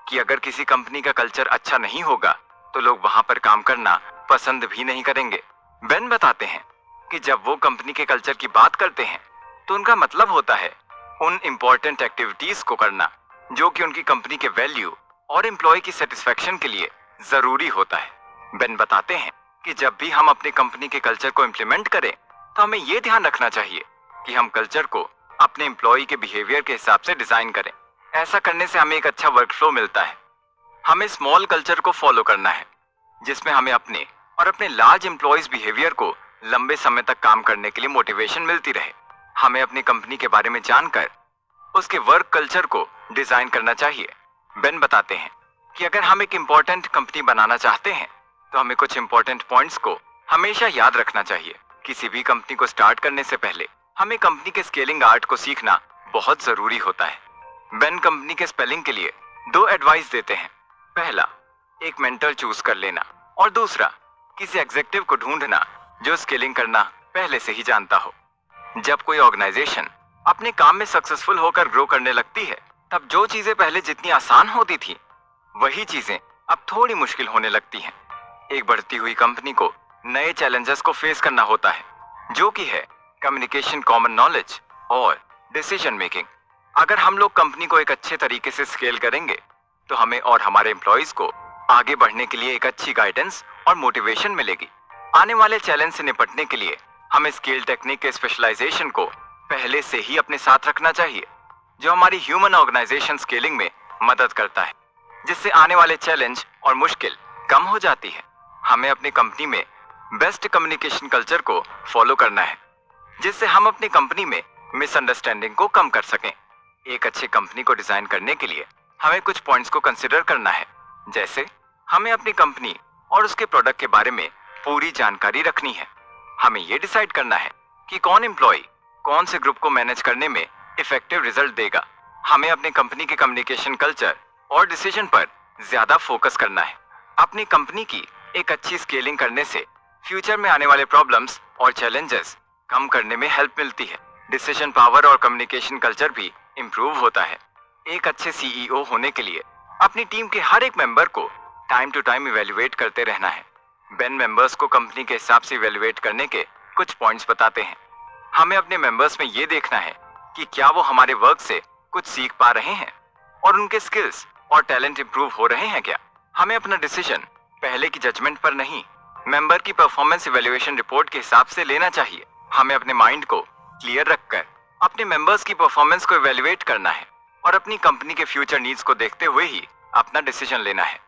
कि अगर किसी कंपनी का कल्चर अच्छा नहीं होगा तो लोग वहां पर काम करना पसंद भी नहीं करेंगे। बेन बताते हैं कि जब वो कंपनी के कल्चर की बात करते हैं तो उनका मतलब होता है उन इम्पोर्टेंट एक्टिविटीज को करना जो कि उनकी कंपनी के वैल्यू और एम्प्लॉय की सेटिस्फेक्शन के लिए जरूरी होता है। बेन बताते हैं कि जब भी हम अपनी कंपनी के कल्चर को इम्प्लीमेंट करें तो हमें ये ध्यान रखना चाहिए कि हम कल्चर को अपने एम्प्लॉय के बिहेवियर के हिसाब से डिजाइन करें। ऐसा करने से हमें एक अच्छा वर्क फ्लो मिलता है। हमें स्मॉल कल्चर को फॉलो करना है जिसमें हमें अपने और अपने लार्ज एम्प्लॉयज बिहेवियर को लंबे समय तक काम करने के लिए मोटिवेशन मिलती रहे। हमें अपनी कंपनी के बारे में जानकर उसके वर्क कल्चर को डिजाइन करना चाहिए। बेन बताते हैं कि अगर हम एक इम्पोर्टेंट कंपनी बनाना चाहते हैं तो हमें कुछ इम्पोर्टेंट पॉइंट्स को हमेशा याद रखना चाहिए। किसी भी कंपनी को स्टार्ट करने से पहले हमें कंपनी के स्केलिंग आर्ट को सीखना बहुत जरूरी होता है। बेन कंपनी के स्पेलिंग के लिए 2 एडवाइस देते हैं। पहला, एक मेंटर चूज कर लेना और दूसरा, किसी एग्जीक्यूटिव को ढूंढना जो स्केलिंग करना पहले से ही जानता हो। जब कोई ऑर्गेनाइजेशन अपने काम में सक्सेसफुल होकर ग्रो करने लगती है तब जो चीजें पहले जितनी आसान होती थी वही चीजें अब थोड़ी मुश्किल होने लगती हैं। एक बढ़ती हुई कंपनी को नए चैलेंजेस को फेस करना होता है जो कि है कम्युनिकेशन, कॉमन नॉलेज और डिसीजन मेकिंग। अगर हम लोग कंपनी को एक अच्छे तरीके से स्केल करेंगे तो हमें और हमारे एम्प्लॉयज को आगे बढ़ने के लिए एक अच्छी गाइडेंस और मोटिवेशन मिलेगी। आने वाले चैलेंज से निपटने के लिए हमें स्केल टेक्निक के स्पेशलाइजेशन को पहले से ही अपने साथ रखना चाहिए जो हमारी ह्यूमन ऑर्गेनाइजेशन स्केलिंग में मदद करता है, जिससे आने वाले चैलेंज और मुश्किल कम हो जाती है। हमें अपनी कंपनी में बेस्ट कम्युनिकेशन कल्चर को फॉलो करना है जिससे हम अपनी कंपनी में मिसअंडरस्टैंडिंग को कम कर सकें। एक अच्छी कंपनी को डिजाइन करने के लिए हमें कुछ पॉइंट्स को कंसिडर करना है, जैसे हमें अपनी कंपनी और उसके प्रोडक्ट के बारे में पूरी जानकारी रखनी है। हमें ये डिसाइड करना है कि कौन एम्प्लॉय कौन से ग्रुप को मैनेज करने में इफेक्टिव रिजल्ट देगा। हमें अपनी कंपनी के कम्युनिकेशन कल्चर और डिसीजन पर ज्यादा फोकस करना है। अपनी कंपनी की एक अच्छी स्केलिंग करने से फ्यूचर में आने वाले प्रॉब्लम्स और चैलेंजेस कम करने में हेल्प मिलती है। डिसीजन पावर और कम्युनिकेशन कल्चर भी इम्प्रूव होता है। एक अच्छे सीईओ होने के लिए अपनी टीम के हर एक मेंबर को टाइम टू टाइम इवेल्युएट करते रहना है। बेन मेंबर्स को कंपनी के हिसाब से इवेल्युएट करने के कुछ पॉइंट्स बताते हैं। हमें अपने मेंबर्स में ये देखना है कि क्या वो हमारे वर्क से कुछ सीख पा रहे हैं और उनके स्किल्स और टैलेंट इंप्रूव हो रहे हैं क्या। हमें अपना डिसीजन पहले की जजमेंट पर नहीं, मेंबर की परफॉर्मेंस इवेल्युएशन रिपोर्ट के हिसाब से लेना चाहिए। हमें अपने माइंड को क्लियर रखकर अपने मेंबर्स की परफॉर्मेंस को इवेल्युएट करना है और अपनी कंपनी के फ्यूचर नीड्स को देखते हुए ही अपना डिसीजन लेना है।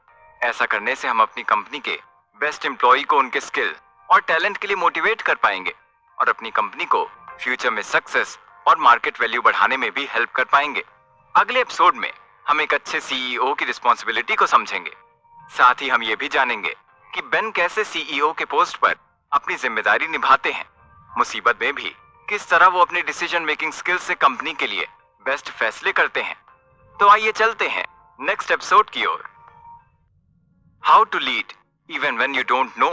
ऐसा करने से हम अपनी कंपनी के बेस्ट एम्प्लॉय को उनके स्किल और टैलेंट के लिए मोटिवेट कर पाएंगे और अपनी कंपनी को फ्यूचर में सक्सेस और मार्केट वैल्यू बढ़ाने में भी हेल्प कर पाएंगे। अगले एपिसोड में हम एक अच्छे सीईओ की रिस्पॉन्सिबिलिटी को समझेंगे। साथ ही हम ये भी जानेंगे कि बेन कैसे सीईओ के पोस्ट पर अपनी जिम्मेदारी निभाते हैं। मुसीबत में भी किस तरह वो अपनी डिसीजन मेकिंग स्किल्स से कंपनी के लिए बेस्ट फैसले करते हैं। तो आइए चलते हैं नेक्स्ट एपिसोड की ओर। How to lead even when you don't know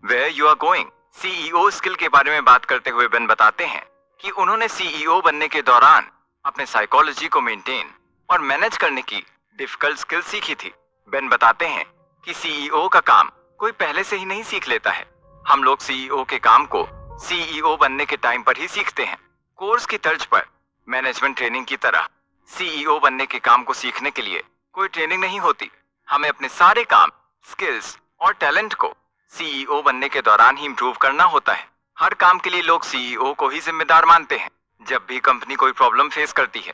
where you are going. CEO skill के बारे में बात करते हुए बेन बताते हैं कि उन्होंने सीईओ बनने के दौरान अपने साइकोलॉजी को मेंटेन और मैनेज करने की डिफिकल्ट स्किल सीखी थी। बेन बताते हैं कि सीईओ का काम कोई पहले से ही नहीं सीख लेता है। हम लोग सीईओ के काम को सीईओ बनने के टाइम पर ही सीखते हैं। कोर्स की तर्ज पर मैनेजमेंट ट्रेनिंग की तरह सीईओ बनने के काम को सीखने के लिए कोई ट्रेनिंग नहीं होती। हमें अपने सारे काम, स्किल्स और टैलेंट को सीईओ बनने के दौरान ही इम्प्रूव करना होता है। हर काम के लिए लोग सीईओ को ही जिम्मेदार मानते हैं, जब भी कंपनी कोई प्रॉब्लम फेस करती है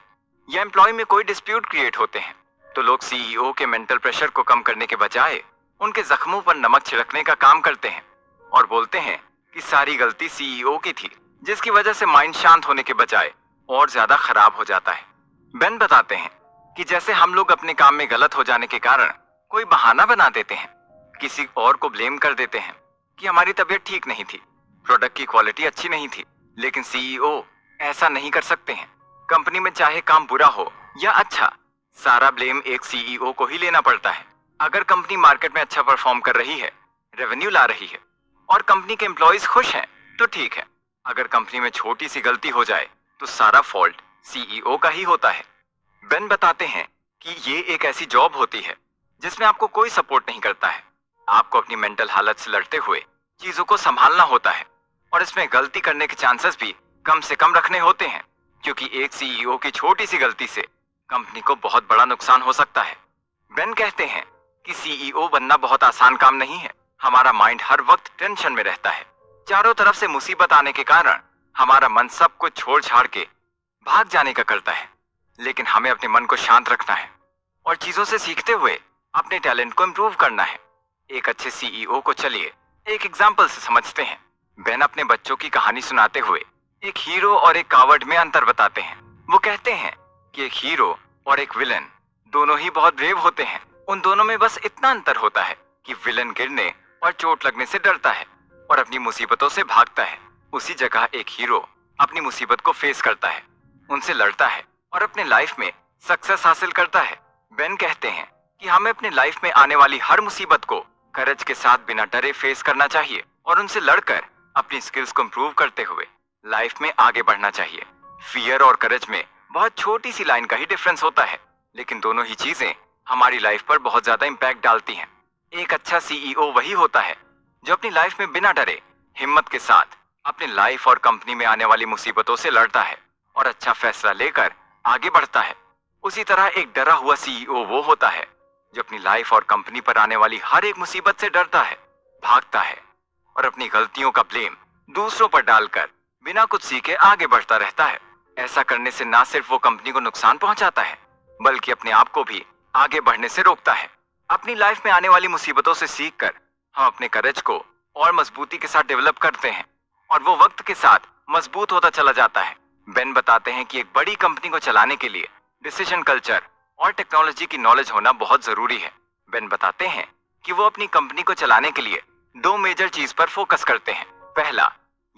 या एम्प्लॉय में कोई डिस्प्यूट क्रिएट होते हैं, तो लोग सीईओ के मेंटल प्रेशर को कम करने के बजाय उनके जख्मों पर नमक छिड़कने का काम करते हैं और बोलते हैं कि सारी गलती सीईओ की थी, जिसकी वजह से माइंड शांत होने के बजाय और ज्यादा खराब हो जाता है। बेन बताते हैं कि जैसे हम लोग अपने काम में गलत हो जाने के कारण कोई बहाना बना देते हैं, किसी और को ब्लेम कर देते हैं कि हमारी तबीयत ठीक नहीं थी, प्रोडक्ट की क्वालिटी अच्छी नहीं थी, लेकिन सीईओ ऐसा नहीं कर सकते हैं। कंपनी में चाहे काम बुरा हो या अच्छा, सारा ब्लेम एक सीईओ को ही लेना पड़ता है। अगर कंपनी मार्केट में अच्छा परफॉर्म कर रही है, रेवेन्यू ला रही है और कंपनी के एम्प्लॉइज खुश हैं, तो ठीक है। अगर कंपनी में छोटी सी गलती हो जाए तो सारा फॉल्ट सीईओ का ही होता है। बेन बताते हैं कि ये एक ऐसी जॉब होती है जिसमें आपको कोई सपोर्ट नहीं करता है। आपको अपनी मेंटल हालत से लड़ते हुए चीजों को संभालना होता है और इसमें गलती करने के चांसेस भी कम से कम रखने होते हैं, क्योंकि एक सीईओ की छोटी सी गलती से कंपनी को बहुत बड़ा नुकसान हो सकता है। बेन कहते हैं कि सीईओ बनना बहुत आसान काम नहीं है। हमारा माइंड हर वक्त टेंशन में रहता है। चारों तरफ से मुसीबत आने के कारण हमारा मन सब कुछ छोड़ छाड़ के भाग जाने का करता है, लेकिन हमें अपने मन को शांत रखना है और चीजों से सीखते हुए अपने टैलेंट को इम्प्रूव करना है। एक अच्छे सीईओ को चलिए एक एग्जाम्पल से समझते हैं। बेन अपने बच्चों की कहानी सुनाते हुए एक हीरो और एक कावर्ड में अंतर बताते हैं। वो कहते हैं कि एक हीरो और एक विलन दोनों ही बहुत ब्रेव होते हैं। उन दोनों में बस इतना अंतर होता है कि विलन गिरने और चोट लगने से डरता है और अपनी मुसीबतों से भागता है। उसी जगह एक हीरो अपनी मुसीबत को फेस करता है, उनसे लड़ता है और अपने लाइफ में सक्सेस हासिल करता है। बेन कहते हैं कि हमें अपने लाइफ में आने वाली हर मुसीबत को करेज के साथ बिना डरे फेस करना चाहिए और उनसे लड़कर अपनी स्किल्स को इम्प्रूव करते हुए लाइफ में आगे बढ़ना चाहिए। फियर और करेज में बहुत छोटी सी लाइन का ही डिफरेंस होता है, लेकिन दोनों ही चीजें हमारी लाइफ पर बहुत ज्यादा इम्पैक्ट डालती हैं। एक अच्छा सीईओ वही होता है जो अपनी लाइफ में बिना डरे हिम्मत के साथ अपनी लाइफ और कंपनी में आने वाली मुसीबतों से लड़ता है और अच्छा फैसला लेकर आगे बढ़ता है। उसी तरह एक डरा हुआ सीईओ वो होता है जो अपनी लाइफ और कंपनी पर आने वाली हर एक मुसीबत से डरता है, भागता है और अपनी गलतियों का ब्लेम दूसरों पर डालकर बिना कुछ सीखे आगे बढ़ता रहता है। ऐसा करने से ना सिर्फ वो कंपनी को नुकसान पहुंचाता है, बल्कि अपने आप को भी आगे बढ़ने से रोकता है। अपनी लाइफ में आने वाली मुसीबतों से सीखकर हम अपने करेज को और मजबूती के साथ डेवलप करते हैं और वो वक्त के साथ मजबूत होता चला जाता है। बेन बताते हैं कि एक बड़ी कंपनी को चलाने के लिए डिसीजन कल्चर और टेक्नोलॉजी की नॉलेज होना बहुत जरूरी है। बेन बताते हैं कि वो अपनी कंपनी को चलाने के लिए दो मेजर चीज पर फोकस करते हैं। पहला,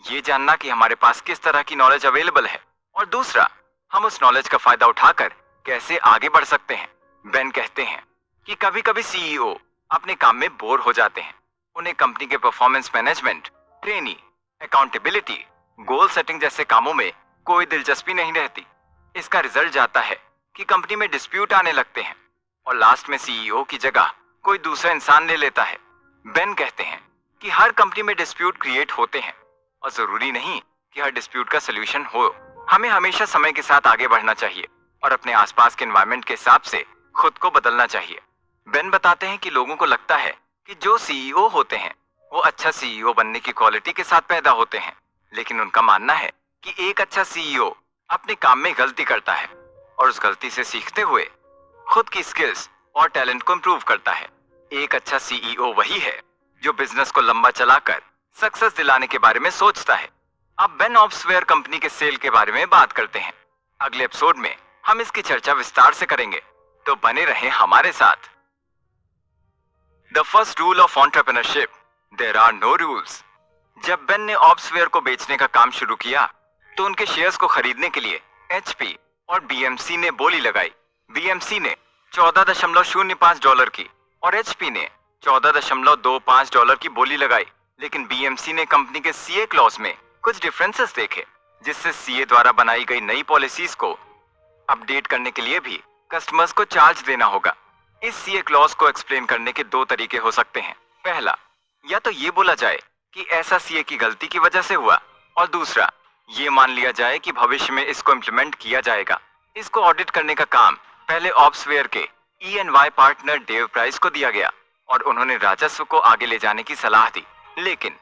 ये जानना कि हमारे पास किस तरह की नॉलेज अवेलेबल है और दूसरा, हम उस नॉलेज का फायदा उठाकर कैसे आगे बढ़ सकते हैं। बेन कहते हैं कि कभी कभी सीईओ अपने काम में बोर हो जाते हैं। उन्हें कंपनी के performance management, training, accountability, goal setting जैसे कामों में कोई दिलचस्पी नहीं रहती। इसका रिजल्ट जाता है कि कंपनी में डिस्प्यूट आने लगते हैं और लास्ट में सीईओ की जगह कोई दूसरा इंसान ले लेता है। बेन कहते हैं कि हर कंपनी में डिस्प्यूट क्रिएट होते हैं और जरूरी नहीं कि हर डिस्प्यूट का सोल्यूशन हो। हमें हमेशा समय के साथ आगे बढ़ना चाहिए और अपने आसपास के एनवायरनमेंट के हिसाब से खुद को बदलना चाहिए। बेन बताते हैं कि लोगों को लगता है कि जो सीईओ होते हैं वो अच्छा सीईओ बनने की क्वालिटी के साथ पैदा होते हैं, लेकिन उनका मानना है कि एक अच्छा सीईओ अपने काम में गलती करता है और उस गलती से सीखते हुए खुद की स्किल्स और टैलेंट को इम्प्रूव करता है। एक अच्छा सीईओ वही है जो बिजनेस को लंबा चलाकर सक्सेस दिलाने के बारे में सोचता है। अब बेन ऑब्सवेयर कंपनी के सेल के बारे में बात करते हैं। अगले एपिसोड में हम इसकी चर्चा विस्तार से करेंगे, तो बने रहें हमारे साथ। The first rule of entrepreneurship, there are no rules. जब बेन ने ऑब्सवेयर को बेचने का काम शुरू किया तो उनके शेयर्स को खरीदने के लिए एचपी और बीएमसी ने बोली लगाई। बीएमसी ने $14.05 की और एचपी ने $14.25 की बोली लगाई, लेकिन बीएमसी ने कंपनी के सीए क्लॉज में कुछ डिफरेंसेस देखे, जिससे सीए द्वारा बनाई गई नई पॉलिसीज को अपडेट करने के लिए भी कस्टमर्स को चार्ज देना होगा। इस सीए क्लॉज को एक्सप्लेन करने के दो तरीके हो सकते हैं। पहला, या तो ये बोला जाए कि ऐसा सीए की गलती की वजह से हुआ, और दूसरा, ये मान लिया जाए कि भविष्य में इसको इम्प्लीमेंट किया जाएगा। इसको ऑडिट करने का काम पहले ऑब्सवेयर के EY पार्टनर डेव प्राइस को दिया गया और उन्होंने राजस्व को आगे ले जाने की सलाह दी, लेकिन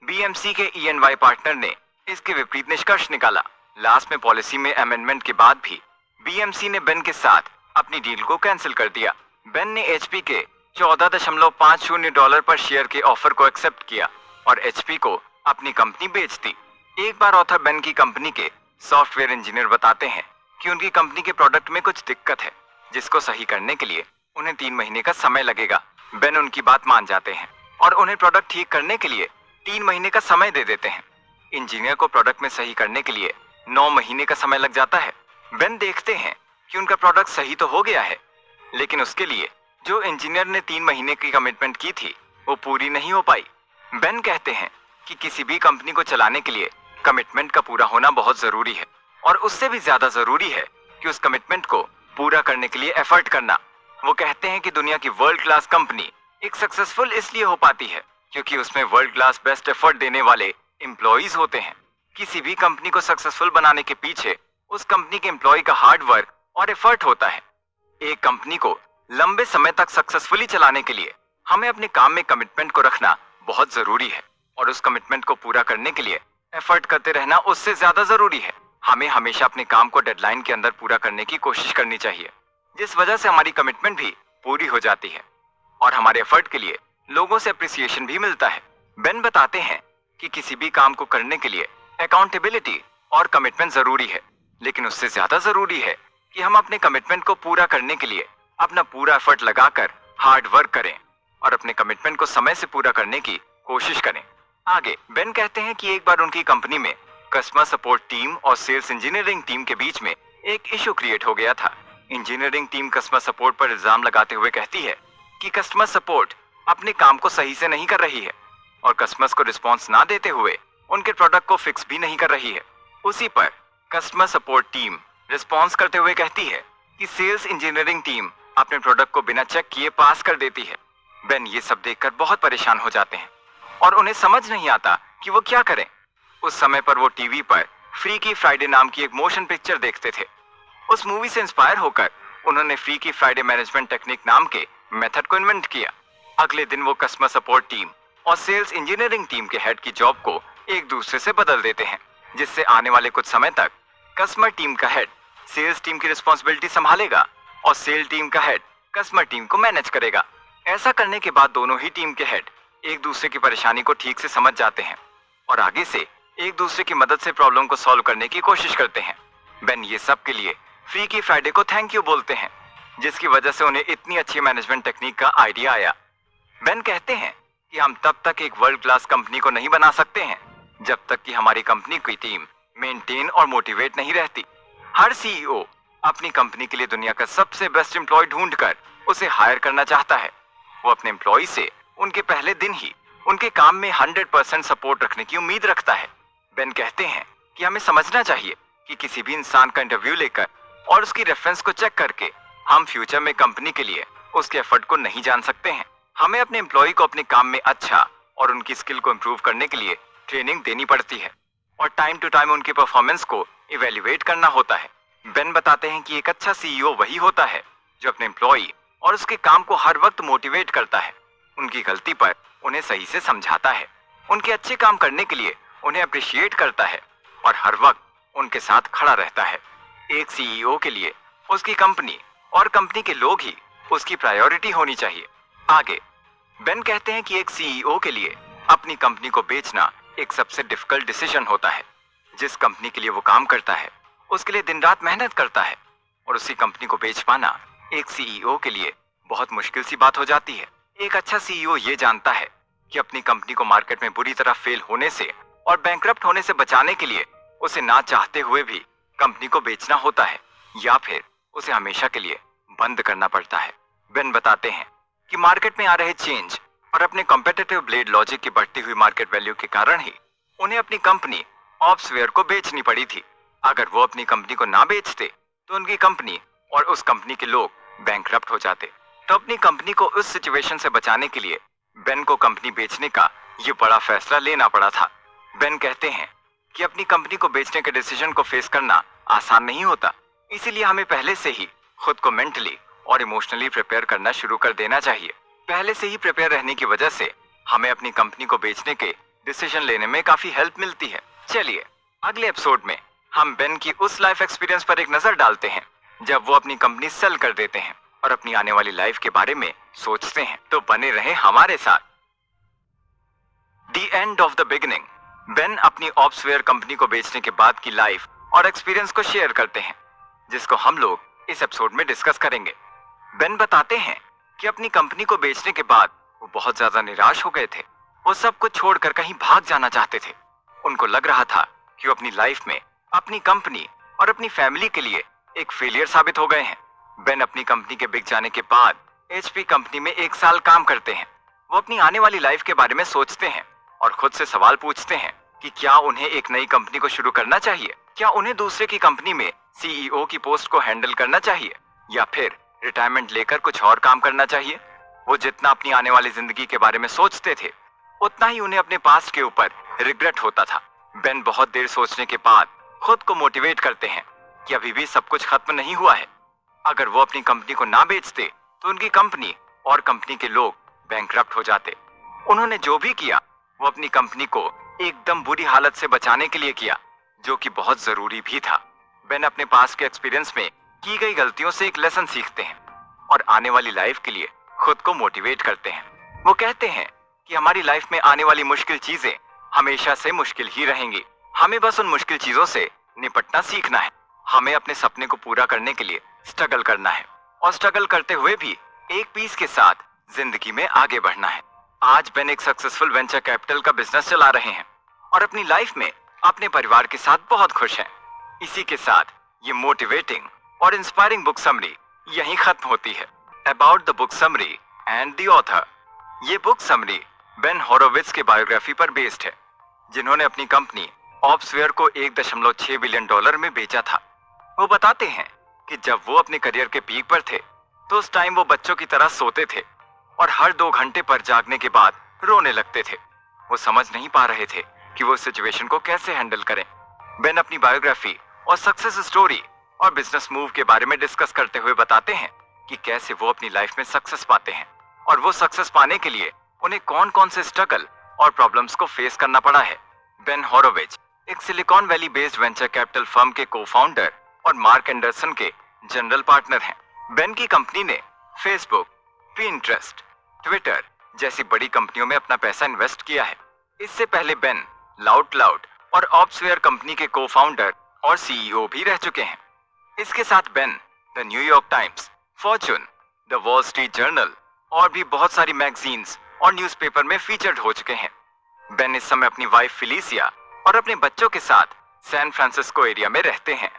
बीएमसी के EY पार्टनर ने इसके विपरीत निष्कर्ष निकाला। लास्ट में पॉलिसी में अमेंडमेंट के बाद भी बीएमसी ने बेन के साथ अपनी डील को कैंसिल कर दिया। बेन ने एचपी के $14.50 पर शेयर के ऑफर को एक्सेप्ट किया और एचपी को अपनी कंपनी बेच दी। एक बार ऑथर बेन की कंपनी के सॉफ्टवेयर इंजीनियर बताते हैं कि उनकी कंपनी के प्रोडक्ट में कुछ दिक्कत है, जिसको सही करने के लिए उन्हें 3 महीने का समय लगेगा। बेन उनकी बात मान जाते हैं और उन्हें प्रोडक्ट ठीक करने के लिए 3 महीने का समय दे देते हैं। इंजीनियर को प्रोडक्ट में सही करने के लिए 9 महीने का समय लग जाता है। बेन देखते हैं कि उनका प्रोडक्ट सही तो हो गया है, लेकिन उसके लिए जो इंजीनियर ने 3 महीने की कमिटमेंट की थी वो पूरी नहीं हो पाई। बेन कहते हैं कि किसी भी कंपनी को चलाने के लिए कमिटमेंट का पूरा होना बहुत जरूरी है और उससे भी ज्यादा जरूरी है कि उस कमिटमेंट को पूरा करने के लिए एफर्ट करना। वो कहते हैं कि दुनिया की वर्ल्ड क्लास कंपनी एक सक्सेसफुल इसलिए हो पाती है क्योंकि उसमें वर्ल्ड क्लास बेस्ट एफर्ट देने वाले एम्प्लॉइज होते हैं। किसी भी कंपनी को सक्सेसफुल बनाने के पीछे उस कंपनी के एम्प्लॉय का हार्ड वर्क और एफर्ट होता है। एक कंपनी को लंबे समय तक सक्सेसफुली चलाने के लिए हमें अपने काम में कमिटमेंट को रखना बहुत जरूरी है और उस कमिटमेंट को पूरा करने के लिए एफर्ट करते रहना उससे ज्यादा जरूरी है। हमें हमेशा अपने काम को डेडलाइन के अंदर पूरा करने की कोशिश करनी चाहिए, जिस वजह से हमारी कमिटमेंट भी पूरी हो जाती है और हमारे एफर्ट के लिए लोगों से अप्रिसिएशन भी मिलता है। बेन बताते हैं कि किसी भी काम को करने के लिए अकाउंटेबिलिटी और कमिटमेंट जरूरी है, लेकिन उससे ज्यादा जरूरी है कि हम अपने कमिटमेंट को पूरा करने के लिए अपना पूरा एफर्ट लगाकर हार्ड वर्क करें और अपने कमिटमेंट को समय से पूरा करने की कोशिश करें। आगे बेन कहते हैं कि एक बार उनकी कंपनी में कस्टमर सपोर्ट टीम और सेल्स इंजीनियरिंग टीम के बीच में एक इशू क्रिएट हो गया था। इंजीनियरिंग टीम कस्टमर सपोर्ट पर इल्जाम लगाते हुए कहती है कि कस्टमर सपोर्ट अपने काम को सही से नहीं कर रही है और कस्टमर्स को रिस्पॉन्स ना देते हुए उनके प्रोडक्ट को फिक्स भी नहीं कर रही है। उसी पर कस्टमर सपोर्ट टीम रिस्पॉन्स करते हुए कहती है कि सेल्स इंजीनियरिंग टीम अपने प्रोडक्ट को बिना चेक किए पास कर देती है। बेन ये सब देखकर बहुत परेशान हो जाते हैं और उन्हें समझ नहीं आता कि वो क्या करें। उस समय पर वो टीवी पर फ्रीकी फ्राइडे नाम की एक मोशन पिक्चर देखते थे। उस मूवी से इंस्पायर होकर उन्होंने फ्रीकी फ्राइडे मैनेजमेंट टेक्निक नाम के मेथड को इन्वेंट किया। अगले दिन वो कस्टमर सपोर्ट टीम और सेल्स इंजीनियरिंग टीम के हेड की जॉब को एक दूसरे से बदल देते हैं, जिससे आने वाले कुछ समय तक कस्टमर टीम का हेड सेल्स टीम की रिस्पॉन्सिबिलिटी संभालेगा और सेल टीम का हेड कस्टमर टीम को मैनेज करेगा। ऐसा करने के बाद दोनों ही टीम के हेड एक दूसरे की परेशानी को ठीक से समझ जाते हैं और आगे से एक दूसरे की मदद से प्रॉब्लम को सॉल्व करने की कोशिश करते हैं। बेन ये सब के लिए फ्रीकी फ्राइडे को थैंक यू बोलते हैं, जिसकी वजह से उन्हें इतनी अच्छी मैनेजमेंट टेक्निक का आइडिया आया। बेन कहते हैं कि हम तब तक एक वर्ल्ड क्लास कंपनी को नहीं बना सकते हैं जब तक कि हमारी कंपनी की टीम मेंटेन और मोटिवेट नहीं रहती। हर सीईओ अपनी कंपनी के लिए दुनिया का सबसे बेस्ट एम्प्लॉय ढूंढकर उसे हायर करना चाहता है। वो अपने एम्प्लॉय से उनके पहले दिन ही उनके काम में 100% सपोर्ट रखने की उम्मीद रखता है। बेन कहते हैं कि हमें समझना चाहिए कि किसी भी इंसान का इंटरव्यू लेकर और उसकी रेफरेंस को चेक करके हम फ्यूचर में कंपनी के लिए उसके एफर्ट को नहीं जान सकते हैं। हमें अपने एम्प्लॉय को अपने काम में अच्छा और उनकी स्किल को इम्प्रूव करने के लिए ट्रेनिंग देनी पड़ती है और टाइम टू टाइम उनकी परफॉर्मेंस को इवेल्युएट करना होता है। बेन बताते हैं कि एक अच्छा सीईओ वही होता है जो अपने एम्प्लॉय और उसके काम को हर वक्त मोटिवेट करता है, उनकी गलती पर उन्हें सही से समझाता है, उनके अच्छे काम करने के लिए उन्हें अप्रिशिएट करता है और हर वक्त उनके साथ खड़ा रहता है। एक सीईओ के लिए उसकी कंपनी और कंपनी के लोग ही उसकी प्रायोरिटी होनी चाहिए। आगे बेन कहते हैं कि एक सीईओ के लिए अपनी कंपनी को बेचना एक सबसे डिफिकल्ट डिसीजन होता है। जिस कंपनी के लिए वो काम करता है उसके लिए दिन रात मेहनत करता है और उसी कंपनी को बेच पाना एक सीईओ के लिए बहुत मुश्किल सी बात हो जाती है। एक अच्छा सीईओ ये जानता है कि अपनी कंपनी को मार्केट में बुरी तरह फेल होने से और बैंकरप्ट होने से बचाने के लिए उसे ना चाहते हुए भी कंपनी को बेचना होता है या फिर उसे हमेशा के लिए बंद करना पड़ता है। बेन बताते हैं कि मार्केट में आ रहे चेंज और अपने कॉम्पिटिटिव ब्लेड लॉजिक की बढ़ती हुई मार्केट वैल्यू के कारण ही उन्हें अपनी कंपनी ऑप्सवेयर को बेचनी पड़ी थी। अगर वो अपनी कंपनी को ना बेचते तो उनकी कंपनी और उस कंपनी के लोग बैंकरप्ट हो जाते। तो अपनी कंपनी को उस सिचुएशन से बचाने के लिए बेन को कंपनी बेचने का ये बड़ा फैसला लेना पड़ा था। बेन कहते हैं कि अपनी कंपनी को बेचने के डिसीजन को फेस करना आसान नहीं होता, इसीलिए हमें पहले से ही खुद को मेंटली और इमोशनली प्रिपेयर करना शुरू कर देना चाहिए। पहले से ही प्रिपेयर रहने की वजह से हमें अपनी कंपनी को बेचने के डिसीजन लेने में काफी हेल्प मिलती है। चलिए अगले एपिसोड में हम बेन की उस लाइफ एक्सपीरियंस पर एक नजर डालते हैं जब वो अपनी कंपनी सेल कर देते हैं और अपनी आने वाली लाइफ के बारे में सोचते हैं। तो बने रहे हमारे साथ। The end of the beginning. Ben अपनी ऑप्सवेयर कंपनी को बेचने के बाद की लाइफ और एक्सपीरियंस को शेयर करते हैं, जिसको हम लोग इस एपिसोड में डिस्कस करेंगे। बेन बताते हैं कि अपनी कंपनी को बेचने के बाद वो बहुत ज्यादा निराश हो गए थे। वो सब कुछ छोड़कर कहीं भाग जाना चाहते थे। उनको लग रहा था कि वो अपनी लाइफ में अपनी कंपनी और अपनी फैमिली के लिए एक फेलियर साबित हो गए हैं। बेन अपनी कंपनी के बिक जाने के बाद HP कंपनी में 1 साल काम करते हैं। वो अपनी आने वाली लाइफ के बारे में सोचते हैं और खुद से सवाल पूछते हैं कि क्या उन्हें एक नई कंपनी को शुरू करना चाहिए, क्या उन्हें दूसरे की कंपनी में CEO की पोस्ट को हैंडल करना चाहिए, या फिर रिटायरमेंट लेकर कुछ और काम करना चाहिए। वो जितना अपनी आने वाली जिंदगी के बारे में सोचते थे, उतना ही उन्हें अपने पास्ट के ऊपर रिग्रेट होता था। बेन बहुत देर सोचने के बाद खुद को मोटिवेट करते हैं कि अभी भी सब कुछ खत्म नहीं हुआ है। अगर वो अपनी कंपनी को ना बेचते तो उनकी कंपनी और कंपनी के लोग बैंकरप्ट हो जाते। उन्होंने जो भी किया वो अपनी कंपनी को एकदम बुरी हालत से बचाने के लिए किया, जो कि बहुत जरूरी भी था। बेन अपने पास के एक्सपीरियंस में की गई गलतियों से एक लेसन सीखते हैं और आने वाली लाइफ के लिए खुद को मोटिवेट करते हैं। वो कहते हैं कि हमारी लाइफ में आने वाली मुश्किल चीजें हमेशा से मुश्किल ही रहेंगी। हमें बस उन मुश्किल चीजों से निपटना सीखना है। हमें अपने सपने को पूरा करने के लिए स्ट्रगल करना है और स्ट्रगल करते हुए भी एक पीस के साथ जिंदगी में आगे बढ़ना है। आज बेन एक सक्सेसफुल वेंचर कैपिटल का बिजनेस चला रहे हैं और अपनी लाइफ में अपने परिवार के साथ बहुत खुश हैं। इसी के साथ ये मोटिवेटिंग और इंस्पायरिंग बुक समरी यहीं खत्म होती है। About the book summary and the author. ये बुक समरी बेन होरोविट्ज के बायोग्राफी पर बेस्ड है, जिन्होंने अपनी कंपनी ऑप्सवेयर को $1.6 बिलियन में बेचा था। वो बताते हैं कि जब वो अपने करियर के पीक पर थे तो उस टाइम वो बच्चों की तरह सोते थे और हर 2 घंटे पर जागने के बाद रोने लगते थे। वो समझ नहीं पा रहे थे कि वो इस सिचुएशन को कैसे हैंडल करें। बेन अपनी बायोग्राफी और सक्सेस स्टोरी और बिजनेस मूव के बारे में डिस्कस करते हुए बताते हैं कि कैसे वो अपनी लाइफ में सक्सेस पाते हैं और वो सक्सेस पाने के लिए उन्हें कौन कौन से स्ट्रगल और प्रॉब्लम्स को फेस करना पड़ा है। बेन होरोविच एक silicon valley based venture capital firm के को-फाउंडर और मार्क एंडरसन के जनरल पार्टनर हैं। बेन की कंपनी ने फेसबुक, पिंटरेस्ट, ट्विटर जैसी बड़ी कंपनियों में अपना पैसा इन्वेस्ट किया है। इससे पहले बेन लाउड और ऑप्सवेयर कंपनी के को-फाउंडर और CEO भी रह चुके हैं। इसके साथ Ben the New York times, Fortune, the wall street journal और भी बहुत सारी मैगजीन्स और न्यूज़पेपर में फीचर्ड हो चुके हैं। बेन इस समय अपनी वाइफ फिलिसिया और अपने बच्चों के साथ सैन फ्रांसिस्को एरिया में रहते हैं।